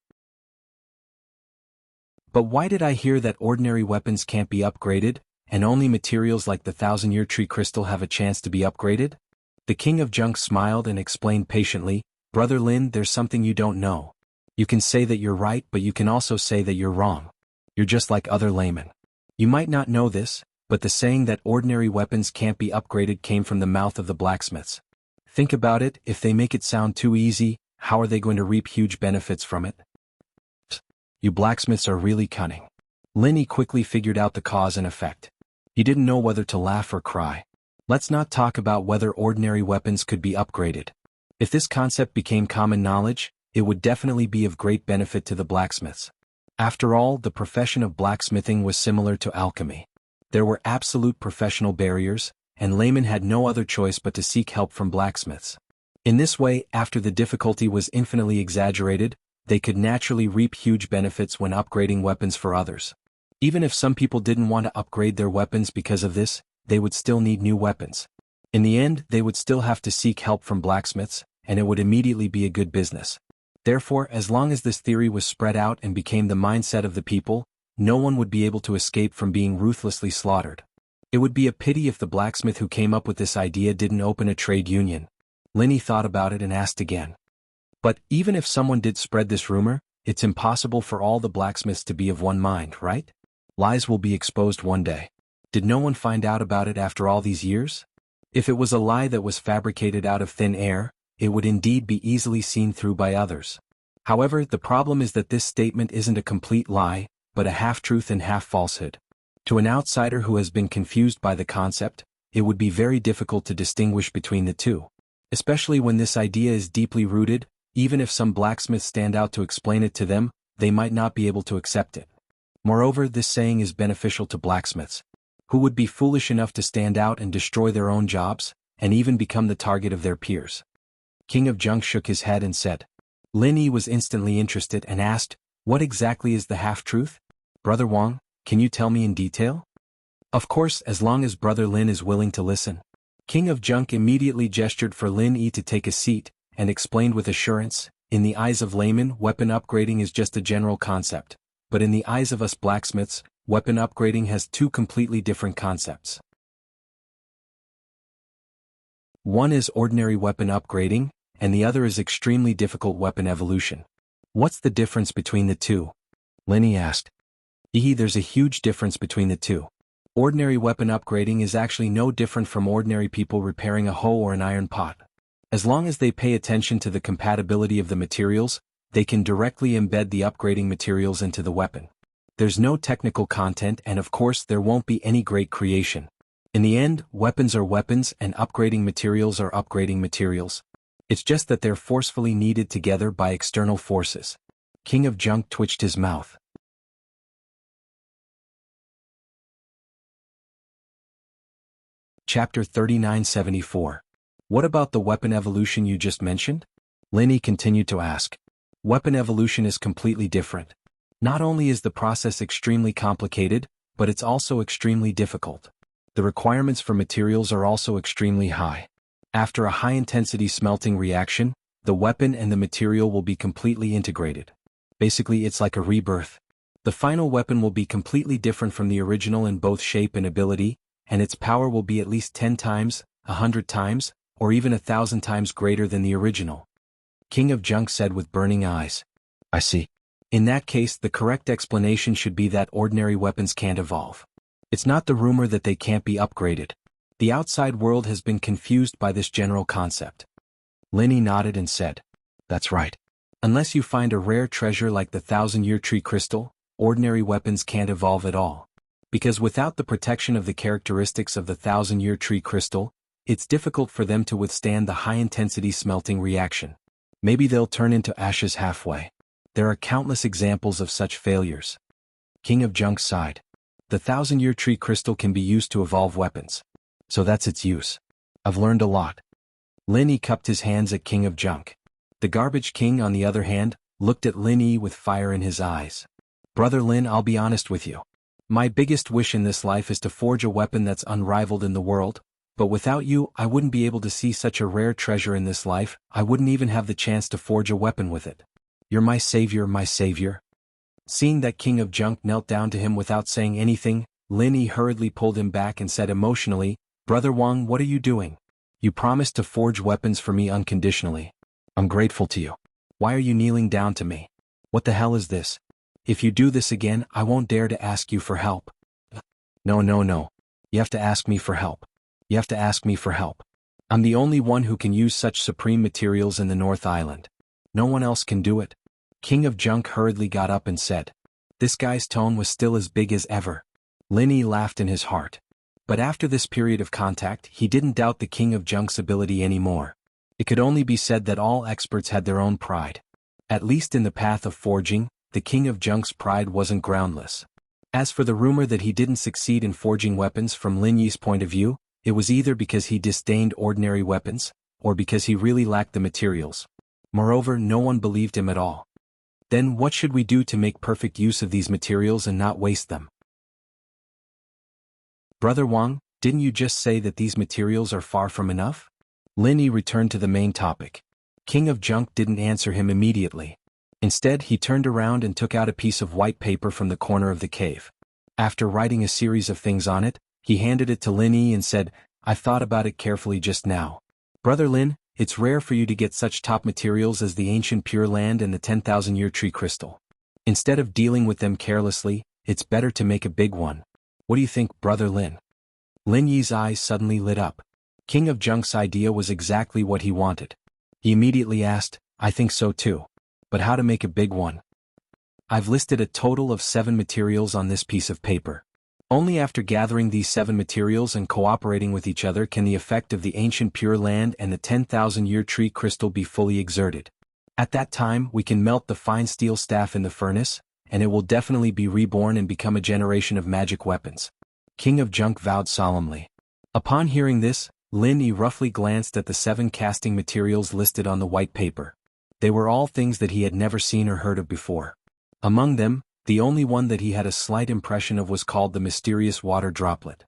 Speaker 1: But why did I hear that ordinary weapons can't be upgraded, and only materials like the thousand-year tree crystal have a chance to be upgraded? The King of Junk smiled and explained patiently, Brother Lin, there's something you don't know. You can say that you're right, but you can also say that you're wrong. You're just like other laymen. You might not know this, but the saying that ordinary weapons can't be upgraded came from the mouth of the blacksmiths. Think about it, if they make it sound too easy, how are they going to reap huge benefits from it? You blacksmiths are really cunning. Lin quickly figured out the cause and effect. He didn't know whether to laugh or cry. Let's not talk about whether ordinary weapons could be upgraded. If this concept became common knowledge, it would definitely be of great benefit to the blacksmiths. After all, the profession of blacksmithing was similar to alchemy. There were absolute professional barriers, and laymen had no other choice but to seek help from blacksmiths. In this way, after the difficulty was infinitely exaggerated, they could naturally reap huge benefits when upgrading weapons for others. Even if some people didn't want to upgrade their weapons because of this, they would still need new weapons. In the end, they would still have to seek help from blacksmiths, and it would immediately be a good business. Therefore, as long as this theory was spread out and became the mindset of the people, no one would be able to escape from being ruthlessly slaughtered. It would be a pity if the blacksmith who came up with this idea didn't open a trade union. Lin thought about it and asked again. But even if someone did spread this rumor, it's impossible for all the blacksmiths to be of one mind, right? Lies will be exposed one day. Did no one find out about it after all these years? If it was a lie that was fabricated out of thin air, it would indeed be easily seen through by others. However, the problem is that this statement isn't a complete lie, but a half-truth and half-falsehood. To an outsider who has been confused by the concept, it would be very difficult to distinguish between the two. Especially when this idea is deeply rooted, even if some blacksmiths stand out to explain it to them, they might not be able to accept it. Moreover, this saying is beneficial to blacksmiths, who would be foolish enough to stand out and destroy their own jobs, and even become the target of their peers. King of Junk shook his head and said. Lin was instantly interested and asked, what exactly is the half-truth? Brother Wang, can you tell me in detail? Of course, as long as Brother Lin is willing to listen. King of Junk immediately gestured for Lin to take a seat, and explained with assurance, in the eyes of laymen, weapon upgrading is just a general concept, but in the eyes of us blacksmiths, weapon upgrading has two completely different concepts. One is ordinary weapon upgrading, and the other is extremely difficult weapon evolution. What's the difference between the two? Lin asked. There's a huge difference between the two. Ordinary weapon upgrading is actually no different from ordinary people repairing a hoe or an iron pot. As long as they pay attention to the compatibility of the materials, they can directly embed the upgrading materials into the weapon. There's no technical content, and of course there won't be any great creation. In the end, weapons are weapons and upgrading materials are upgrading materials. It's just that they're forcefully kneaded together by external forces. King of Junk twitched his mouth. Chapter 3974. What about the weapon evolution you just mentioned? Lin continued to ask. Weapon evolution is completely different. Not only is the process extremely complicated, but it's also extremely difficult. The requirements for materials are also extremely high. After a high-intensity smelting reaction, the weapon and the material will be completely integrated. Basically, it's like a rebirth. The final weapon will be completely different from the original in both shape and ability, and its power will be at least 10 times, 100 times, or even 1,000 times greater than the original. King of Junk said with burning eyes. I see. In that case, the correct explanation should be that ordinary weapons can't evolve. It's not the rumor that they can't be upgraded. The outside world has been confused by this general concept. Lin nodded and said, that's right. Unless you find a rare treasure like the thousand-year tree crystal, ordinary weapons can't evolve at all. Because without the protection of the characteristics of the thousand-year tree crystal, it's difficult for them to withstand the high-intensity smelting reaction. Maybe they'll turn into ashes halfway. There are countless examples of such failures. King of Junk sighed. The thousand-year tree crystal can be used to evolve weapons. So that's its use. I've learned a lot. Lin cupped his hands at King of Junk. The Garbage King, on the other hand, looked at Lin with fire in his eyes. Brother Lin, I'll be honest with you. My biggest wish in this life is to forge a weapon that's unrivaled in the world, but without you, I wouldn't be able to see such a rare treasure in this life. I wouldn't even have the chance to forge a weapon with it. You're my savior, my savior. Seeing that king of junk knelt down to him without saying anything, Lin Yi hurriedly pulled him back and said emotionally, "Brother Wang, what are you doing? You promised to forge weapons for me unconditionally. I'm grateful to you. Why are you kneeling down to me? What the hell is this? If you do this again, I won't dare to ask you for help." No, no, no. You have to ask me for help. You have to ask me for help. I'm the only one who can use such supreme materials in the North Island. No one else can do it. King of Junk hurriedly got up and said. This guy's tone was still as big as ever. Lin Yi laughed in his heart. But after this period of contact, he didn't doubt the King of Junk's ability anymore. It could only be said that all experts had their own pride. At least in the path of forging, the King of Junk's pride wasn't groundless. As for the rumor that he didn't succeed in forging weapons from Lin Yi's point of view, it was either because he disdained ordinary weapons, or because he really lacked the materials. Moreover, no one believed him at all. Then what should we do to make perfect use of these materials and not waste them? Brother Wang, didn't you just say that these materials are far from enough? Lin Yi returned to the main topic. King of Junk didn't answer him immediately. Instead, he turned around and took out a piece of white paper from the corner of the cave. After writing a series of things on it, he handed it to Lin Yi and said, "I've thought about it carefully just now. Brother Lin, it's rare for you to get such top materials as the ancient Pure Land and the 10,000-year tree crystal. Instead of dealing with them carelessly, it's better to make a big one. What do you think, Brother Lin?" Lin Yi's eyes suddenly lit up. King of Junk's idea was exactly what he wanted. He immediately asked, "I think so too. But how to make a big one?" "I've listed a total of 7 materials on this piece of paper. Only after gathering these 7 materials and cooperating with each other can the effect of the ancient Pure Land and the 10,000-year tree crystal be fully exerted. At that time, we can melt the fine steel staff in the furnace, and it will definitely be reborn and become a generation of magic weapons." King of Junk vowed solemnly. Upon hearing this, Lin Yi roughly glanced at the 7 casting materials listed on the white paper. They were all things that he had never seen or heard of before. Among them, the only one that he had a slight impression of was called the mysterious water droplet.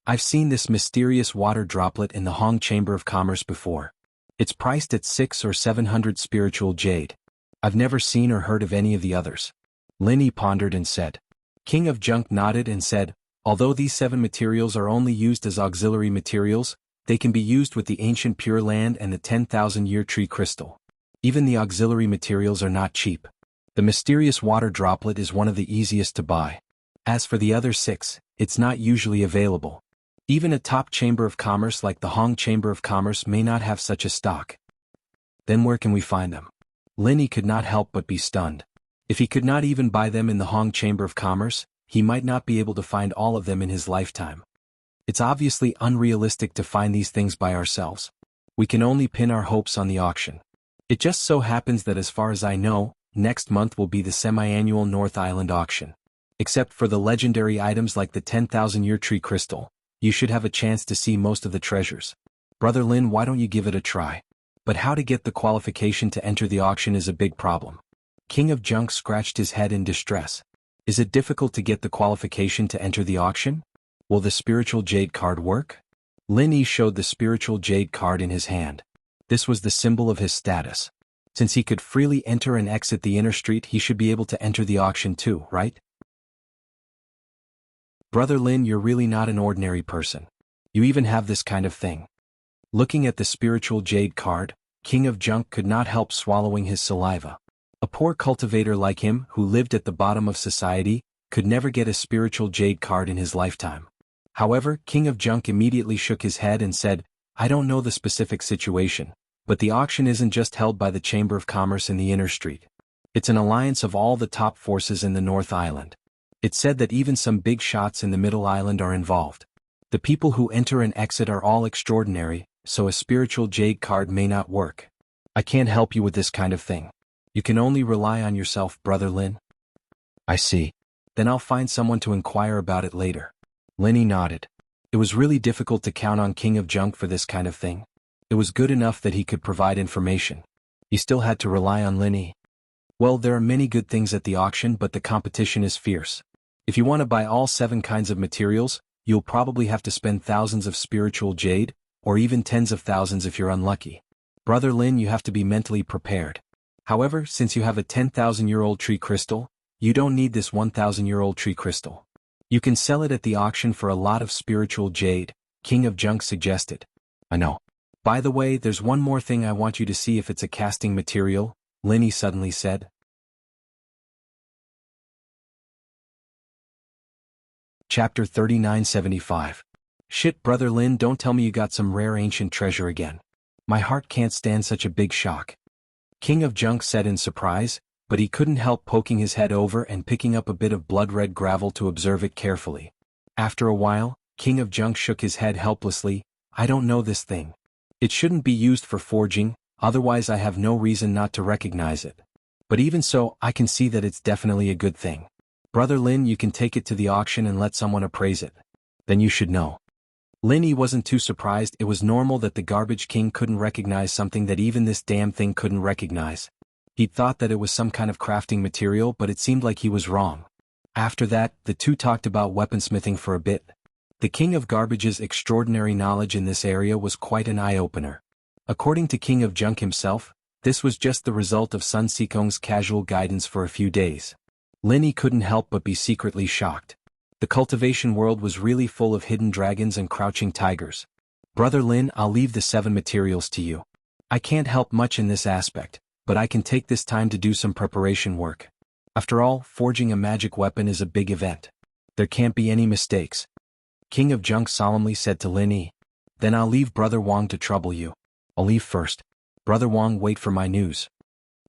Speaker 1: "I've seen this mysterious water droplet in the Hong Chamber of Commerce before. It's priced at 600 or 700 spiritual jade. I've never seen or heard of any of the others." Lin Yi pondered and said. King of Junk nodded and said, "Although these 7 materials are only used as auxiliary materials, they can be used with the ancient Pure Land and the 10,000-year tree crystal. Even the auxiliary materials are not cheap. The mysterious water droplet is one of the easiest to buy. As for the other 6, it's not usually available. Even a top chamber of commerce like the Hong Chamber of Commerce may not have such a stock." "Then where can we find them?" Lin Yi could not help but be stunned. If he could not even buy them in the Hong Chamber of Commerce, he might not be able to find all of them in his lifetime. It's obviously unrealistic to find these things by ourselves. We can only pin our hopes on the auction. It just so happens that as far as I know, next month will be the semi-annual North Island auction. Except for the legendary items like the 10,000-year tree crystal, you should have a chance to see most of the treasures. Brother Lin, why don't you give it a try? But how to get the qualification to enter the auction is a big problem. King of Junk scratched his head in distress. Is it difficult to get the qualification to enter the auction? Will the spiritual jade card work? Lin Yi showed the spiritual jade card in his hand. This was the symbol of his status. Since he could freely enter and exit the inner street, he should be able to enter the auction too, right? Brother Lin, you're really not an ordinary person. You even have this kind of thing. Looking at the spiritual jade card, King of Junk could not help swallowing his saliva. A poor cultivator like him, who lived at the bottom of society, could never get a spiritual jade card in his lifetime. However, King of Junk immediately shook his head and said, "I don't know the specific situation, but the auction isn't just held by the Chamber of Commerce in the inner street. It's an alliance of all the top forces in the North Island. It's said that even some big shots in the Middle Island are involved. The people who enter and exit are all extraordinary, so a spiritual jade card may not work. I can't help you with this kind of thing. You can only rely on yourself, Brother Lin." "I see. Then I'll find someone to inquire about it later." Lin Yi nodded. It was really difficult to count on King of Junk for this kind of thing. It was good enough that he could provide information. He still had to rely on Lin Yi. Well, there are many good things at the auction, but the competition is fierce. If you want to buy all 7 kinds of materials, you'll probably have to spend thousands of spiritual jade, or even tens of thousands if you're unlucky. Brother Lin, you have to be mentally prepared. However, since you have a 10,000-year-old tree crystal, You don't need this 1,000-year-old tree crystal. You can sell it at the auction for a lot of spiritual jade, King of Junk suggested. I know. By the way, there's one more thing I want you to see if it's a casting material, Linny suddenly said. Chapter 3975. Shit, Brother Lin, don't tell me you got some rare ancient treasure again. My heart can't stand such a big shock. King of Junk said in surprise, but he couldn't help poking his head over and picking up a bit of blood-red gravel to observe it carefully. After a while, King of Junk shook his head helplessly. I don't know this thing. It shouldn't be used for forging, otherwise I have no reason not to recognize it. But even so, I can see that it's definitely a good thing. Brother Lin, you can take it to the auction and let someone appraise it. Then you should know. Linny wasn't too surprised. It was normal that the Garbage King couldn't recognize something that even this damn thing couldn't recognize. He'd thought that it was some kind of crafting material, but it seemed like he was wrong. After that, the two talked about weaponsmithing for a bit. The King of Garbage's extraordinary knowledge in this area was quite an eye-opener. According to King of Junk himself, this was just the result of Sun Sikong's casual guidance for a few days. Linny couldn't help but be secretly shocked. The cultivation world was really full of hidden dragons and crouching tigers. Brother Lin, I'll leave the 7 materials to you. I can't help much in this aspect, but I can take this time to do some preparation work. After all, forging a magic weapon is a big event. There can't be any mistakes. King of Junk solemnly said to Linny. Then I'll leave Brother Wong to trouble you. I'll leave first. Brother Wong, wait for my news.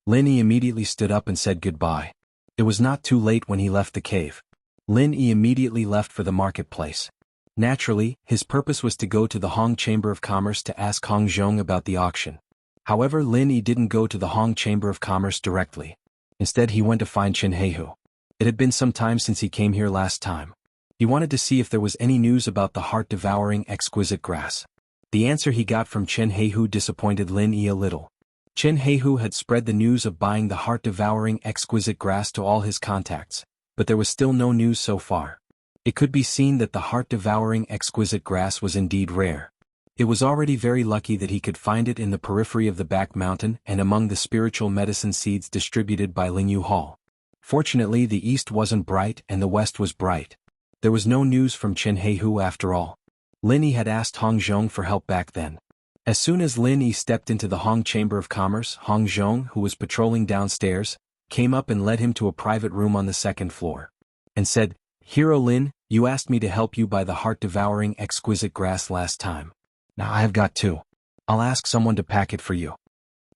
Speaker 1: Linny immediately stood up and said goodbye. It was not too late when he left the cave. Linny immediately left for the marketplace. Naturally, his purpose was to go to the Hong Chamber of Commerce to ask Hong Zhong about the auction. However, Linny didn't go to the Hong Chamber of Commerce directly. Instead, he went to find Chen Heihu. It had been some time since he came here last time. He wanted to see if there was any news about the heart-devouring exquisite grass. The answer he got from Chen Heihu disappointed Linny a little. Chen Heihu had spread the news of buying the heart-devouring exquisite grass to all his contacts, but there was still no news so far. It could be seen that the heart-devouring exquisite grass was indeed rare. It was already very lucky that he could find it in the periphery of the back mountain and among the spiritual medicine seeds distributed by Lingyu Hall. Fortunately, the east wasn't bright and the west was bright. There was no news from Chen Heihu after all. Linny had asked Hong Zhong for help back then. As soon as Linny stepped into the Hong Chamber of Commerce, Hong Zhong, who was patrolling downstairs, came up and led him to a private room on the 2nd floor. And said, Hero Lin, you asked me to help you buy the heart-devouring exquisite grass last time. Now I have got 2. I'll ask someone to pack it for you.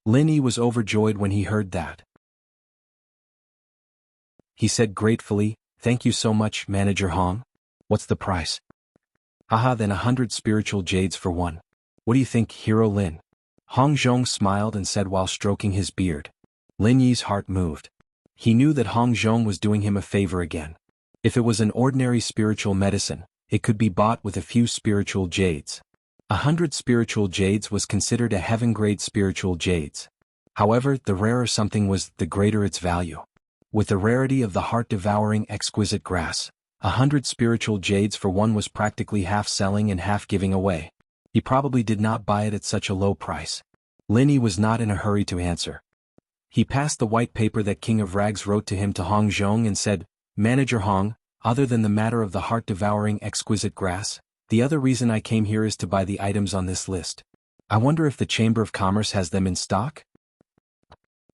Speaker 1: Linny was overjoyed when he heard that. He said gratefully, Thank you so much, Manager Hong. What's the price? Haha, then 100 spiritual jades for one. What do you think, Hero Lin? Hong Zhong smiled and said while stroking his beard. Lin Yi's heart moved. He knew that Hong Zhong was doing him a favor again. If it was an ordinary spiritual medicine, it could be bought with a few spiritual jades. 100 spiritual jades was considered a heaven-grade spiritual jades. However, the rarer something was, the greater its value. With the rarity of the heart-devouring exquisite grass, 100 spiritual jades for one was practically half selling and half giving away. He probably did not buy it at such a low price. Linny was not in a hurry to answer. He passed the white paper that King of Rags wrote to him to Hong Zhong and said, Manager Hong, other than the matter of the heart-devouring exquisite grass, the other reason I came here is to buy the items on this list. I wonder if the Chamber of Commerce has them in stock?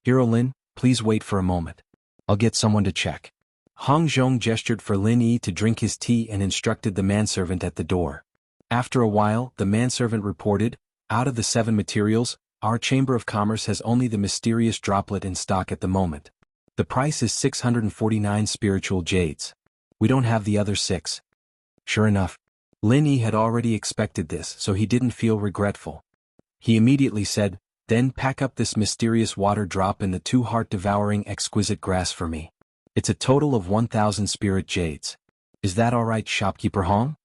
Speaker 1: Hero Lin, please wait for a moment. I'll get someone to check. Hong Zhong gestured for Lin Yi to drink his tea and instructed the manservant at the door. After a while, the manservant reported, out of the 7 materials, our Chamber of Commerce has only the mysterious droplet in stock at the moment. The price is 649 spiritual jades. We don't have the other 6. Sure enough, Lin Yi had already expected this, so he didn't feel regretful. He immediately said, Then pack up this mysterious water drop and the 2 heart-devouring exquisite grass for me. It's a total of 1,000 spirit jades. Is that all right, shopkeeper Hong?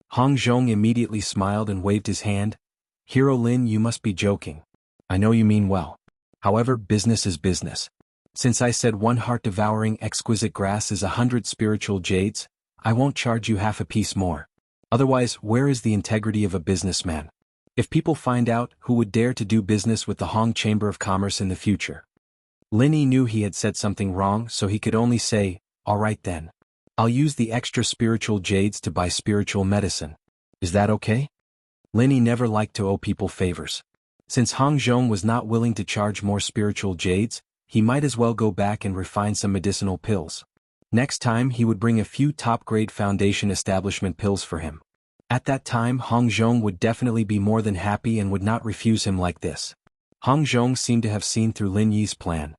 Speaker 1: Hong Zhong immediately smiled and waved his hand. Hero Lin, you must be joking. I know you mean well. However, business is business. Since I said 1 heart-devouring exquisite grass is 100 spiritual jades, I won't charge you half a piece more. Otherwise, where is the integrity of a businessman? If people find out, who would dare to do business with the Hong Chamber of Commerce in the future? Linny knew he had said something wrong, so he could only say, Alright then. I'll use the extra spiritual jades to buy spiritual medicine. Is that okay? Linny never liked to owe people favors. Since Hong Zhong was not willing to charge more spiritual jades, he might as well go back and refine some medicinal pills. Next time he would bring a few top-grade foundation establishment pills for him. At that time Hong Zhong would definitely be more than happy and would not refuse him like this. Hong Zhong seemed to have seen through Lin Yi's plan.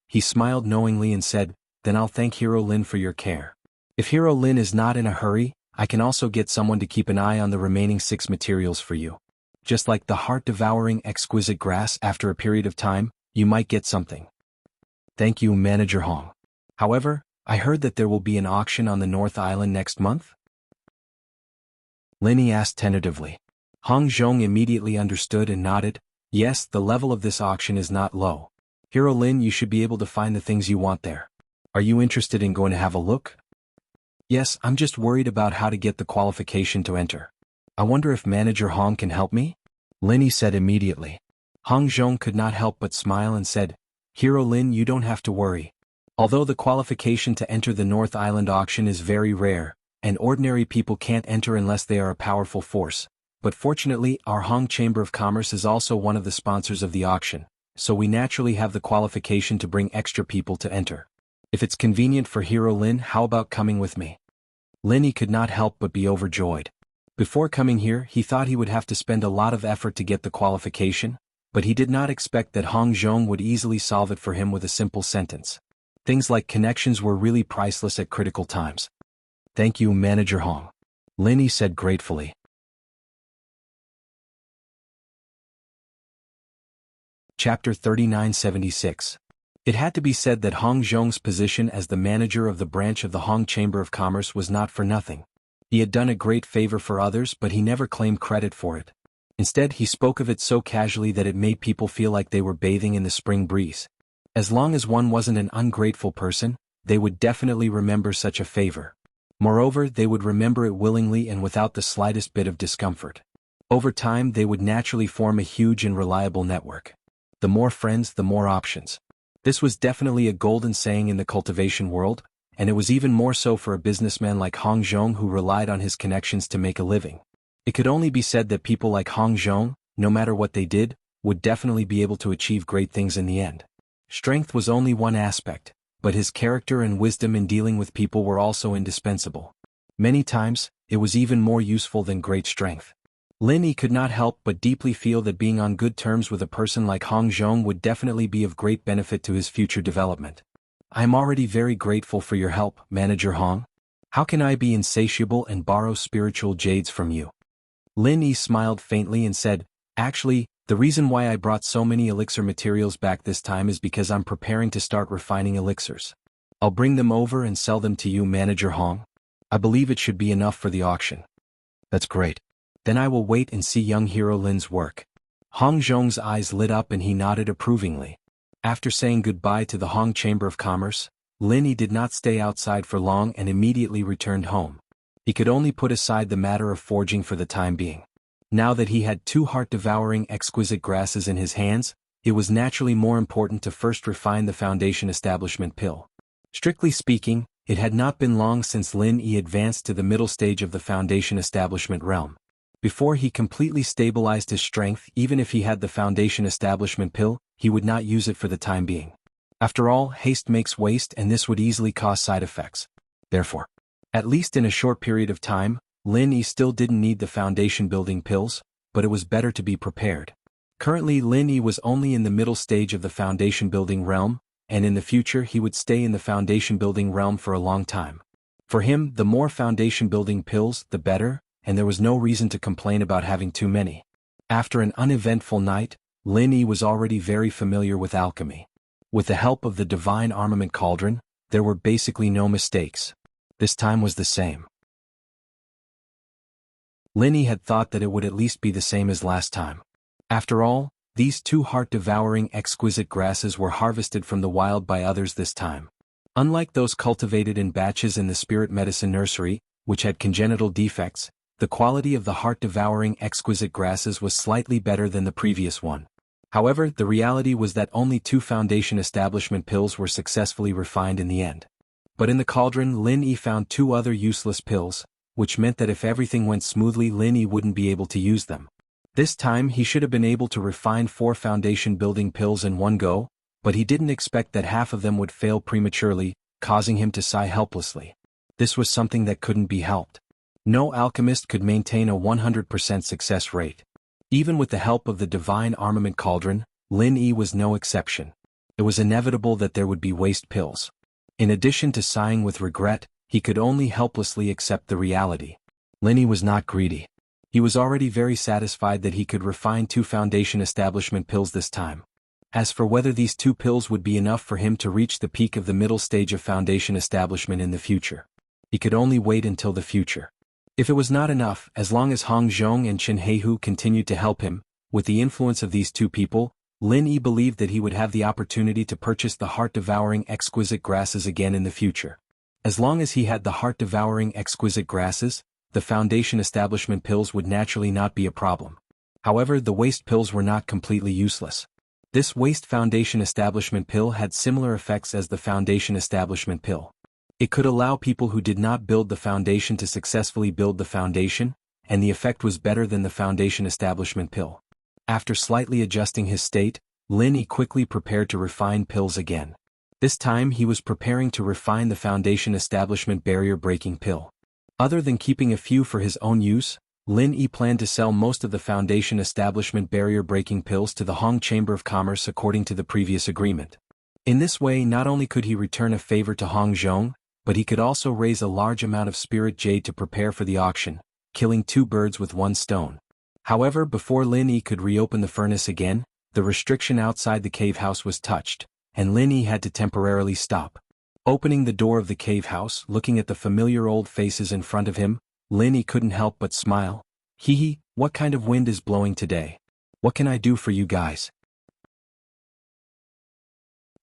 Speaker 1: He smiled knowingly and said, "Then I'll thank Hero Lin for your care. If Hero Lin is not in a hurry, I can also get someone to keep an eye on the remaining 6 materials for you. Just like the heart-devouring exquisite grass, after a period of time, you might get something." "Thank you, Manager Hong. However, I heard that there will be an auction on the North Island next month?" Linny asked tentatively. Hong Zhong immediately understood and nodded. "Yes, the level of this auction is not low. Hero Lin, you should be able to find the things you want there. Are you interested in going to have a look?" "Yes, I'm just worried about how to get the qualification to enter. I wonder if Manager Hong can help me?" Linny said immediately. Hong Zhong could not help but smile and said, "Hero Lin, you don't have to worry. Although the qualification to enter the North Island auction is very rare, and ordinary people can't enter unless they are a powerful force, but fortunately our Hong Chamber of Commerce is also one of the sponsors of the auction, so we naturally have the qualification to bring extra people to enter. If it's convenient for Hero Lin, how about coming with me?" Linny could not help but be overjoyed. Before coming here he thought he would have to spend a lot of effort to get the qualification, but he did not expect that Hong Zhong would easily solve it for him with a simple sentence. Things like connections were really priceless at critical times. "Thank you, Manager Hong," Linny said gratefully. Chapter 3976. It had to be said that Hong Zhong's position as the manager of the branch of the Hong Chamber of Commerce was not for nothing. He had done a great favor for others, but he never claimed credit for it. Instead, he spoke of it so casually that it made people feel like they were bathing in the spring breeze. As long as one wasn't an ungrateful person, they would definitely remember such a favor. Moreover, they would remember it willingly and without the slightest bit of discomfort. Over time, they would naturally form a huge and reliable network. The more friends, the more options. This was definitely a golden saying in the cultivation world, and it was even more so for a businessman like Hong Zhong who relied on his connections to make a living. It could only be said that people like Hong Zhong, no matter what they did, would definitely be able to achieve great things in the end. Strength was only one aspect, but his character and wisdom in dealing with people were also indispensable. Many times, it was even more useful than great strength. Linny could not help but deeply feel that being on good terms with a person like Hong Zhong would definitely be of great benefit to his future development. "I am already very grateful for your help, Manager Hong. How can I be insatiable and borrow spiritual jades from you?" Linny smiled faintly and said, "Actually, the reason why I brought so many elixir materials back this time is because I'm preparing to start refining elixirs. I'll bring them over and sell them to you, Manager Hong. I believe it should be enough for the auction." "That's great. Then I will wait and see young Hero Lin's work." Hong Zhong's eyes lit up and he nodded approvingly. After saying goodbye to the Hong Chamber of Commerce, Linny did not stay outside for long and immediately returned home. He could only put aside the matter of forging for the time being. Now that he had 2 heart-devouring exquisite grasses in his hands, it was naturally more important to first refine the foundation establishment pill. Strictly speaking, it had not been long since Lin Yi advanced to the middle stage of the foundation establishment realm. Before he completely stabilized his strength, even if he had the foundation establishment pill, he would not use it for the time being. After all, haste makes waste and this would easily cause side effects. Therefore, at least in a short period of time, Lin Yi still didn't need the foundation building pills, but it was better to be prepared. Currently Lin Yi was only in the middle stage of the foundation building realm, and in the future he would stay in the foundation building realm for a long time. For him, the more foundation building pills, the better, and there was no reason to complain about having too many. After an uneventful night, Lin Yi was already very familiar with alchemy. With the help of the divine armament cauldron, there were basically no mistakes. This time was the same. Lin Yi had thought that it would at least be the same as last time. After all, these 2 heart-devouring exquisite grasses were harvested from the wild by others this time. Unlike those cultivated in batches in the spirit medicine nursery, which had congenital defects, the quality of the heart-devouring exquisite grasses was slightly better than the previous one. However, the reality was that only 2 foundation establishment pills were successfully refined in the end. But in the cauldron Lin Yi found 2 other useless pills, which meant that if everything went smoothly Lin Yi wouldn't be able to use them. This time he should have been able to refine 4 foundation building pills in one go, but he didn't expect that half of them would fail prematurely, causing him to sigh helplessly. This was something that couldn't be helped. No alchemist could maintain a 100% success rate. Even with the help of the divine armament cauldron, Lin Yi was no exception. It was inevitable that there would be waste pills. In addition to sighing with regret, he could only helplessly accept the reality. Lin Yi was not greedy. He was already very satisfied that he could refine 2 foundation establishment pills this time. As for whether these 2 pills would be enough for him to reach the peak of the middle stage of foundation establishment in the future, he could only wait until the future. If it was not enough, as long as Hong Zhong and Chen Heihu continued to help him, with the influence of these 2 people, Lin Yi believed that he would have the opportunity to purchase the heart-devouring exquisite grasses again in the future. As long as he had the heart-devouring exquisite grasses, the foundation establishment pills would naturally not be a problem. However, the waste pills were not completely useless. This waste foundation establishment pill had similar effects as the foundation establishment pill. It could allow people who did not build the foundation to successfully build the foundation, and the effect was better than the foundation establishment pill. After slightly adjusting his state, Lin Yi quickly prepared to refine pills again. This time he was preparing to refine the foundation establishment barrier-breaking pill. Other than keeping a few for his own use, Lin Yi planned to sell most of the foundation establishment barrier-breaking pills to the Hong Chamber of Commerce according to the previous agreement. In this way not only could he return a favor to Hong Zhong, but he could also raise a large amount of spirit jade to prepare for the auction, killing 2 birds with 1 stone. However, before Lin Yi could reopen the furnace again, the restriction outside the cave house was touched, and Lin Yi had to temporarily stop. Opening the door of the cave house, looking at the familiar old faces in front of him, Lin Yi couldn't help but smile. Hee hee, what kind of wind is blowing today? What can I do for you guys?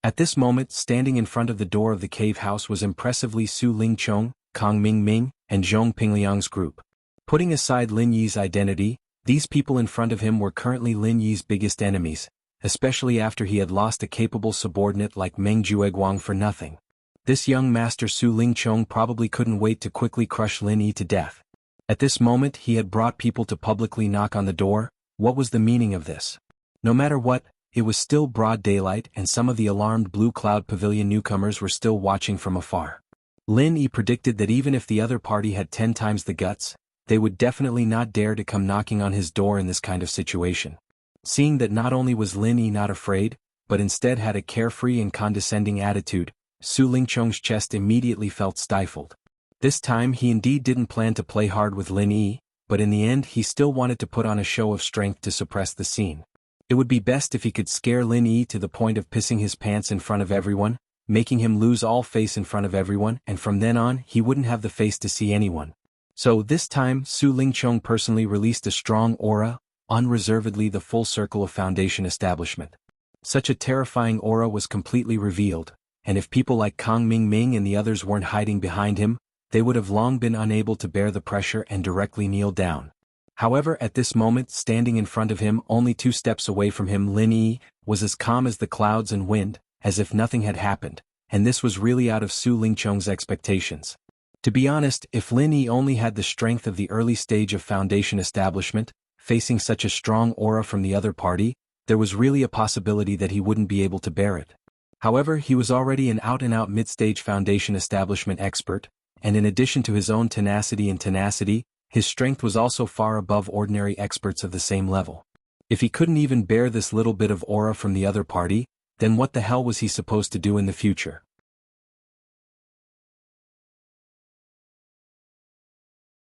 Speaker 1: At this moment, standing in front of the door of the cave house was impressively Su Lingchong, Kang Mingming, and Zhong Pingliang's group. Putting aside Lin Yi's identity, these people in front of him were currently Lin Yi's biggest enemies, especially after he had lost a capable subordinate like Meng Jueguang for nothing. This young master Su Lingchong probably couldn't wait to quickly crush Lin Yi to death. At this moment he had brought people to publicly knock on the door. What was the meaning of this? No matter what, it was still broad daylight and some of the alarmed Blue Cloud Pavilion newcomers were still watching from afar. Lin Yi predicted that even if the other party had 10 times the guts, they would definitely not dare to come knocking on his door in this kind of situation. Seeing that not only was Lin Yi not afraid, but instead had a carefree and condescending attitude, Su Lingchong's chest immediately felt stifled. This time he indeed didn't plan to play hard with Lin Yi, but in the end he still wanted to put on a show of strength to suppress the scene. It would be best if he could scare Lin Yi to the point of pissing his pants in front of everyone, making him lose all face in front of everyone, and from then on he wouldn't have the face to see anyone. So this time Su Lingchong personally released a strong aura, unreservedly the full circle of foundation establishment. Such a terrifying aura was completely revealed, and if people like Kang Mingming and the others weren't hiding behind him, they would have long been unable to bear the pressure and directly kneel down. However, at this moment, standing in front of him, only 2 steps away from him, Lin Yi was as calm as the clouds and wind, as if nothing had happened, and this was really out of Su Lingchong's expectations. To be honest, if Lin Yi only had the strength of the early stage of foundation establishment, facing such a strong aura from the other party, there was really a possibility that he wouldn't be able to bear it. However, he was already an out-and-out mid-stage foundation establishment expert, and in addition to his own tenacity, his strength was also far above ordinary experts of the same level. If he couldn't even bear this little bit of aura from the other party, then what the hell was he supposed to do in the future?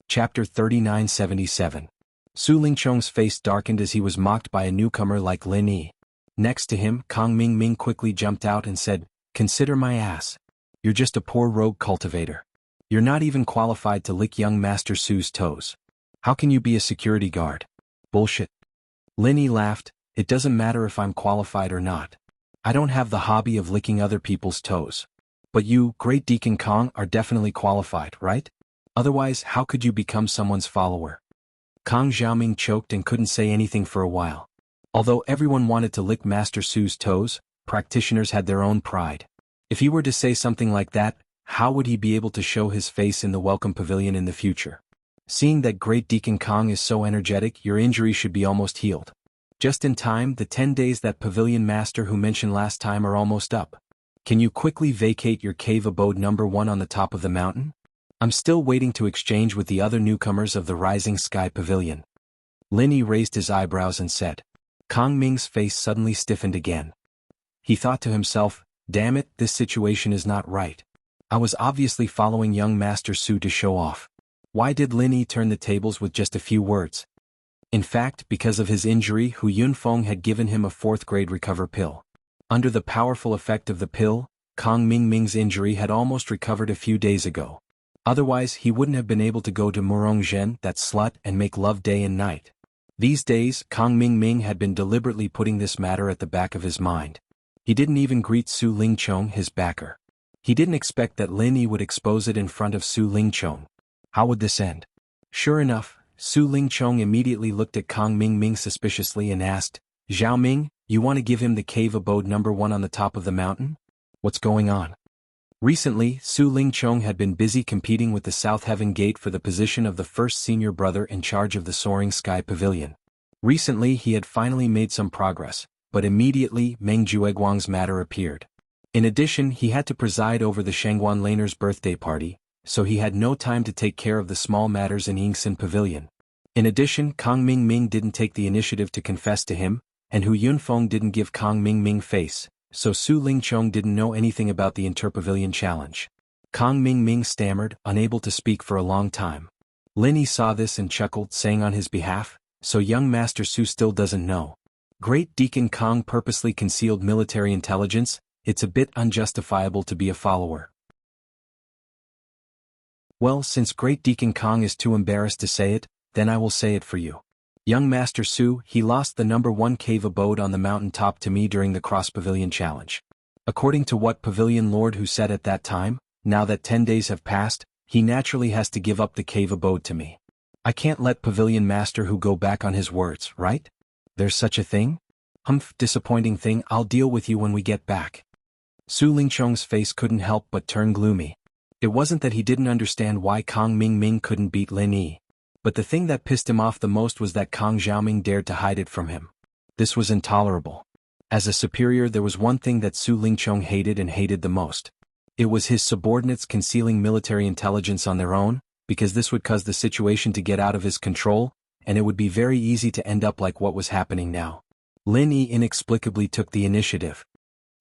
Speaker 1: Chapter 3977. Su Lingchong's face darkened as he was mocked by a newcomer like Lin Yi. Next to him, Kang Mingming quickly jumped out and said, "Consider my ass. You're just a poor rogue cultivator. You're not even qualified to lick young Master Su's toes. How can you be a security guard? Bullshit." Lin Yi laughed. "It doesn't matter if I'm qualified or not. I don't have the hobby of licking other people's toes. But you, Great Deacon Kong, are definitely qualified, right? Otherwise, how could you become someone's follower?" Kang Xiaoming choked and couldn't say anything for a while. Although everyone wanted to lick Master Su's toes, practitioners had their own pride. If he were to say something like that, How would he be able to show his face in the welcome pavilion in the future? Seeing that Great Deacon Kong is so energetic, your injury should be almost healed. Just in time, the 10 days that pavilion master who mentioned last time are almost up. Can you quickly vacate your cave abode number 1 on the top of the mountain? I'm still waiting to exchange with the other newcomers of the Rising Sky Pavilion. Linny raised his eyebrows and said. Kong Ming's face suddenly stiffened again. He thought to himself, damn it, this situation is not right. I was obviously following young Master Su to show off. Why did Linny turn the tables with just a few words? In fact, because of his injury, Hu Yunfeng had given him a 4th grade recover pill. Under the powerful effect of the pill, Kong Ming's injury had almost recovered a few days ago. Otherwise, he wouldn't have been able to go to Murongzhen, that slut, and make love day and night. These days, Kong Ming had been deliberately putting this matter at the back of his mind. He didn't even greet Su Lingchong, his backer. He didn't expect that Linny would expose it in front of Su Lingchong. How would this end? Sure enough, Su Lingchong immediately looked at Kong Ming suspiciously and asked, Zhao Ming, you want to give him the cave abode number 1 on the top of the mountain? What's going on? Recently, Su Lingchong had been busy competing with the South Heaven Gate for the position of the first senior brother in charge of the Soaring Sky Pavilion. Recently he had finally made some progress, but immediately Meng Jueguang's matter appeared. In addition, he had to preside over the Shangguan Laner's birthday party, so he had no time to take care of the small matters in Yingxin Pavilion. In addition, Kong Ming didn't take the initiative to confess to him, and Hu Yunfeng didn't give Kong Ming face, so Su Lingchong didn't know anything about the Interpavilion challenge. Kong Ming stammered, unable to speak for a long time. Linny saw this and chuckled, saying on his behalf, so young Master Su still doesn't know. Great Deacon Kong purposely concealed military intelligence, it's a bit unjustifiable to be a follower. Well, since Great Deacon Kong is too embarrassed to say it, then I will say it for you. Young Master Su, he lost the number 1 cave abode on the mountain top to me during the Cross Pavilion Challenge. According to what Pavilion Lord who said at that time, now that 10 days have passed, he naturally has to give up the cave abode to me. I can't let Pavilion Master who go back on his words, right? There's such a thing? Humph, disappointing thing, I'll deal with you when we get back. Su Lingchong's face couldn't help but turn gloomy. It wasn't that he didn't understand why Kong Ming couldn't beat Lin Yi. But the thing that pissed him off the most was that Kong Xiaoming dared to hide it from him. This was intolerable. As a superior, there was one thing that Su Lingchong hated and hated the most. It was his subordinates concealing military intelligence on their own, because this would cause the situation to get out of his control, and it would be very easy to end up like what was happening now. Lin Yi inexplicably took the initiative.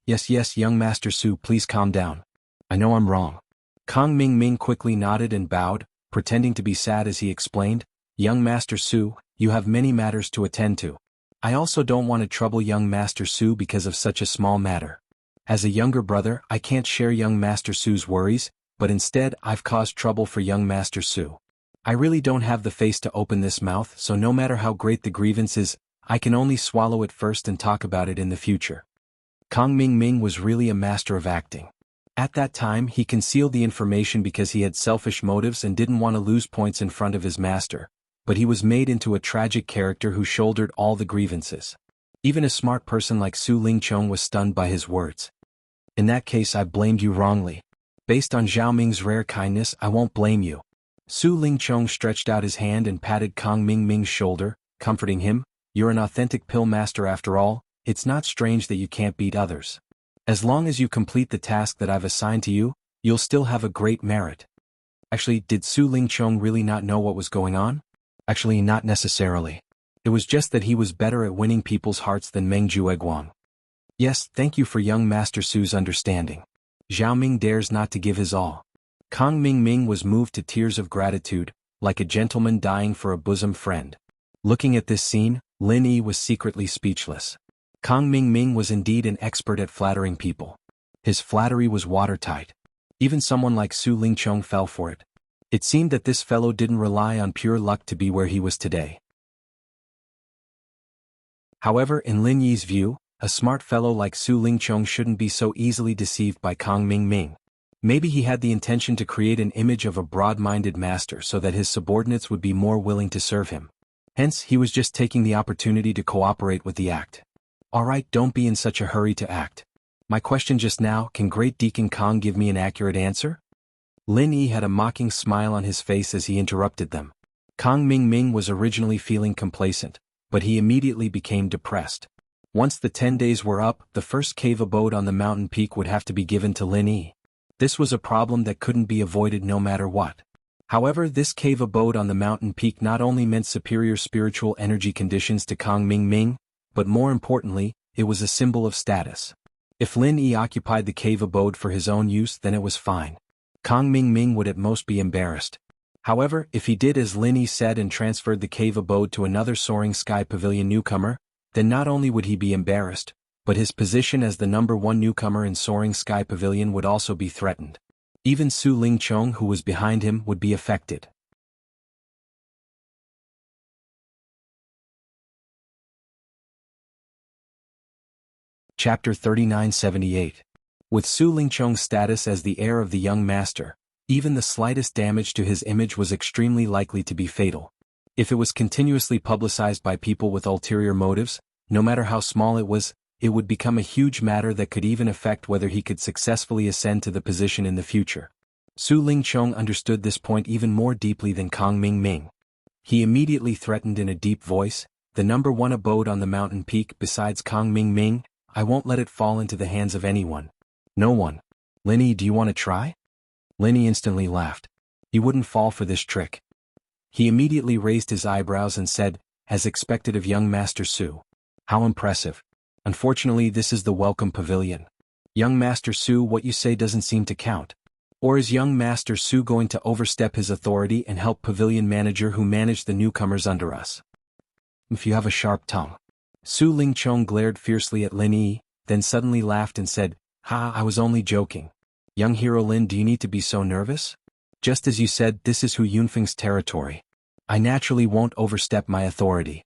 Speaker 1: Yes, young Master Su, please calm down. I know I'm wrong. Kong Ming quickly nodded and bowed, pretending to be sad as he explained, Young Master Su, you have many matters to attend to. I also don't want to trouble young Master Su because of such a small matter. As a younger brother, I can't share young Master Su's worries, but instead I've caused trouble for young Master Su. I really don't have the face to open this mouth, so no matter how great the grievance is, I can only swallow it first and talk about it in the future. Kong Ming was really a master of acting. At that time he concealed the information because he had selfish motives and didn't want to lose points in front of his master, but he was made into a tragic character who shouldered all the grievances. Even a smart person like Su Lingchong was stunned by his words. In that case I blamed you wrongly. Based on Zhao Ming's rare kindness, I won't blame you. Su Lingchong stretched out his hand and patted Kong Ming's shoulder, comforting him. You're an authentic pill master after all, it's not strange that you can't beat others. As long as you complete the task that I've assigned to you, you'll still have a great merit. Actually, did Su Lingchong really not know what was going on? Actually, not necessarily. It was just that he was better at winning people's hearts than Meng Jueguang. Yes, thank you for young Master Su's understanding. Zhao Ming dares not to give his all. Kong Ming was moved to tears of gratitude, like a gentleman dying for a bosom friend. Looking at this scene, Lin Yi was secretly speechless. Kong Ming was indeed an expert at flattering people. His flattery was watertight. Even someone like Su Lingchong fell for it. It seemed that this fellow didn't rely on pure luck to be where he was today. However, in Lin Yi's view, a smart fellow like Su Lingchong shouldn't be so easily deceived by Kong Ming. Maybe he had the intention to create an image of a broad-minded master so that his subordinates would be more willing to serve him. Hence, he was just taking the opportunity to cooperate with the act. Alright, don't be in such a hurry to act. My question just now, can Great Deacon Kong give me an accurate answer? Lin Yi had a mocking smile on his face as he interrupted them. Kang Ming was originally feeling complacent, but he immediately became depressed. Once the 10 days were up, the first cave abode on the mountain peak would have to be given to Lin Yi. This was a problem that couldn't be avoided no matter what. However, this cave abode on the mountain peak not only meant superior spiritual energy conditions to Kang Ming, but more importantly, it was a symbol of status. If Lin Yi occupied the cave abode for his own use, then it was fine. Kang Ming would at most be embarrassed. However, if he did as Lin Yi said and transferred the cave abode to another Soaring Sky Pavilion newcomer, then not only would he be embarrassed, but his position as the #1 newcomer in Soaring Sky Pavilion would also be threatened. Even Su Lingchong, who was behind him, would be affected. Chapter 3978. With Su Lingchong's status as the heir of the young master, even the slightest damage to his image was extremely likely to be fatal. If it was continuously publicized by people with ulterior motives, no matter how small it was, it would become a huge matter that could even affect whether he could successfully ascend to the position in the future. Su Lingchong understood this point even more deeply than Kang Ming. He immediately threatened in a deep voice, "The #1 abode on the mountain peak besides Kang Ming, I won't let it fall into the hands of anyone. No one. Lin Yi, do you want to try?" Lin Yi instantly laughed. He wouldn't fall for this trick. He immediately raised his eyebrows and said, as expected of young Master Su. "How impressive. Unfortunately, this is the welcome pavilion. Young Master Su, what you say doesn't seem to count. Or is young Master Su going to overstep his authority and help pavilion manager who manage the newcomers under us? If you have a sharp tongue." Su Lingchong glared fiercely at Lin Yi, then suddenly laughed and said, "Ha, I was only joking. Young hero Lin, do you need to be so nervous? Just as you said, this is Hu Yunfeng's territory. I naturally won't overstep my authority."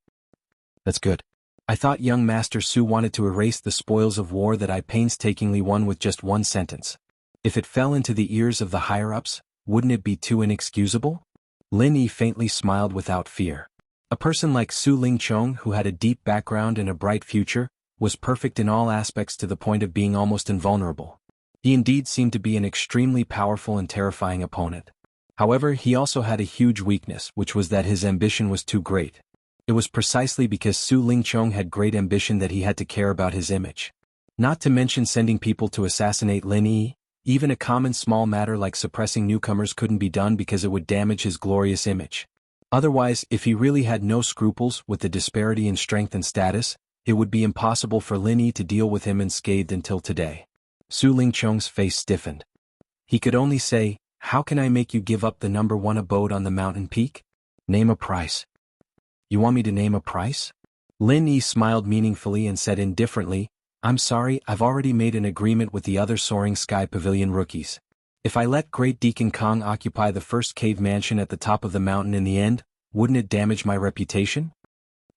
Speaker 1: "That's good. I thought young Master Su wanted to erase the spoils of war that I painstakingly won with just one sentence. If it fell into the ears of the higher-ups, wouldn't it be too inexcusable?" Lin Yi faintly smiled without fear. A person like Su Lingchong, who had a deep background and a bright future, was perfect in all aspects to the point of being almost invulnerable. He indeed seemed to be an extremely powerful and terrifying opponent. However, he also had a huge weakness, which was that his ambition was too great. It was precisely because Su Lingchong had great ambition that he had to care about his image. Not to mention sending people to assassinate Lin Yi, even a common small matter like suppressing newcomers couldn't be done because it would damage his glorious image. Otherwise, if he really had no scruples with the disparity in strength and status, it would be impossible for Lin Yi to deal with him unscathed until today. Su Lingchong's face stiffened. He could only say, "How can I make you give up the #1 abode on the mountain peak? Name a price." "You want me to name a price?" Lin Yi smiled meaningfully and said indifferently, "I'm sorry, I've already made an agreement with the other Soaring Sky Pavilion rookies. If I let Great Deacon Kong occupy the first cave mansion at the top of the mountain in the end, wouldn't it damage my reputation?"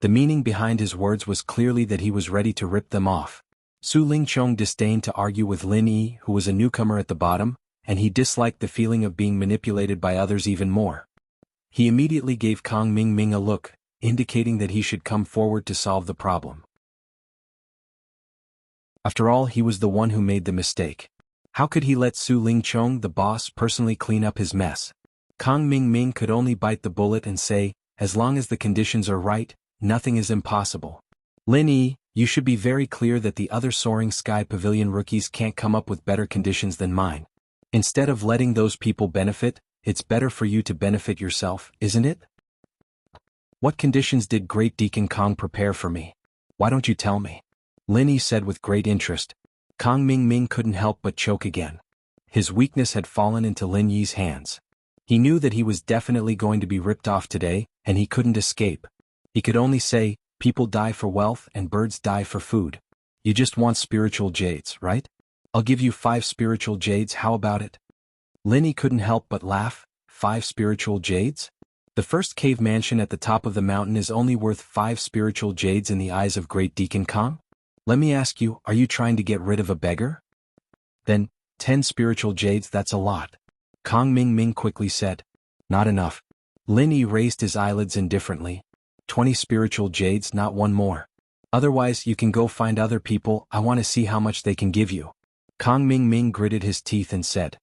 Speaker 1: The meaning behind his words was clearly that he was ready to rip them off. Su Lingchong disdained to argue with Lin Yi, who was a newcomer at the bottom, and he disliked the feeling of being manipulated by others even more. He immediately gave Kang Ming a look, indicating that he should come forward to solve the problem. After all, he was the one who made the mistake. How could he let Su Lingchong, the boss, personally clean up his mess? Kang Ming could only bite the bullet and say, "As long as the conditions are right, nothing is impossible. Lin Yi, you should be very clear that the other Soaring Sky Pavilion rookies can't come up with better conditions than mine. Instead of letting those people benefit, it's better for you to benefit yourself, isn't it? What conditions did Great Deacon Kong prepare for me? Why don't you tell me?" Lin Yi said with great interest. Kang Ming couldn't help but choke again. His weakness had fallen into Lin Yi's hands. He knew that he was definitely going to be ripped off today, and he couldn't escape. He could only say, "People die for wealth and birds die for food. You just want spiritual jades, right? I'll give you 5 spiritual jades, how about it?" Lin Yi couldn't help but laugh. 5 spiritual jades? The first cave mansion at the top of the mountain is only worth 5 spiritual jades in the eyes of Great Deacon Kong? Let me ask you, are you trying to get rid of a beggar? Then, 10 spiritual jades, that's a lot. Kang Ming quickly said. Not enough. Lin Yi raised his eyelids indifferently. 20 spiritual jades, not one more. Otherwise you can go find other people, I want to see how much they can give you. Kang Ming gritted his teeth and said.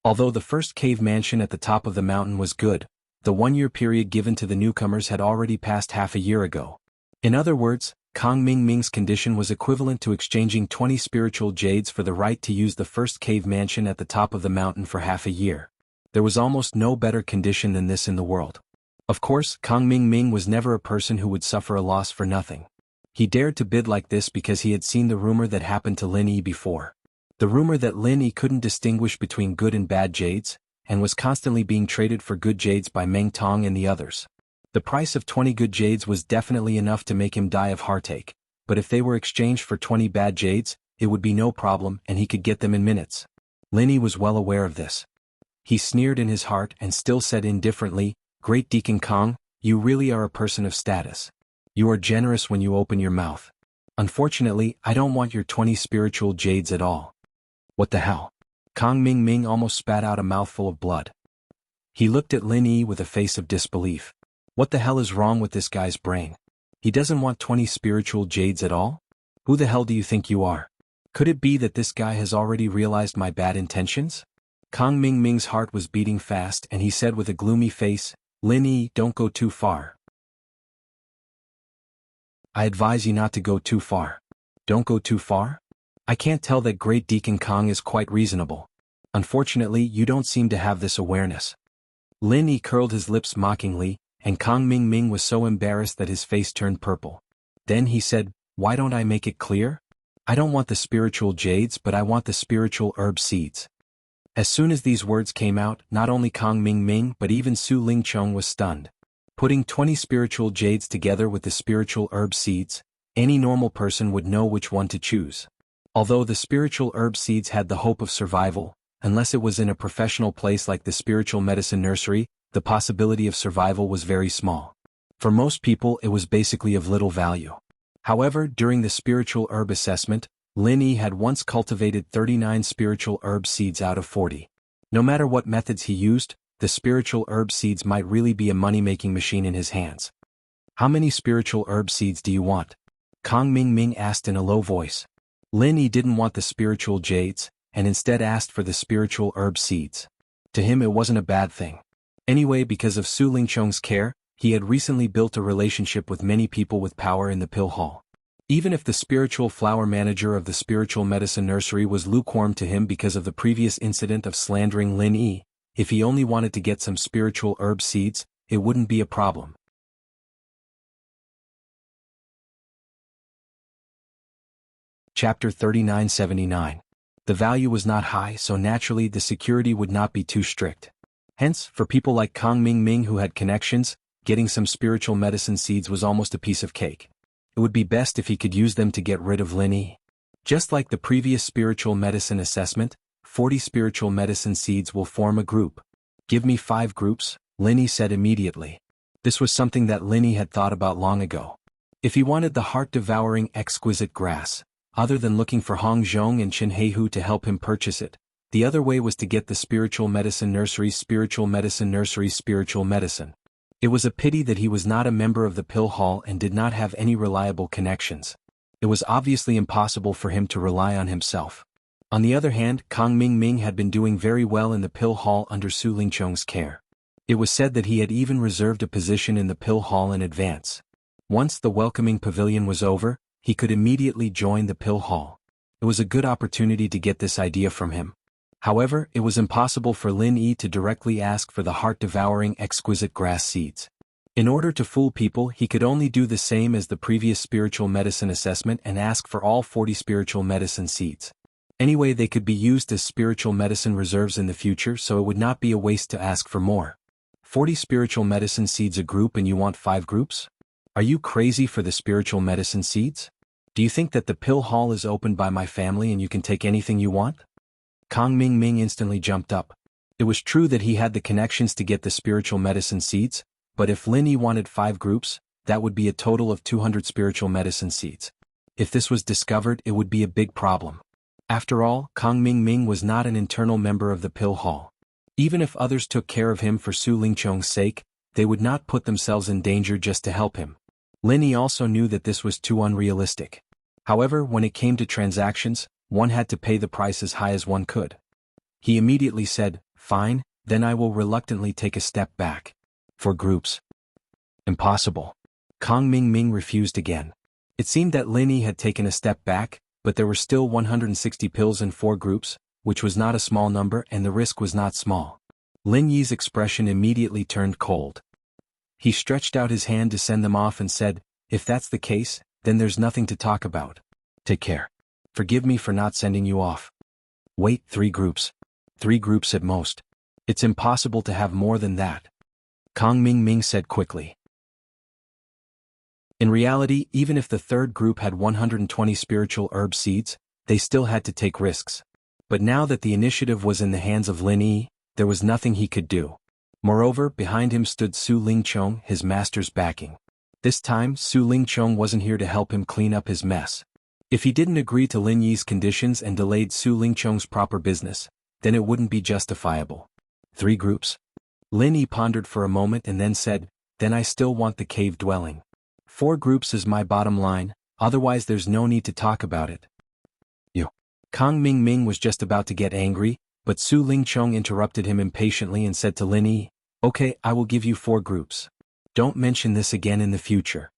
Speaker 1: Although the first cave mansion at the top of the mountain was good, the 1-year period given to the newcomers had already passed half a year ago. In other words, Kang Ming Ming's condition was equivalent to exchanging 20 spiritual jades for the right to use the first cave mansion at the top of the mountain for half a year. There was almost no better condition than this in the world. Of course, Kang Ming Ming was never a person who would suffer a loss for nothing. He dared to bid like this because he had seen the rumor that happened to Lin Yi before. The rumor that Lin Yi couldn't distinguish between good and bad jades, and was constantly being traded for good jades by Meng Tong and the others. The price of 20 good jades was definitely enough to make him die of heartache, but if they were exchanged for 20 bad jades, it would be no problem and he could get them in minutes. Lin Yi was well aware of this. He sneered in his heart and still said indifferently, "Great Deacon Kong, you really are a person of status. You are generous when you open your mouth. Unfortunately, I don't want your 20 spiritual jades at all." What the hell? Kang Ming Ming almost spat out a mouthful of blood. He looked at Lin Yi with a face of disbelief. What the hell is wrong with this guy's brain? He doesn't want 20 spiritual jades at all? Who the hell do you think you are? Could it be that this guy has already realized my bad intentions? Kang Ming Ming's heart was beating fast and he said with a gloomy face, "Lin Yi, don't go too far. I advise you not to go too far." Don't go too far? I can't tell that Great Deacon Kong is quite reasonable. Unfortunately, you don't seem to have this awareness. Lin Yi curled his lips mockingly, and Kang Ming Ming was so embarrassed that his face turned purple. Then he said, "Why don't I make it clear? I don't want the spiritual jades but I want the spiritual herb seeds." As soon as these words came out, not only Kang Ming Ming but even Su Lingchong was stunned. Putting 20 spiritual jades together with the spiritual herb seeds, any normal person would know which one to choose. Although the spiritual herb seeds had the hope of survival, unless it was in a professional place like the spiritual medicine nursery, the possibility of survival was very small. For most people it was basically of little value. However, during the spiritual herb assessment, Lin Yi had once cultivated 39 spiritual herb seeds out of 40. No matter what methods he used, the spiritual herb seeds might really be a money-making machine in his hands. "How many spiritual herb seeds do you want?" Kang Ming Ming asked in a low voice. Lin Yi didn't want the spiritual jades, and instead asked for the spiritual herb seeds. To him it wasn't a bad thing. Anyway, because of Su Lingchong's care, he had recently built a relationship with many people with power in the pill hall. Even if the spiritual flower manager of the spiritual medicine nursery was lukewarm to him because of the previous incident of slandering Lin Yi, if he only wanted to get some spiritual herb seeds, it wouldn't be a problem. Chapter 3979. The value was not high, so naturally the security would not be too strict. Hence, for people like Kang Ming Ming who had connections, getting some spiritual medicine seeds was almost a piece of cake. It would be best if he could use them to get rid of Lin Yi. Just like the previous spiritual medicine assessment, 40 spiritual medicine seeds will form a group. "Give me 5 groups, Lin Yi said immediately. This was something that Lin Yi had thought about long ago. If he wanted the heart-devouring exquisite grass, other than looking for Hong Zhong and Chen Heihu to help him purchase it, the other way was to get the spiritual medicine nursery's spiritual medicine. It was a pity that he was not a member of the pill hall and did not have any reliable connections. It was obviously impossible for him to rely on himself. On the other hand, Kang Ming Ming had been doing very well in the pill hall under Su Lingchong's care. It was said that he had even reserved a position in the pill hall in advance. Once the welcoming pavilion was over, he could immediately join the pill hall. It was a good opportunity to get this idea from him. However, it was impossible for Lin Yi to directly ask for the heart-devouring exquisite grass seeds. In order to fool people, he could only do the same as the previous spiritual medicine assessment and ask for all 40 spiritual medicine seeds. Anyway, they could be used as spiritual medicine reserves in the future, so it would not be a waste to ask for more. 40 spiritual medicine seeds a group and you want 5 groups? Are you crazy for the spiritual medicine seeds? Do you think that the pill hall is opened by my family and you can take anything you want? Kang Ming Ming instantly jumped up. It was true that he had the connections to get the spiritual medicine seeds, but if Lin Yi wanted 5 groups, that would be a total of 200 spiritual medicine seeds. If this was discovered, it would be a big problem. After all, Kang Ming Ming was not an internal member of the pill hall. Even if others took care of him for Su Lingchong's sake, they would not put themselves in danger just to help him. Lin Yi also knew that this was too unrealistic. However, when it came to transactions, one had to pay the price as high as one could. He immediately said, Fine, then I will reluctantly take a step back. 4 groups. Impossible. Kong Ming Ming refused again. It seemed that Lin Yi had taken a step back, but there were still 160 pills in 4 groups, which was not a small number and the risk was not small. Lin Yi's expression immediately turned cold. He stretched out his hand to send them off and said, "If that's the case, then there's nothing to talk about. Take care. Forgive me for not sending you off." Wait, 3 groups. 3 groups at most. It's impossible to have more than that. Kong Ming Ming said quickly. In reality, even if the 3rd group had 120 spiritual herb seeds, they still had to take risks. But now that the initiative was in the hands of Lin Yi, there was nothing he could do. Moreover, behind him stood Su Lingchong, his master's backing. This time, Su Lingchong wasn't here to help him clean up his mess. If he didn't agree to Lin Yi's conditions and delayed Su Lingchong's proper business, then it wouldn't be justifiable. 3 groups? Lin Yi pondered for a moment and then said, "Then I still want the cave dwelling. 4 groups is my bottom line, otherwise there's no need to talk about it." You. Kong Ming Ming was just about to get angry, but Su Lingchong interrupted him impatiently and said to Lin Yi, "Okay, I will give you 4 groups. Don't mention this again in the future."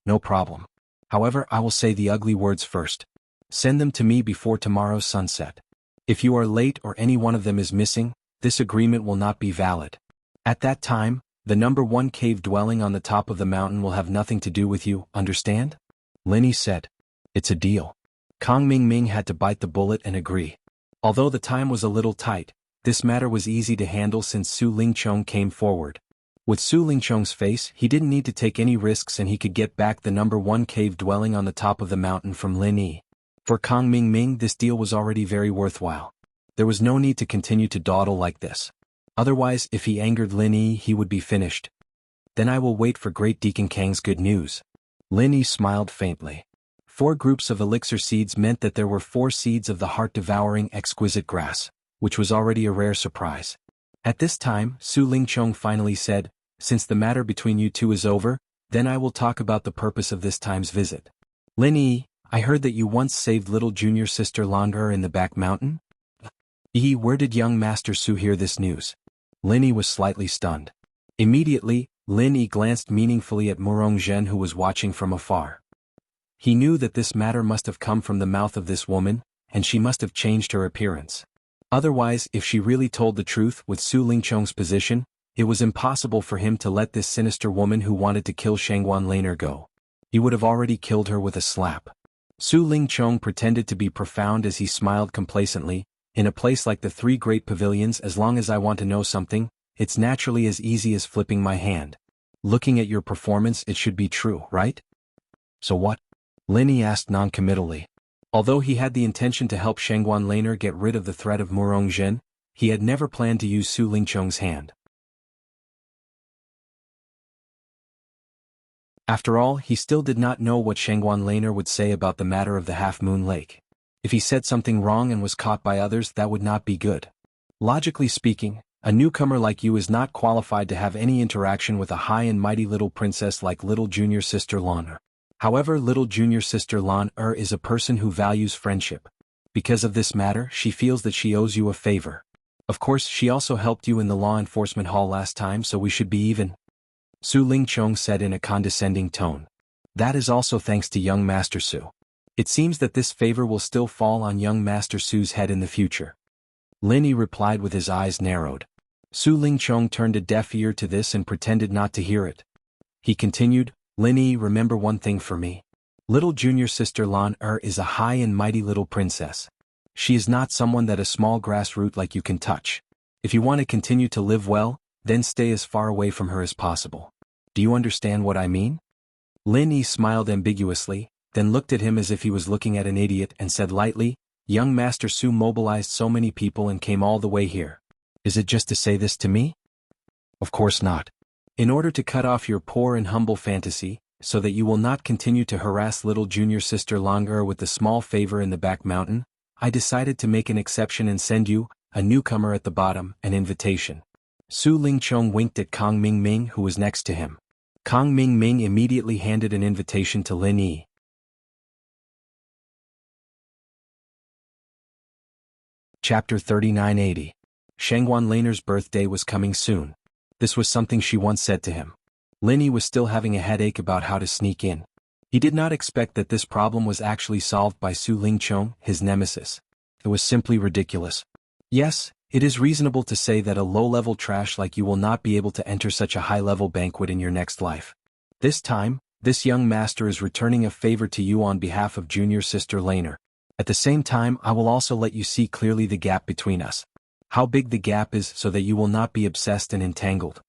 Speaker 1: "No problem. However, I will say the ugly words first. Send them to me before tomorrow's sunset. If you are late or any one of them is missing, this agreement will not be valid. At that time, the number 1 cave dwelling on the top of the mountain will have nothing to do with you, understand?" Lin Yi said. "It's a deal." Kong Ming Ming had to bite the bullet and agree. Although the time was a little tight, this matter was easy to handle since Su Lingchong came forward. With Su Lingchong's face, he didn't need to take any risks and he could get back the number 1 cave dwelling on the top of the mountain from Lin Yi. For Kong Ming Ming, this deal was already very worthwhile. There was no need to continue to dawdle like this. Otherwise, if he angered Lin Yi, he would be finished. "Then I will wait for Great Deacon Kang's good news." Lin Yi smiled faintly. 4 groups of elixir seeds meant that there were 4 seeds of the heart-devouring exquisite grass, which was already a rare surprise. At this time, Su Lingchong finally said, "Since the matter between you two is over, then I will talk about the purpose of this time's visit. Lin Yi, I heard that you once saved little junior sister Lan in the back mountain?" Where did young Master Su hear this news?" Lin Yi was slightly stunned. Immediately, Lin Yi glanced meaningfully at Murong Zhen who was watching from afar. He knew that this matter must have come from the mouth of this woman, and she must have changed her appearance. Otherwise, if she really told the truth with Su Lingchong's position, it was impossible for him to let this sinister woman who wanted to kill Shangguan Laner go. He would have already killed her with a slap. Su Lingchong pretended to be profound as he smiled complacently. "In a place like the 3 great pavilions, as long as I want to know something, it's naturally as easy as flipping my hand. Looking at your performance, it should be true, right?" "So what?" Lin Yi asked non-committally. Although he had the intention to help Shangguan Laner get rid of the threat of Murong Zhen, he had never planned to use Su Lingchong's hand. After all, he still did not know what Shangguan Laner would say about the matter of the Half-Moon Lake. If he said something wrong and was caught by others, that would not be good. Logically speaking, a newcomer like you is not qualified to have any interaction with a high and mighty little princess like little junior sister Lan. However, little junior sister Lan is a person who values friendship. Because of this matter, she feels that she owes you a favor. Of course, she also helped you in the law enforcement hall last time, so we should be even. Su Lingchong said in a condescending tone. That is also thanks to young Master Su. It seems that this favor will still fall on young Master Su's head in the future. Lin Yi replied with his eyes narrowed. Su Lingchong turned a deaf ear to this and pretended not to hear it. He continued, "Lin Yi, remember one thing for me. Little junior sister Lan is a high and mighty little princess. She is not someone that a small grass root like you can touch. If you want to continue to live well, then stay as far away from her as possible. Do you understand what I mean?" Lin Yi smiled ambiguously, then looked at him as if he was looking at an idiot and said lightly, "Young Master Su mobilized so many people and came all the way here. Is it just to say this to me?" "Of course not. In order to cut off your poor and humble fantasy, so that you will not continue to harass little junior sister Lan with the small favor in the back mountain, I decided to make an exception and send you, a newcomer at the bottom, an invitation." Su Lingchong winked at Kong Ming Ming who was next to him. Kong Ming Ming immediately handed an invitation to Lin Yi. Chapter 3980. Shangguan Laner's birthday was coming soon. This was something she once said to him. Lin Yi was still having a headache about how to sneak in. He did not expect that this problem was actually solved by Su Lingqiong, his nemesis. It was simply ridiculous. Yes, it is reasonable to say that a low-level trash like you will not be able to enter such a high-level banquet in your next life. This time, this young master is returning a favor to you on behalf of junior sister Laner. At the same time, I will also let you see clearly the gap between us. How big the gap is so that you will not be obsessed and entangled.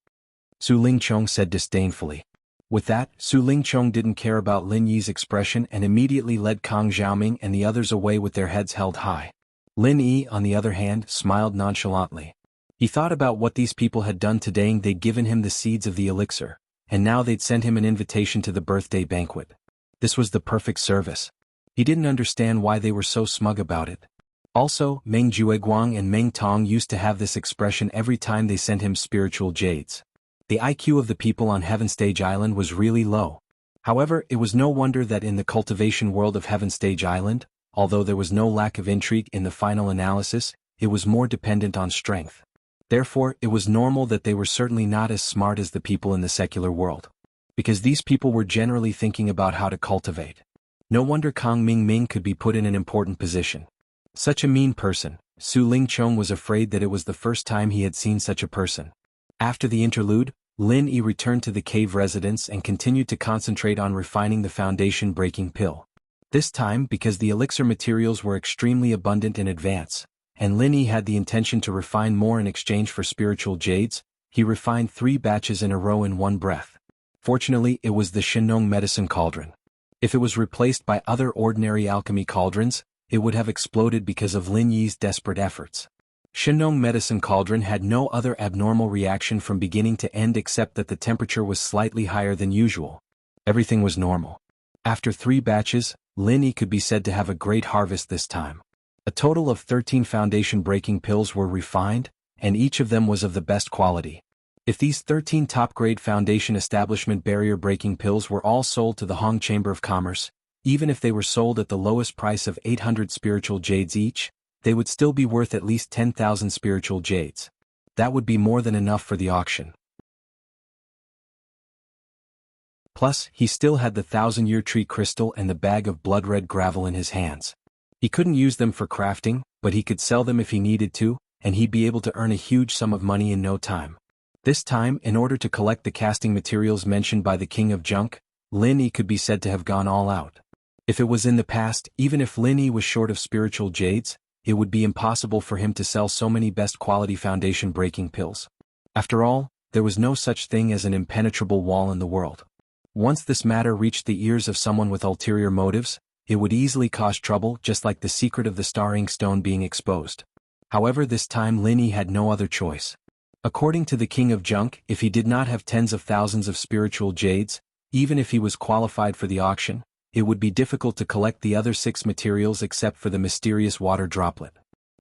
Speaker 1: Su Lingqiong said disdainfully. With that, Su Lingqiong didn't care about Lin Yi's expression and immediately led Kang Xiaoming and the others away with their heads held high. Lin Yi, on the other hand, smiled nonchalantly. He thought about what these people had done today, and they'd given him the seeds of the elixir, and now they'd sent him an invitation to the birthday banquet. This was the perfect service. He didn't understand why they were so smug about it. Also, Meng Jueguang and Meng Tong used to have this expression every time they sent him spiritual jades. The IQ of the people on Heaven Stage Island was really low. However, it was no wonder that in the cultivation world of Heaven Stage Island, although there was no lack of intrigue in the final analysis, it was more dependent on strength. Therefore, it was normal that they were certainly not as smart as the people in the secular world. Because these people were generally thinking about how to cultivate. No wonder Kang Mingming could be put in an important position. Such a mean person. Su Lingqiong was afraid that it was the first time he had seen such a person. After the interlude, Lin Yi returned to the cave residence and continued to concentrate on refining the foundation-breaking pill. This time because the elixir materials were extremely abundant in advance, and Lin Yi had the intention to refine more in exchange for spiritual jades, he refined 3 batches in a row in one breath. Fortunately, it was the Shenong medicine cauldron. If it was replaced by other ordinary alchemy cauldrons, it would have exploded because of Lin Yi's desperate efforts. Shenong medicine cauldron had no other abnormal reaction from beginning to end except that the temperature was slightly higher than usual. Everything was normal. After 3 batches, Lin Yi could be said to have a great harvest this time. A total of 13 foundation-breaking pills were refined, and each of them was of the best quality. If these 13 top-grade foundation establishment barrier-breaking pills were all sold to the Hong Chamber of Commerce, even if they were sold at the lowest price of 800 spiritual jades each, they would still be worth at least 10,000 spiritual jades. That would be more than enough for the auction. Plus, he still had the 1,000-year tree crystal and the bag of blood-red gravel in his hands. He couldn't use them for crafting, but he could sell them if he needed to, and he'd be able to earn a huge sum of money in no time. This time, in order to collect the casting materials mentioned by the King of Junk, Lin Yi could be said to have gone all out. If it was in the past, even if Lin Yi was short of spiritual jades, it would be impossible for him to sell so many best-quality foundation-breaking pills. After all, there was no such thing as an impenetrable wall in the world. Once this matter reached the ears of someone with ulterior motives, it would easily cause trouble, just like the secret of the star ink stone being exposed. However, this time Lin Yi had no other choice. According to the King of Junk, if he did not have tens of thousands of spiritual jades, even if he was qualified for the auction, it would be difficult to collect the other 6 materials except for the mysterious water droplet.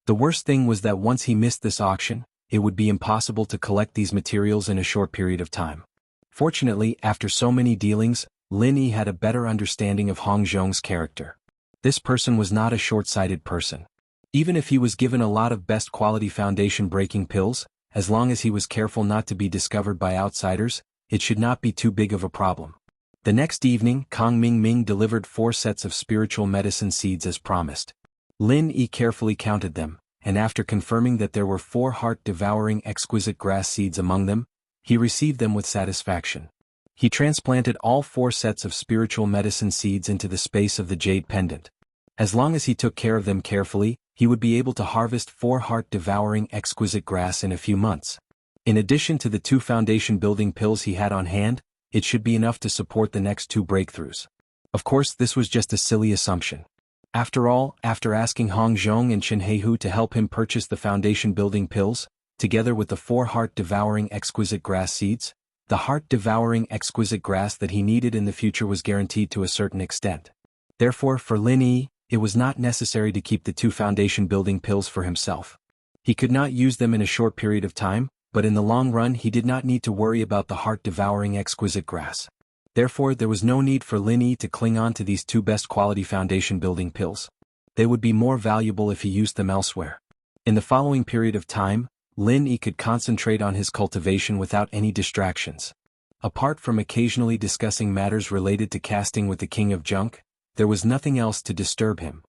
Speaker 1: The worst thing was that once he missed this auction, it would be impossible to collect these materials in a short period of time. Fortunately, after so many dealings, Lin Yi had a better understanding of Hong Zhong's character. This person was not a short-sighted person. Even if he was given a lot of best-quality foundation-breaking pills, as long as he was careful not to be discovered by outsiders, it should not be too big of a problem. The next evening, Kang Mingming delivered 4 sets of spiritual medicine seeds as promised. Lin Yi carefully counted them, and after confirming that there were 4 heart-devouring exquisite grass seeds among them, he received them with satisfaction. He transplanted all 4 sets of spiritual medicine seeds into the space of the jade pendant. As long as he took care of them carefully, he would be able to harvest 4 heart-devouring exquisite grass in a few months. In addition to the 2 foundation-building pills he had on hand, it should be enough to support the next 2 breakthroughs. Of course, this was just a silly assumption. After all, after asking Hong Zhong and Chen Heihu to help him purchase the foundation-building pills, together with the 4 heart-devouring exquisite grass seeds, the heart-devouring exquisite grass that he needed in the future was guaranteed to a certain extent. Therefore, for Lin Yi, it was not necessary to keep the 2 foundation-building pills for himself. He could not use them in a short period of time, but in the long run he did not need to worry about the heart-devouring exquisite grass. Therefore, there was no need for Lin Yi to cling on to these 2 best-quality foundation-building pills. They would be more valuable if he used them elsewhere. In the following period of time, Lin Yi could concentrate on his cultivation without any distractions. Apart from occasionally discussing matters related to casting with the King of Junk, there was nothing else to disturb him.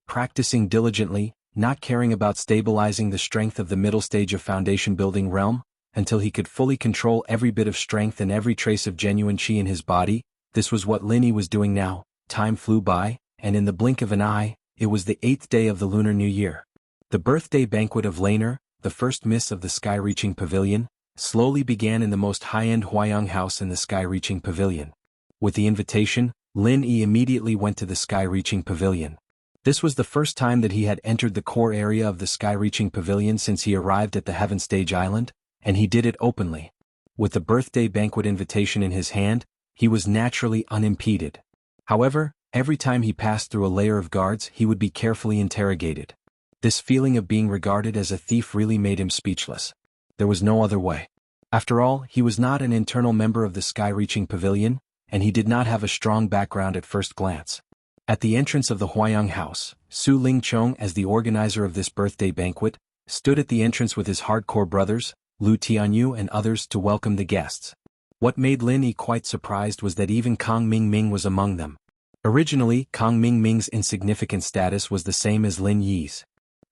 Speaker 1: Practicing diligently, not caring about stabilizing the strength of the middle stage of foundation building realm, until he could fully control every bit of strength and every trace of genuine chi in his body, this was what Lin Yi was doing now. Time flew by, and in the blink of an eye, it was the 8th day of the Lunar New Year. The birthday banquet of Laner, the first miss of the Sky-Reaching Pavilion, slowly began in the most high-end Huayang house in the Sky-Reaching Pavilion. With the invitation, Lin Yi immediately went to the Sky-Reaching Pavilion. This was the first time that he had entered the core area of the Sky-Reaching Pavilion since he arrived at the Heaven Stage Island, and he did it openly. With the birthday banquet invitation in his hand, he was naturally unimpeded. However, every time he passed through a layer of guards, he would be carefully interrogated. This feeling of being regarded as a thief really made him speechless. There was no other way. After all, he was not an internal member of the Sky-Reaching Pavilion, and he did not have a strong background at first glance. At the entrance of the Huayang house, Su Lingchong, as the organizer of this birthday banquet, stood at the entrance with his hardcore brothers, Lu Tianyu and others to welcome the guests. What made Lin Yi quite surprised was that even Kang Mingming was among them. Originally, Kang Mingming's insignificant status was the same as Lin Yi's.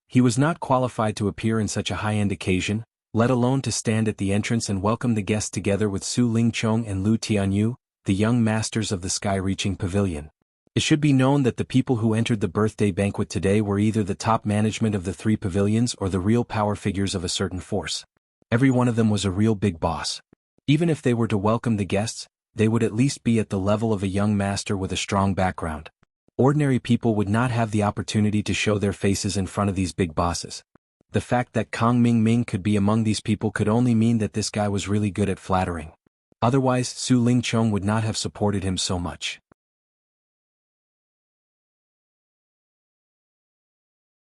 Speaker 1: He was not qualified to appear in such a high-end occasion, let alone to stand at the entrance and welcome the guests together with Su Lingchong and Lu Tianyu, the young masters of the Sky-Reaching Pavilion. It should be known that the people who entered the birthday banquet today were either the top management of the 3 pavilions or the real power figures of a certain force. Every one of them was a real big boss. Even if they were to welcome the guests, they would at least be at the level of a young master with a strong background. Ordinary people would not have the opportunity to show their faces in front of these big bosses. The fact that Kang Mingming could be among these people could only mean that this guy was really good at flattering. Otherwise, Su Lingchong would not have supported him so much.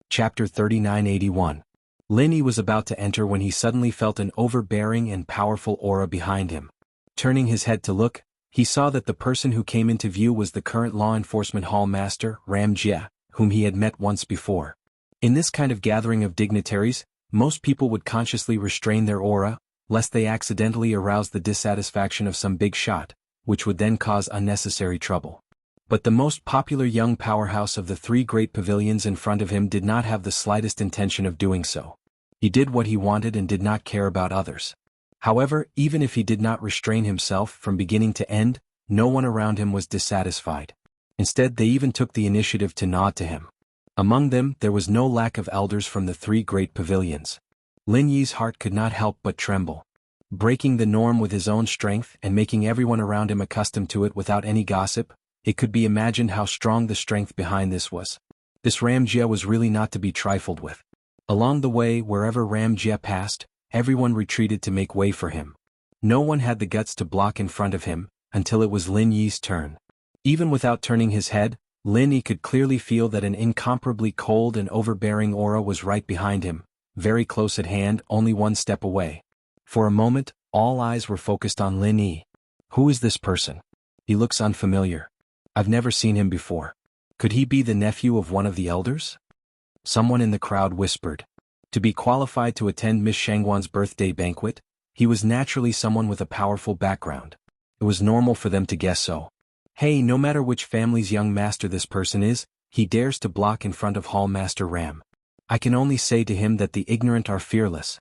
Speaker 1: Chapter 3981. Lin Yi was about to enter when he suddenly felt an overbearing and powerful aura behind him. Turning his head to look, he saw that the person who came into view was the current law enforcement hall master, Ram Jia, whom he had met once before. In this kind of gathering of dignitaries, most people would consciously restrain their aura, lest they accidentally arouse the dissatisfaction of some big shot, which would then cause unnecessary trouble. But the most popular young powerhouse of the 3 great pavilions in front of him did not have the slightest intention of doing so. He did what he wanted and did not care about others. However, even if he did not restrain himself from beginning to end, no one around him was dissatisfied. Instead, they even took the initiative to nod to him. Among them, there was no lack of elders from the 3 great pavilions. Lin Yi's heart could not help but tremble. Breaking the norm with his own strength and making everyone around him accustomed to it without any gossip, it could be imagined how strong the strength behind this was. This Ram Jia was really not to be trifled with. Along the way, wherever Ram Jia passed, everyone retreated to make way for him. No one had the guts to block in front of him, until it was Lin Yi's turn. Even without turning his head, Lin Yi could clearly feel that an incomparably cold and overbearing aura was right behind him, very close at hand, only 1 step away. For a moment, all eyes were focused on Lin Yi. Who is this person? He looks unfamiliar. I've never seen him before. Could he be the nephew of one of the elders? Someone in the crowd whispered. To be qualified to attend Miss Shangguan's birthday banquet, he was naturally someone with a powerful background. It was normal for them to guess so. Hey, no matter which family's young master this person is, he dares to block in front of Hall Master Ram. I can only say to him that the ignorant are fearless.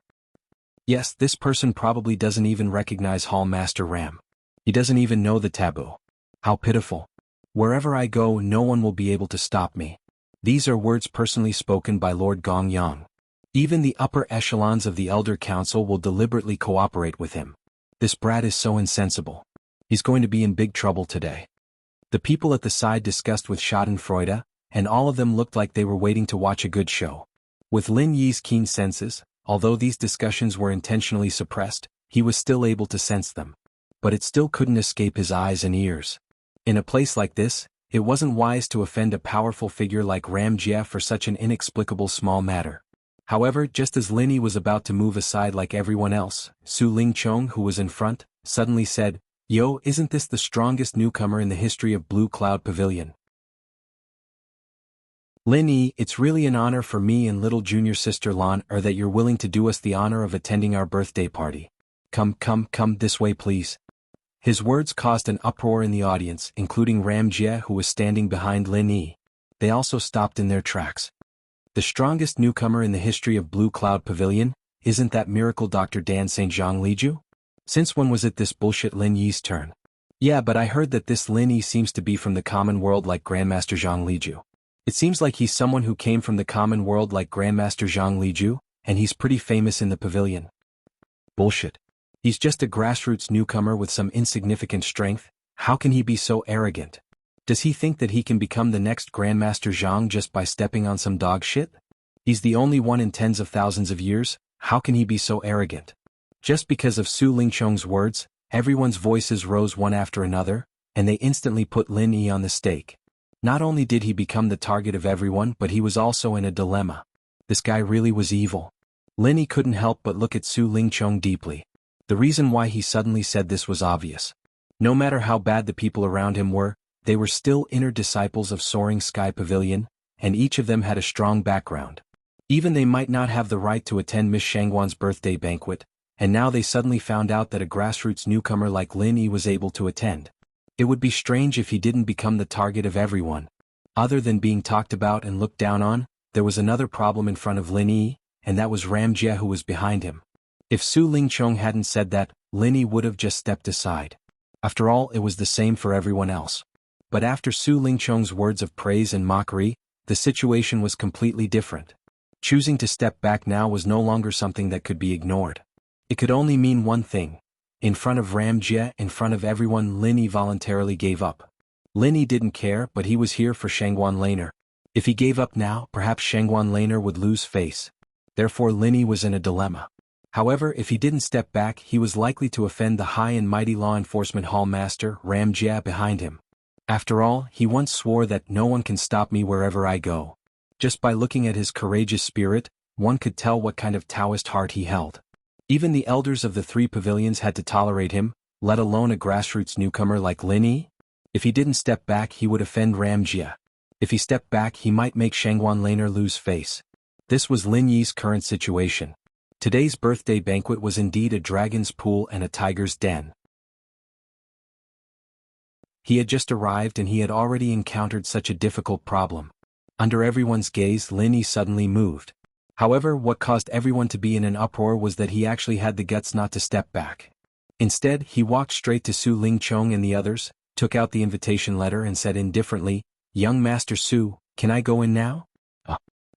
Speaker 1: Yes, this person probably doesn't even recognize Hall Master Ram. He doesn't even know the taboo. How pitiful. Wherever I go, no one will be able to stop me. These are words personally spoken by Lord Gongyang. Even the upper echelons of the Elder Council will deliberately cooperate with him. This brat is so insensible. He's going to be in big trouble today. The people at the side discussed with Schadenfreude, and all of them looked like they were waiting to watch a good show. With Lin Yi's keen senses, although these discussions were intentionally suppressed, he was still able to sense them. But it still couldn't escape his eyes and ears. In a place like this, it wasn't wise to offend a powerful figure like Ram Jia for such an inexplicable small matter. However, just as Lin Yi was about to move aside like everyone else, Su Lingchong, who was in front, suddenly said, "Yo, isn't this the strongest newcomer in the history of Blue Cloud Pavilion?" Lin Yi, it's really an honor for me and little junior sister Lan that you're willing to do us the honor of attending our birthday party. Come this way please. His words caused an uproar in the audience, including Ram Jie who was standing behind Lin Yi. They also stopped in their tracks. The strongest newcomer in the history of Blue Cloud Pavilion, isn't that miracle Dr. Dan St. Zhang Liju? Since when was it this bullshit Lin Yi's turn? Yeah, but I heard that this Lin Yi seems to be from the common world like Grandmaster Zhang Liju. It seems like he's someone who came from the common world like Grandmaster Zhang Liju, and he's pretty famous in the pavilion. Bullshit. He's just a grassroots newcomer with some insignificant strength. How can he be so arrogant? Does he think that he can become the next Grandmaster Zhang just by stepping on some dog shit? He's the only one in tens of thousands of years. How can he be so arrogant? Just because of Su Lingchong's words, everyone's voices rose one after another, and they instantly put Lin Yi on the stake. Not only did he become the target of everyone, but he was also in a dilemma. This guy really was evil. Lin Yi couldn't help but look at Su Lingchong deeply. The reason why he suddenly said this was obvious. No matter how bad the people around him were, they were still inner disciples of Soaring Sky Pavilion, and each of them had a strong background. Even they might not have the right to attend Miss Shangguan's birthday banquet, and now they suddenly found out that a grassroots newcomer like Lin Yi was able to attend. It would be strange if he didn't become the target of everyone. Other than being talked about and looked down on, there was another problem in front of Lin Yi, and that was Ram Jie who was behind him. If Su Lingchong hadn't said that, Lin Yi would have just stepped aside. After all, it was the same for everyone else. But after Su Lingchong's words of praise and mockery, the situation was completely different. Choosing to step back now was no longer something that could be ignored. It could only mean one thing. In front of Ram Jie, in front of everyone, Lin Yi voluntarily gave up. Lin Yi didn't care, but he was here for Shangguan Laner. If he gave up now, perhaps Shangguan Laner would lose face. Therefore Lin Yi was in a dilemma. However, if he didn't step back, he was likely to offend the high and mighty law enforcement hall master, Ram Jie, behind him. After all, he once swore that no one can stop me wherever I go. Just by looking at his courageous spirit, one could tell what kind of Taoist heart he held. Even the elders of the three pavilions had to tolerate him, let alone a grassroots newcomer like Lin Yi. If he didn't step back, he would offend Ram Jie. If he stepped back, he might make Shangguan Laner lose face. This was Lin Yi's current situation. Today's birthday banquet was indeed a dragon's pool and a tiger's den. He had just arrived and he had already encountered such a difficult problem. Under everyone's gaze, Lin Yi suddenly moved. However, what caused everyone to be in an uproar was that he actually had the guts not to step back. Instead, he walked straight to Su Lingchong and the others, took out the invitation letter and said indifferently, "Young Master Su, can I go in now?"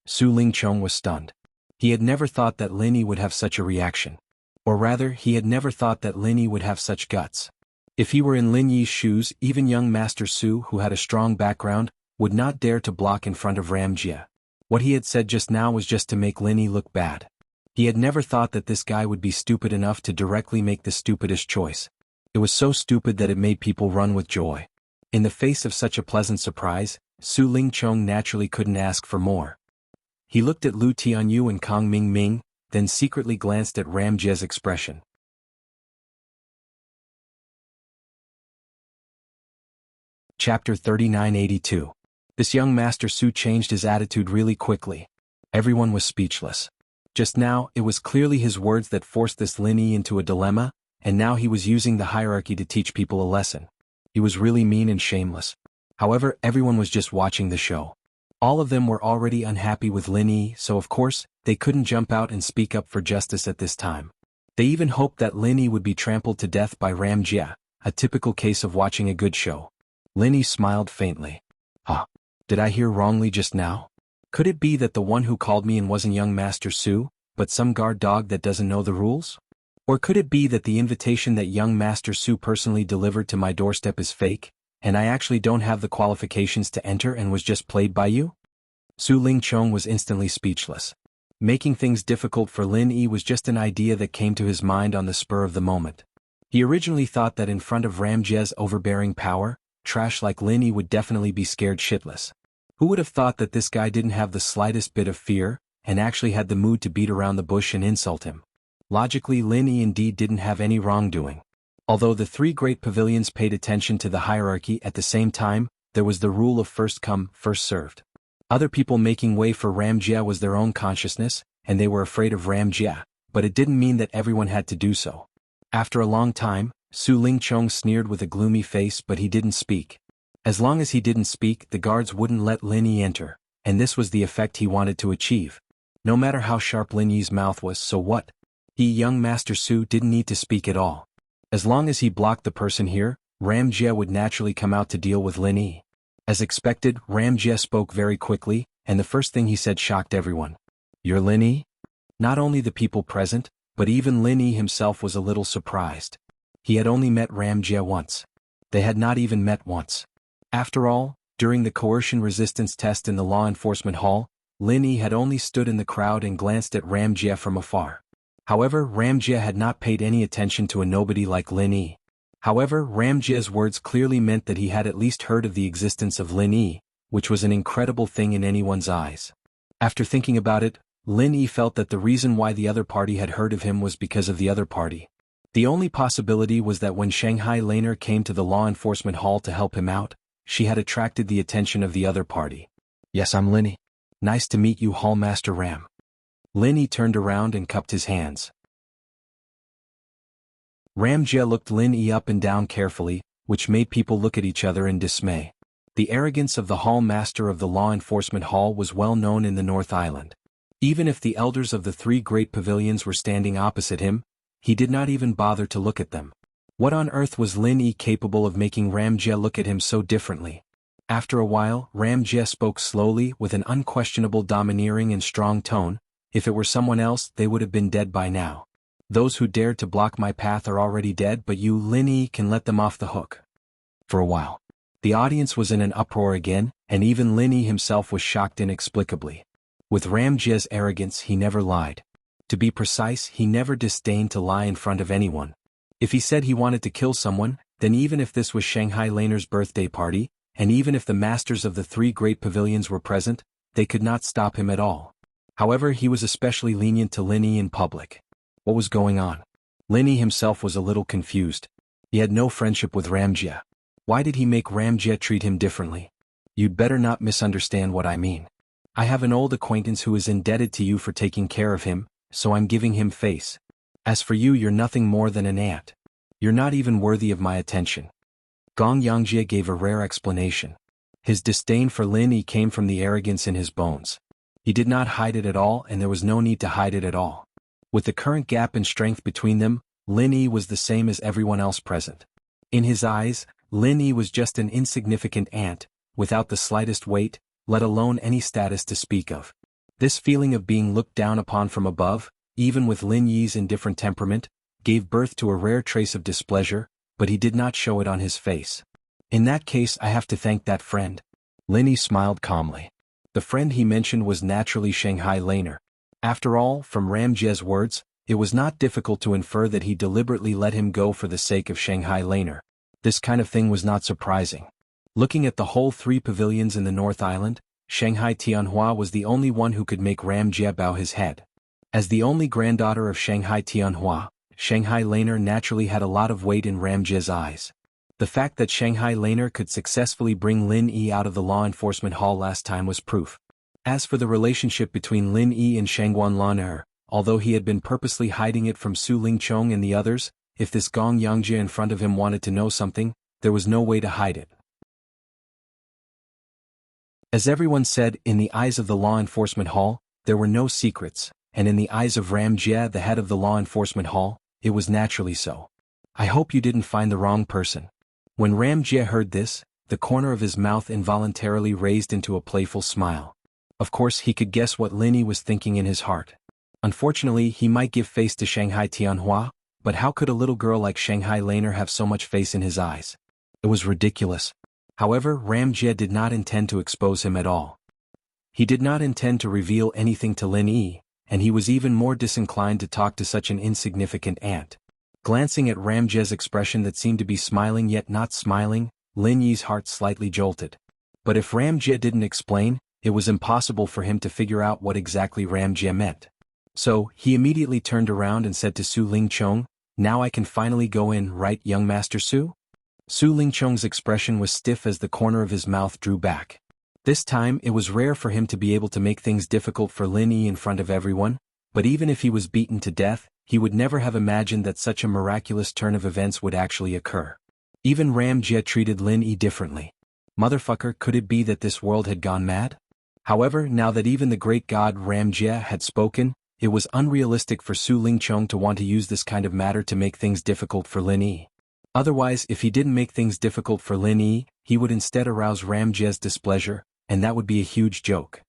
Speaker 1: Su Lingchong was stunned. He had never thought that Lin Yi would have such a reaction. Or rather, he had never thought that Lin Yi would have such guts. If he were in Lin Yi's shoes, even young Master Su, who had a strong background, would not dare to block in front of Ram Jie. What he had said just now was just to make Lin Yi look bad. He had never thought that this guy would be stupid enough to directly make the stupidest choice. It was so stupid that it made people run with joy. In the face of such a pleasant surprise, Su Lingchong naturally couldn't ask for more. He looked at Lu Tianyu and Kang Ming, then secretly glanced at Ram Jie's expression. Chapter 3982. This young Master Su changed his attitude really quickly. Everyone was speechless. Just now, it was clearly his words that forced this Lin Yi into a dilemma, and now he was using the hierarchy to teach people a lesson. He was really mean and shameless. However, everyone was just watching the show. All of them were already unhappy with Lin Yi, so of course, they couldn't jump out and speak up for justice at this time. They even hoped that Lin Yi would be trampled to death by Ram Jie, a typical case of watching a good show. Lin Yi smiled faintly. Did I hear wrongly just now? Could it be that the one who called me in wasn't young Master Su, but some guard dog that doesn't know the rules? Or could it be that the invitation that young Master Su personally delivered to my doorstep is fake, and I actually don't have the qualifications to enter and was just played by you? Su Lingchong was instantly speechless. Making things difficult for Lin Yi was just an idea that came to his mind on the spur of the moment. He originally thought that in front of Ram Jie's overbearing power, trash like Lin Yi would definitely be scared shitless. Who would have thought that this guy didn't have the slightest bit of fear, and actually had the mood to beat around the bush and insult him? Logically, Lin Yi indeed didn't have any wrongdoing. Although the three great pavilions paid attention to the hierarchy at the same time, there was the rule of first come, first served. Other people making way for Ram Jia was their own consciousness, and they were afraid of Ram Jia, but it didn't mean that everyone had to do so. After a long time, Su Lingchong sneered with a gloomy face, but he didn't speak. As long as he didn't speak, the guards wouldn't let Lin Yi enter, and this was the effect he wanted to achieve. No matter how sharp Lin Yi's mouth was, so what? Young Master Su didn't need to speak at all. As long as he blocked the person here, Ram Jia would naturally come out to deal with Lin Yi. As expected, Ram Jia spoke very quickly, and the first thing he said shocked everyone. "You're Lin Yi?" Not only the people present, but even Lin Yi himself was a little surprised. He had only met Ram Jia once. They had not even met once. After all, during the coercion resistance test in the law enforcement hall, Lin Yi had only stood in the crowd and glanced at Ram Jia from afar. However, Ram Jia had not paid any attention to a nobody like Lin Yi. However, Ram Jia's words clearly meant that he had at least heard of the existence of Lin Yi, which was an incredible thing in anyone's eyes. After thinking about it, Lin Yi felt that the reason why the other party had heard of him was because of the other party. The only possibility was that when Shanghai Laner came to the law enforcement hall to help him out, she had attracted the attention of the other party. "Yes, I'm Lin Yi. Nice to meet you, Hall Master Ram." Lin Yi turned around and cupped his hands. Ram Jia looked Lin Yi up and down carefully, which made people look at each other in dismay. The arrogance of the Hall Master of the Law Enforcement Hall was well known in the North Island. Even if the elders of the three great pavilions were standing opposite him, he did not even bother to look at them. What on earth was Lin Yi capable of making Ram Jia look at him so differently? After a while, Ram Jia spoke slowly with an unquestionable domineering and strong tone. "If it were someone else, they would have been dead by now. Those who dared to block my path are already dead, but you, Lin Yi, can let them off the hook." For a while, the audience was in an uproar again, and even Lin Yi himself was shocked inexplicably. With Ram Jia's arrogance, he never lied. To be precise, he never disdained to lie in front of anyone. If he said he wanted to kill someone, then even if this was Shanghai Laner's birthday party, and even if the masters of the three great pavilions were present, they could not stop him at all. However, he was especially lenient to Lin Yi in public. What was going on? Lin Yi himself was a little confused. He had no friendship with Ram Jia. Why did he make Ram Jia treat him differently? You'd better not misunderstand what I mean. I have an old acquaintance who is indebted to you for taking care of him, so I'm giving him face. As for you, you're nothing more than an ant. You're not even worthy of my attention. Gong Yangjie gave a rare explanation. His disdain for Lin Yi came from the arrogance in his bones. He did not hide it at all, and there was no need to hide it at all. With the current gap in strength between them, Lin Yi was the same as everyone else present. In his eyes, Lin Yi was just an insignificant ant, without the slightest weight, let alone any status to speak of. This feeling of being looked down upon from above, even with Lin Yi's indifferent temperament, gave birth to a rare trace of displeasure, but he did not show it on his face. "In that case, I have to thank that friend." Lin Yi smiled calmly. The friend he mentioned was naturally Shanghai Laner. After all, from Ram Jia's words, it was not difficult to infer that he deliberately let him go for the sake of Shanghai Laner. This kind of thing was not surprising. Looking at the whole three pavilions in the North Island, Shanghai Tianhua was the only one who could make Ram Jia bow his head. As the only granddaughter of Shanghai Tianhua, Shanghai Laner naturally had a lot of weight in Ram Jia's eyes. The fact that Shanghai Laner could successfully bring Lin Yi out of the law enforcement hall last time was proof. As for the relationship between Lin Yi and Shangguan Laner, although he had been purposely hiding it from Su Lingchong and the others, if this Gong Yangjie in front of him wanted to know something, there was no way to hide it. As everyone said, in the eyes of the law enforcement hall, there were no secrets, and in the eyes of Ram Jia, the head of the law enforcement hall, it was naturally so. "I hope you didn't find the wrong person." When Ram Jia heard this, the corner of his mouth involuntarily raised into a playful smile. Of course, he could guess what Lin Yi was thinking in his heart. Unfortunately, he might give face to Shanghai Tianhua, but how could a little girl like Shanghai Laner have so much face in his eyes? It was ridiculous. However, Ram Jia did not intend to expose him at all. He did not intend to reveal anything to Lin Yi, and he was even more disinclined to talk to such an insignificant ant. Glancing at Ram Jia's expression that seemed to be smiling yet not smiling, Lin Yi's heart slightly jolted. But if Ram Jia didn't explain, it was impossible for him to figure out what exactly Ram Jia meant. So, he immediately turned around and said to Su Lingchong, "Now I can finally go in, right, young Master Su?" Su Lingchong's expression was stiff as the corner of his mouth drew back. This time, it was rare for him to be able to make things difficult for Lin Yi in front of everyone, but even if he was beaten to death, he would never have imagined that such a miraculous turn of events would actually occur. Even Ram Jie treated Lin Yi differently. Motherfucker, could it be that this world had gone mad? However, now that even the great god Ram Jie had spoken, it was unrealistic for Su Lingchong to want to use this kind of matter to make things difficult for Lin Yi. Otherwise, if he didn't make things difficult for Lin Yi, he would instead arouse Ram Jie's displeasure, and that would be a huge joke.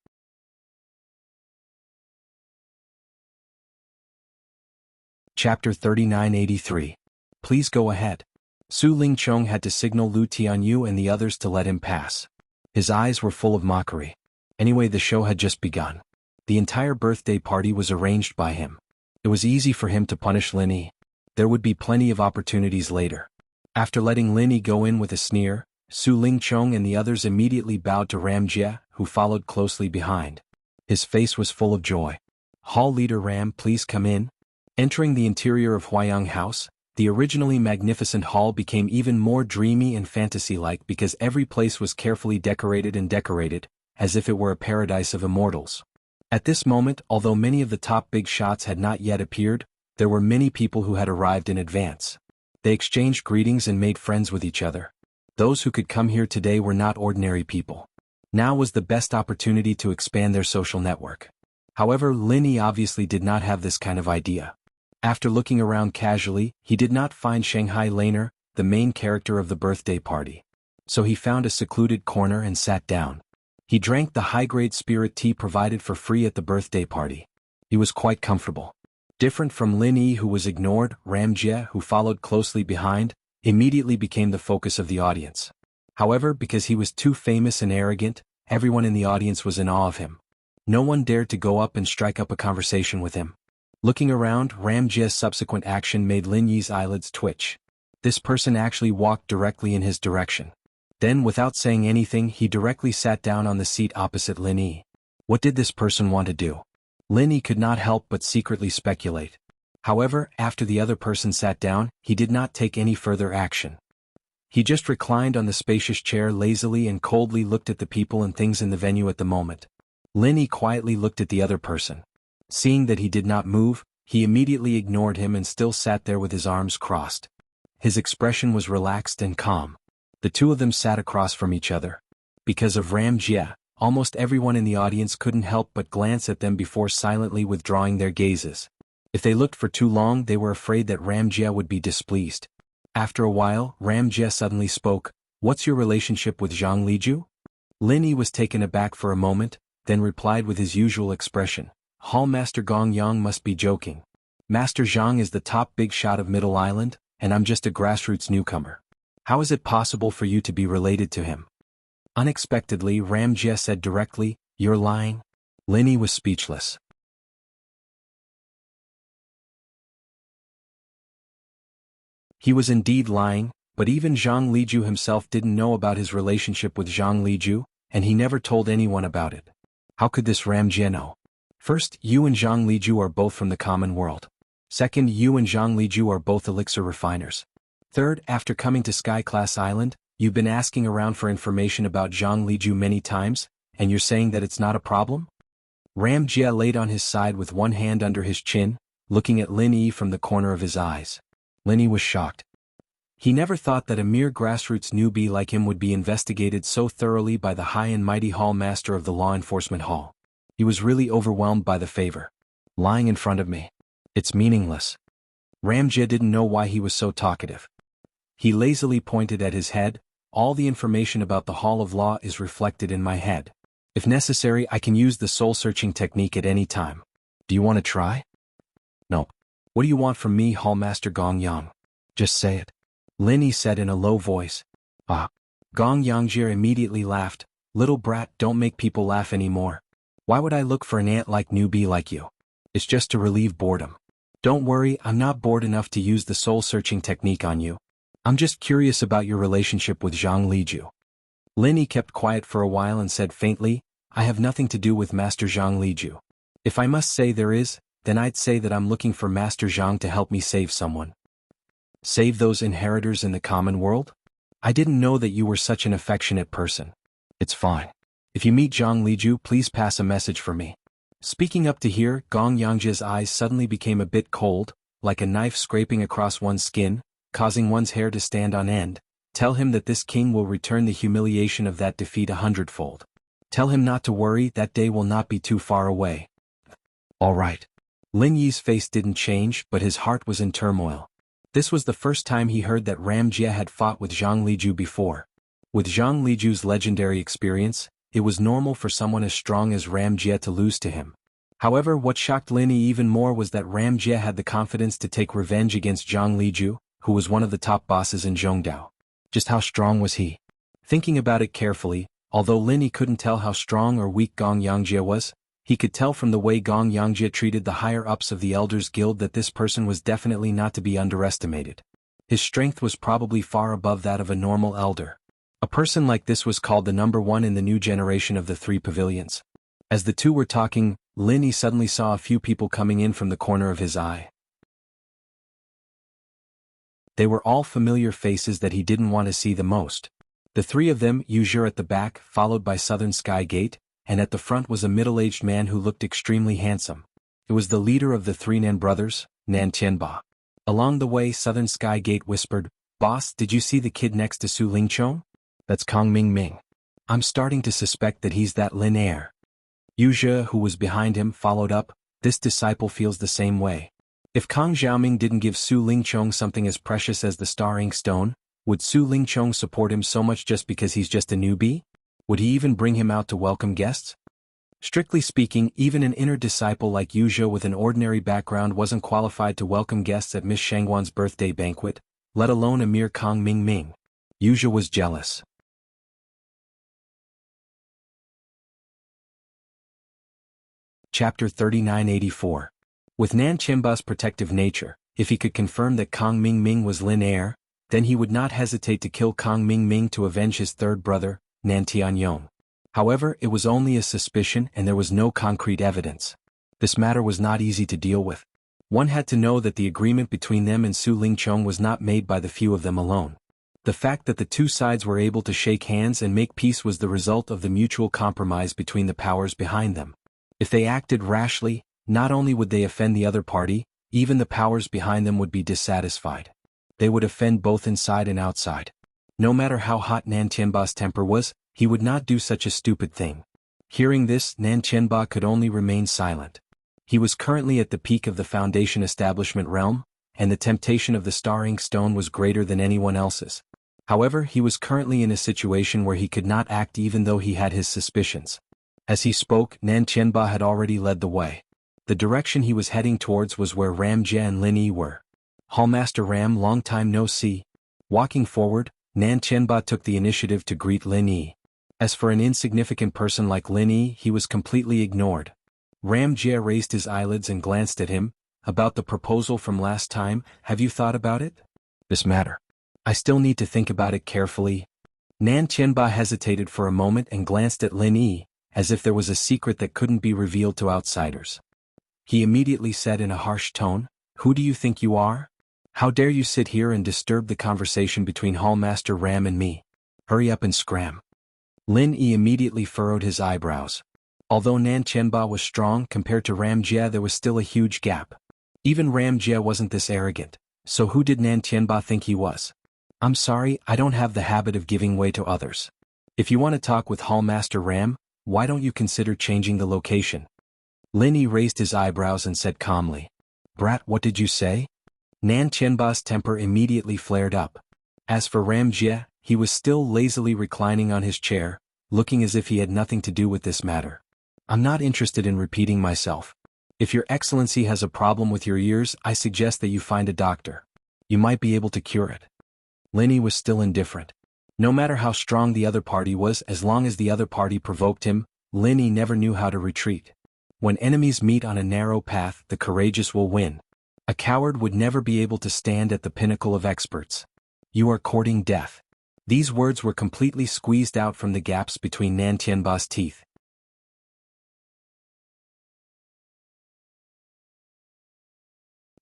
Speaker 1: Chapter 3983. Please go ahead. Su Lingchong had to signal Lu Tianyu and the others to let him pass. His eyes were full of mockery. Anyway, the show had just begun. The entire birthday party was arranged by him. It was easy for him to punish Lin Yi. There would be plenty of opportunities later. After letting Lin Yi go in with a sneer, Su Lingchong and the others immediately bowed to Ram Jie, who followed closely behind. His face was full of joy. Hall leader Ram, please come in. Entering the interior of Huayang House, the originally magnificent hall became even more dreamy and fantasy-like because every place was carefully decorated, as if it were a paradise of immortals. At this moment, although many of the top big shots had not yet appeared, there were many people who had arrived in advance. They exchanged greetings and made friends with each other. Those who could come here today were not ordinary people. Now was the best opportunity to expand their social network. However, Lin Yi obviously did not have this kind of idea. After looking around casually, he did not find Shanghai Laner, the main character of the birthday party. So he found a secluded corner and sat down. He drank the high-grade spirit tea provided for free at the birthday party. He was quite comfortable. Different from Lin Yi, who was ignored, Ram Jie, who followed closely behind, immediately became the focus of the audience. However, because he was too famous and arrogant, everyone in the audience was in awe of him. No one dared to go up and strike up a conversation with him. Looking around, Ram Jie's subsequent action made Lin Yi's eyelids twitch. This person actually walked directly in his direction. Then, without saying anything, he directly sat down on the seat opposite Lin Yi. What did this person want to do? Lin Yi could not help but secretly speculate. However, after the other person sat down, he did not take any further action. He just reclined on the spacious chair lazily and coldly looked at the people and things in the venue at the moment. Lin Yi quietly looked at the other person. Seeing that he did not move, he immediately ignored him and still sat there with his arms crossed. His expression was relaxed and calm. The two of them sat across from each other. Because of Ram Jie, almost everyone in the audience couldn't help but glance at them before silently withdrawing their gazes. If they looked for too long, they were afraid that Ram Jie would be displeased. After a while, Ram Jie suddenly spoke, "What's your relationship with Zhang Liju?" Lin Yi was taken aback for a moment, then replied with his usual expression. Hall Master Gong Yang must be joking. Master Zhang is the top big shot of Middle Island, and I'm just a grassroots newcomer. How is it possible for you to be related to him? Unexpectedly, Ram Jie said directly, "You're lying?" Lin Yi was speechless. He was indeed lying, but even Zhang Liju himself didn't know about his relationship with Zhang Liju, and he never told anyone about it. How could this Ram Jie know? First, you and Zhang Liju are both from the common world. Second, you and Zhang Liju are both elixir refiners. Third, after coming to Sky Class Island, you've been asking around for information about Zhang Liju many times, and you're saying that it's not a problem? Ram Jie laid on his side with one hand under his chin, looking at Lin Yi from the corner of his eyes. Lin Yi was shocked. He never thought that a mere grassroots newbie like him would be investigated so thoroughly by the high and mighty Hall Master of the Law Enforcement Hall. He was really overwhelmed by the favor. Lying in front of me. It's meaningless. Ram Jie didn't know why he was so talkative. He lazily pointed at his head. All the information about the Hall of Law is reflected in my head. If necessary, I can use the soul-searching technique at any time. Do you want to try? No. What do you want from me, Hall Master Gong Yang? Just say it. Lin Yi said in a low voice. Ah. Gong Yangjie immediately laughed. Little brat, don't make people laugh anymore. Why would I look for an ant-like newbie like you? It's just to relieve boredom. Don't worry, I'm not bored enough to use the soul-searching technique on you. I'm just curious about your relationship with Zhang Liju. Lin Yi kept quiet for a while and said faintly, I have nothing to do with Master Zhang Liju. If I must say there is, then I'd say that I'm looking for Master Zhang to help me save someone. Save those inheritors in the common world? I didn't know that you were such an affectionate person. It's fine. If you meet Zhang Liju, please pass a message for me. Speaking up to hear, Gong Yangjia's eyes suddenly became a bit cold, like a knife scraping across one's skin, causing one's hair to stand on end. Tell him that this king will return the humiliation of that defeat 100-fold. Tell him not to worry, that day will not be too far away. All right. Lin Yi's face didn't change, but his heart was in turmoil. This was the first time he heard that Ram Jia had fought with Zhang Liju before. With Zhang Liju's legendary experience, it was normal for someone as strong as Ram Jia to lose to him. However, what shocked Lin Yi even more was that Ram Jia had the confidence to take revenge against Zhang Liju, who was one of the top bosses in Zhongdao. Just how strong was he? Thinking about it carefully, although Lin Yi couldn't tell how strong or weak Gong Yangjia was, he could tell from the way Gong Yangjia treated the higher-ups of the Elders Guild that this person was definitely not to be underestimated. His strength was probably far above that of a normal elder. A person like this was called the number one in the new generation of the three pavilions. As the two were talking, Lin Yi suddenly saw a few people coming in from the corner of his eye. They were all familiar faces that he didn't want to see the most. The three of them, Yuzhur at the back, followed by Southern Sky Gate, and at the front was a middle-aged man who looked extremely handsome. It was the leader of the three Nan brothers, Nan Tianba. Along the way, Southern Sky Gate whispered, "Boss, did you see the kid next to Su Lingchong? That's Kong Mingming. I'm starting to suspect that he's that Lin heir." Yuzhe, who was behind him, followed up, "This disciple feels the same way. If Kong Xiaoming didn't give Su Lingchong something as precious as the Star Ink Stone, would Su Lingchong support him so much just because he's just a newbie? Would he even bring him out to welcome guests?" Strictly speaking, even an inner disciple like Yuzhe with an ordinary background wasn't qualified to welcome guests at Miss Shangguan's birthday banquet, let alone a mere Kong Mingming. Yuzhe was jealous. Chapter 3984. With Nan Qianba's protective nature, if he could confirm that Kong Mingming was Lin heir, then he would not hesitate to kill Kong Mingming to avenge his third brother, Nan Tianyong. However, it was only a suspicion and there was no concrete evidence. This matter was not easy to deal with. One had to know that the agreement between them and Su Lingchong was not made by the few of them alone. The fact that the two sides were able to shake hands and make peace was the result of the mutual compromise between the powers behind them. If they acted rashly, not only would they offend the other party, even the powers behind them would be dissatisfied. They would offend both inside and outside. No matter how hot Nan Tianba's temper was, he would not do such a stupid thing. Hearing this, Nan Tianba could only remain silent. He was currently at the peak of the Foundation establishment realm, and the temptation of the Star Ink Stone was greater than anyone else's. However, he was currently in a situation where he could not act even though he had his suspicions. As he spoke, Nan Tianba had already led the way. The direction he was heading towards was where Ram Jia and Lin Yi were. "Hallmaster Ram, long time no see." Walking forward, Nan Tianba took the initiative to greet Lin Yi. As for an insignificant person like Lin Yi, he was completely ignored. Ram Jia raised his eyelids and glanced at him. "About the proposal from last time, have you thought about it?" "This matter. I still need to think about it carefully." Nan Tianba hesitated for a moment and glanced at Lin Yi, as if there was a secret that couldn't be revealed to outsiders. He immediately said in a harsh tone, "Who do you think you are? How dare you sit here and disturb the conversation between Hallmaster Ram and me? Hurry up and scram." Lin Yi immediately furrowed his eyebrows. Although Nan Tianba was strong compared to Ram Jia, there was still a huge gap. Even Ram Jia wasn't this arrogant, so who did Nan Tianba think he was? "I'm sorry, I don't have the habit of giving way to others. If you want to talk with Hallmaster Ram, why don't you consider changing the location?" Lin Yi raised his eyebrows and said calmly, "Brat, what did you say?" Nan Tianba's temper immediately flared up. As for Ram Jia, he was still lazily reclining on his chair, looking as if he had nothing to do with this matter. "I'm not interested in repeating myself. If your excellency has a problem with your ears, I suggest that you find a doctor. You might be able to cure it." Lin Yi was still indifferent. No matter how strong the other party was, as long as the other party provoked him, Lin Yi never knew how to retreat. When enemies meet on a narrow path, the courageous will win. A coward would never be able to stand at the pinnacle of experts. "You are courting death." These words were completely squeezed out from the gaps between Nan Tianba's teeth.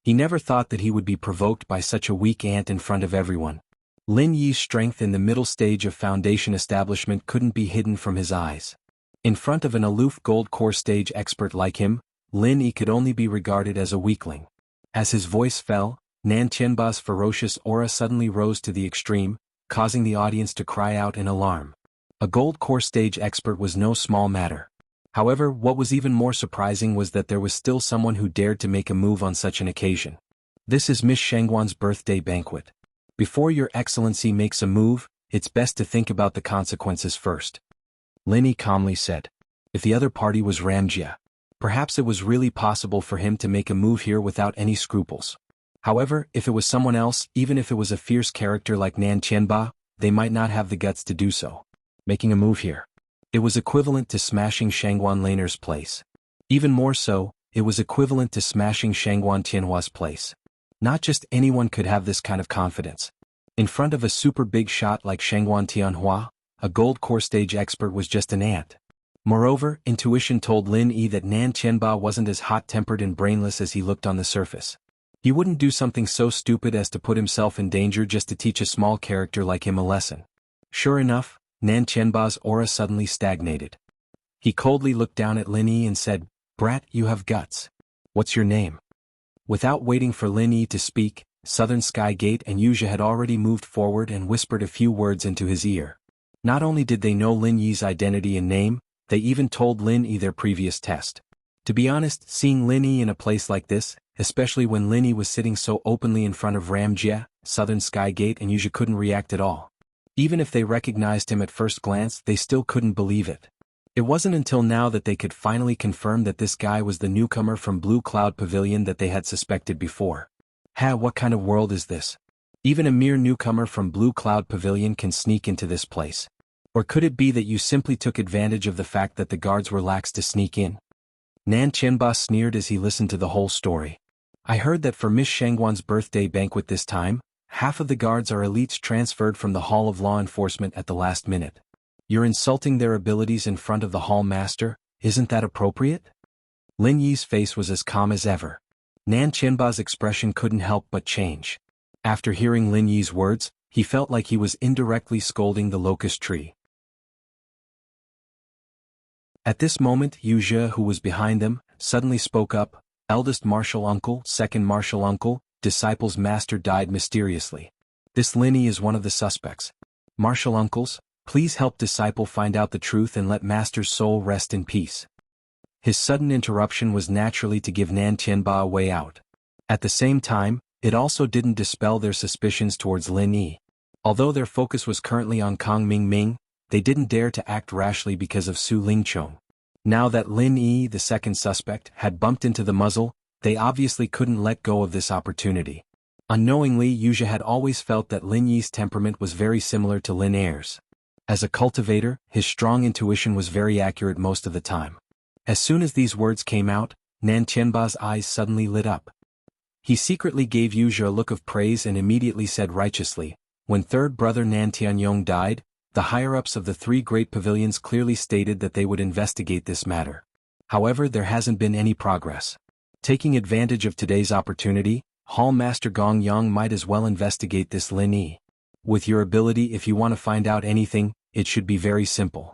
Speaker 1: He never thought that he would be provoked by such a weak ant in front of everyone. Lin Yi's strength in the middle stage of Foundation establishment couldn't be hidden from his eyes. In front of an aloof gold core stage expert like him, Lin Yi could only be regarded as a weakling. As his voice fell, Nan Qianba's ferocious aura suddenly rose to the extreme, causing the audience to cry out in alarm. A gold core stage expert was no small matter. However, what was even more surprising was that there was still someone who dared to make a move on such an occasion. This is Miss Shangguan's birthday banquet. Before Your Excellency makes a move, it's best to think about the consequences first. Lin Yi calmly said. If the other party was Ramjia, perhaps it was really possible for him to make a move here without any scruples. However, if it was someone else, even if it was a fierce character like Nan Qianba, they might not have the guts to do so. Making a move here. It was equivalent to smashing Shangguan Laner's place. Even more so, it was equivalent to smashing Shangguan Tianhua's place. Not just anyone could have this kind of confidence. In front of a super big shot like Shangguan Tianhua, a gold core stage expert was just an ant. Moreover, intuition told Lin Yi that Nan Qianba wasn't as hot-tempered and brainless as he looked on the surface. He wouldn't do something so stupid as to put himself in danger just to teach a small character like him a lesson. Sure enough, Nan Qianba's aura suddenly stagnated. He coldly looked down at Lin Yi and said, "Brat, you have guts. What's your name?" Without waiting for Lin Yi to speak, Southern Sky Gate and Wuxia had already moved forward and whispered a few words into his ear. Not only did they know Lin Yi's identity and name, they even told Lin Yi their previous test. To be honest, seeing Lin Yi in a place like this, especially when Lin Yi was sitting so openly in front of Ramjia, Southern Sky Gate and Wuxia couldn't react at all. Even if they recognized him at first glance, they still couldn't believe it. It wasn't until now that they could finally confirm that this guy was the newcomer from Blue Cloud Pavilion that they had suspected before. What kind of world is this? Even a mere newcomer from Blue Cloud Pavilion can sneak into this place. Or could it be that you simply took advantage of the fact that the guards were lax to sneak in? Nan Qianba sneered as he listened to the whole story. I heard that for Miss Shangguan's birthday banquet this time, half of the guards are elites transferred from the Hall of Law Enforcement at the last minute. You're insulting their abilities in front of the Hall Master, isn't that appropriate? Lin Yi's face was as calm as ever. Nan Qianba's expression couldn't help but change. After hearing Lin Yi's words, he felt like he was indirectly scolding the locust tree. At this moment, Wuxia, who was behind them, suddenly spoke up. Eldest martial uncle, second martial uncle, disciple's master died mysteriously. This Lin Yi is one of the suspects. Martial uncles, please help disciple find out the truth and let master's soul rest in peace. His sudden interruption was naturally to give Nan Qianba a way out. At the same time, it also didn't dispel their suspicions towards Lin Yi. Although their focus was currently on Kang Ming, they didn't dare to act rashly because of Su Lingchong. Now that Lin Yi, the second suspect, had bumped into the muzzle, they obviously couldn't let go of this opportunity. Unknowingly, Wuxia had always felt that Lin Yi's temperament was very similar to Lin Er's. As a cultivator, his strong intuition was very accurate most of the time. As soon as these words came out, Nan Qianba's eyes suddenly lit up. He secretly gave Wuxia a look of praise and immediately said righteously, when third brother Nan Tianyong died, the higher-ups of the three great pavilions clearly stated that they would investigate this matter. However, there hasn't been any progress. Taking advantage of today's opportunity, Hall Master Gong Yang might as well investigate this Lin Yi. With your ability, if you want to find out anything, it should be very simple.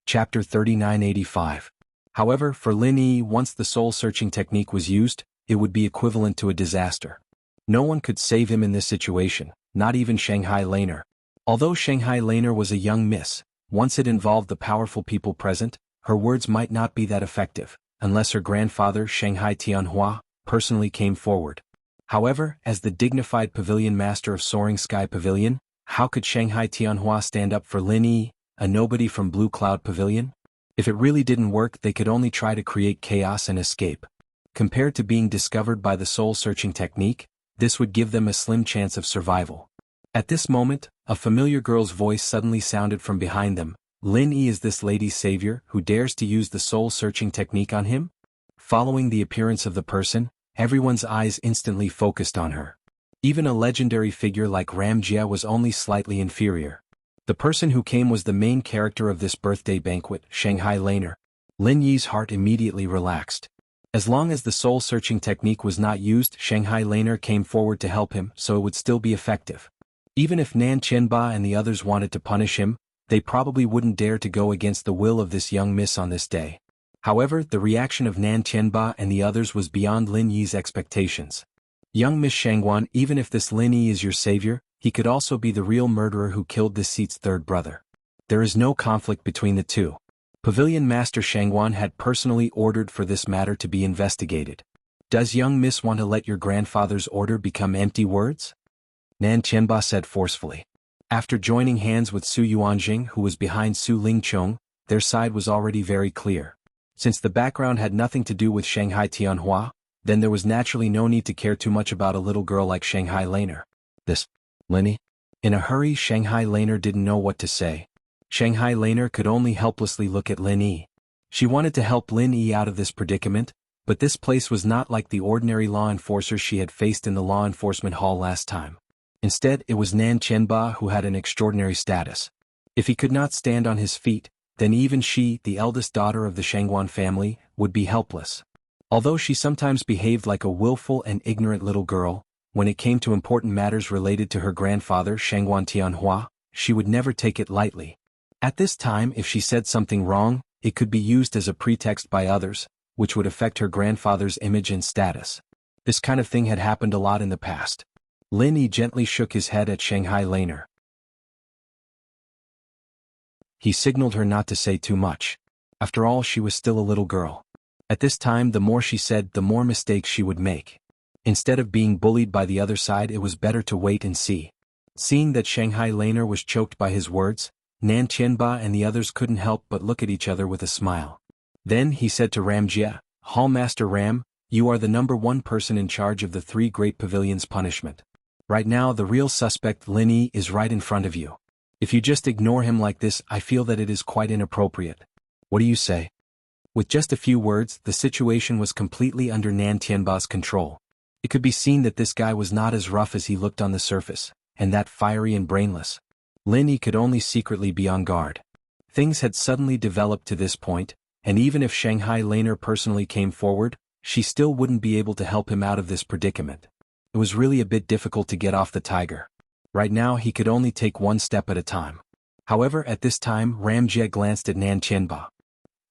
Speaker 1: Chapter 3985. However, for Lin Yi, once the soul-searching technique was used, it would be equivalent to a disaster. No one could save him in this situation, not even Shanghai Laner. Although Shanghai Laner was a young miss, once it involved the powerful people present, her words might not be that effective, unless her grandfather Shanghai Tianhua personally came forward. However, as the dignified pavilion master of Soaring Sky Pavilion, how could Shanghai Tianhua stand up for Lin Yi, a nobody from Blue Cloud Pavilion? If it really didn't work, they could only try to create chaos and escape. Compared to being discovered by the soul-searching technique, this would give them a slim chance of survival. At this moment, a familiar girl's voice suddenly sounded from behind them. Lin Yi is this lady's savior who dares to use the soul-searching technique on him? Following the appearance of the person, everyone's eyes instantly focused on her. Even a legendary figure like Ramjia was only slightly inferior. The person who came was the main character of this birthday banquet, Shanghai Laner. Lin Yi's heart immediately relaxed. As long as the soul-searching technique was not used, Shanghai Laner came forward to help him, so it would still be effective. Even if Nan Qianba and the others wanted to punish him, they probably wouldn't dare to go against the will of this young miss on this day. However, the reaction of Nan Qianba and the others was beyond Lin Yi's expectations. Young Miss Shangguan, even if this Lin Yi is your savior, he could also be the real murderer who killed this seat's third brother. There is no conflict between the two. Pavilion Master Shangguan had personally ordered for this matter to be investigated. Does young miss want to let your grandfather's order become empty words? Nan Qianba said forcefully. After joining hands with Su Yuanjing, who was behind Su Lingchong, their side was already very clear. Since the background had nothing to do with Shanghai Tianhua, then there was naturally no need to care too much about a little girl like Shanghai Laner. This, Linny? In a hurry, Shanghai Laner didn't know what to say. Shanghai Laner could only helplessly look at Lin Yi. She wanted to help Lin Yi out of this predicament, but this place was not like the ordinary law enforcers she had faced in the law enforcement hall last time. Instead, it was Nan Qianba who had an extraordinary status. If he could not stand on his feet, then even she, the eldest daughter of the Shangguan family, would be helpless. Although she sometimes behaved like a willful and ignorant little girl, when it came to important matters related to her grandfather Shangguan Tianhua, she would never take it lightly. At this time, if she said something wrong, it could be used as a pretext by others, which would affect her grandfather's image and status. This kind of thing had happened a lot in the past. Lin Yi gently shook his head at Shanghai Laner. He signaled her not to say too much. After all, she was still a little girl. At this time, the more she said, the more mistakes she would make. Instead of being bullied by the other side, it was better to wait and see. Seeing that Shanghai Laner was choked by his words, Nan Qianba and the others couldn't help but look at each other with a smile. Then he said to Ram Jia, Hallmaster Ram, you are the #1 person in charge of the 3 Great Pavilions punishment. Right now, the real suspect Lin Yi is right in front of you. If you just ignore him like this, I feel that it is quite inappropriate. What do you say? With just a few words, the situation was completely under Nan Qianba's control. It could be seen that this guy was not as rough as he looked on the surface, and that fiery and brainless. Lin Yi could only secretly be on guard. Things had suddenly developed to this point, and even if Shanghai Laner personally came forward, she still wouldn't be able to help him out of this predicament. It was really a bit difficult to get off the tiger. Right now, he could only take one step at a time. However, at this time, Ram Jie glanced at Nan Qianba.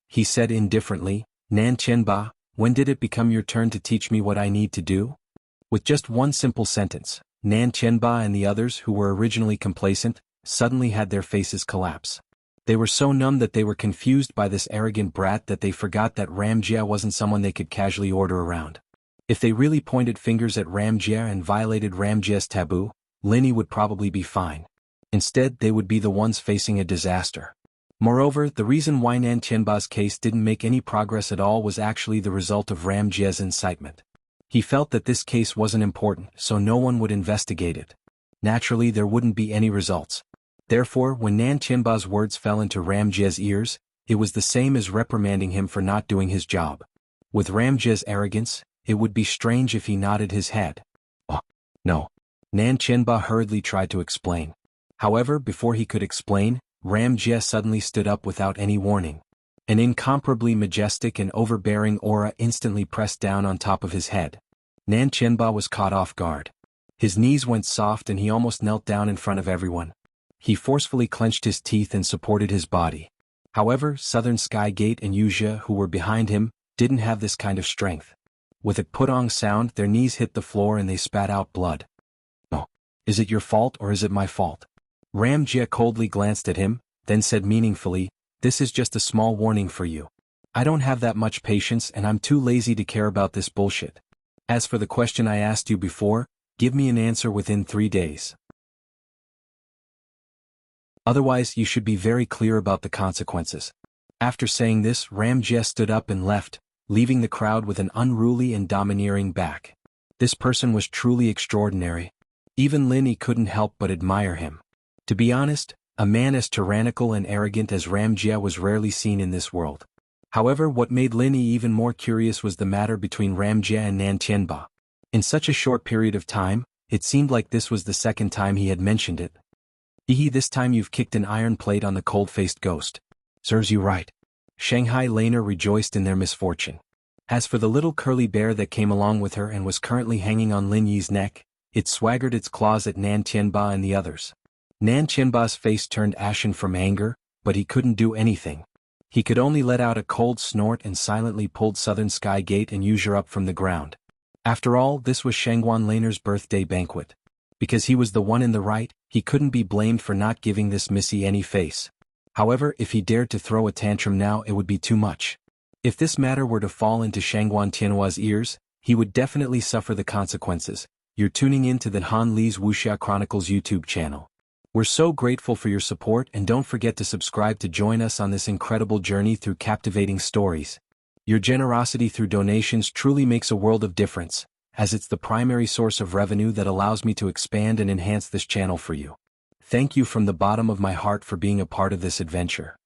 Speaker 1: He said indifferently, Nan Qianba, when did it become your turn to teach me what I need to do? With just one simple sentence, Nan Qianba and the others who were originally complacent, suddenly had their faces collapse. They were so numb that they were confused by this arrogant brat that they forgot that Ram Jie wasn't someone they could casually order around. If they really pointed fingers at Ram Jie and violated Ram Jie's taboo, Lin Yi would probably be fine. Instead, they would be the ones facing a disaster. Moreover, the reason why Nan Qianba's case didn't make any progress at all was actually the result of Ram Jie's incitement. He felt that this case wasn't important, so no one would investigate it. Naturally, there wouldn't be any results. Therefore, when Nan Qianba's words fell into Ram Jie's ears, it was the same as reprimanding him for not doing his job. With Ram Jie's arrogance, it would be strange if he nodded his head. Oh, no. Nan Qianba hurriedly tried to explain. However, before he could explain, Ram Jie suddenly stood up without any warning. An incomparably majestic and overbearing aura instantly pressed down on top of his head. Nan Qianba was caught off guard. His knees went soft and he almost knelt down in front of everyone. He forcefully clenched his teeth and supported his body. However, Southern Sky Gate and Yuzhe, who were behind him, didn't have this kind of strength. With a putong sound, their knees hit the floor and they spat out blood. Oh, is it your fault or is it my fault? Ram Jie coldly glanced at him, then said meaningfully, this is just a small warning for you. I don't have that much patience and I'm too lazy to care about this bullshit. As for the question I asked you before, give me an answer within 3 days. Otherwise, you should be very clear about the consequences. After saying this, Ram Jie stood up and left, leaving the crowd with an unruly and domineering back. This person was truly extraordinary. Even Lin Yi couldn't help but admire him. To be honest, a man as tyrannical and arrogant as Ram Jie was rarely seen in this world. However, what made Lin Yi even more curious was the matter between Ram Jie and Nan Qianba. In such a short period of time, it seemed like this was the second time he had mentioned it. This time you've kicked an iron plate on the cold-faced ghost. Serves you right. Shanghai Laner rejoiced in their misfortune. As for the little curly bear that came along with her and was currently hanging on Lin Yi's neck, it swaggered its claws at Nan Tianba and the others. Nan Tianba's face turned ashen from anger, but he couldn't do anything. He could only let out a cold snort and silently pulled Southern Sky Gate and Yuzhur up from the ground. After all, this was Shangguan Laner's birthday banquet. Because he was the one in the right, he couldn't be blamed for not giving this missy any face. However, if he dared to throw a tantrum now, it would be too much. If this matter were to fall into Shangguan Tianhua's ears, he would definitely suffer the consequences. You're tuning in to the Han Li's Wuxia Chronicles YouTube channel. We're so grateful for your support, and don't forget to subscribe to join us on this incredible journey through captivating stories. Your generosity through donations truly makes a world of difference, as it's the primary source of revenue that allows me to expand and enhance this channel for you. Thank you from the bottom of my heart for being a part of this adventure.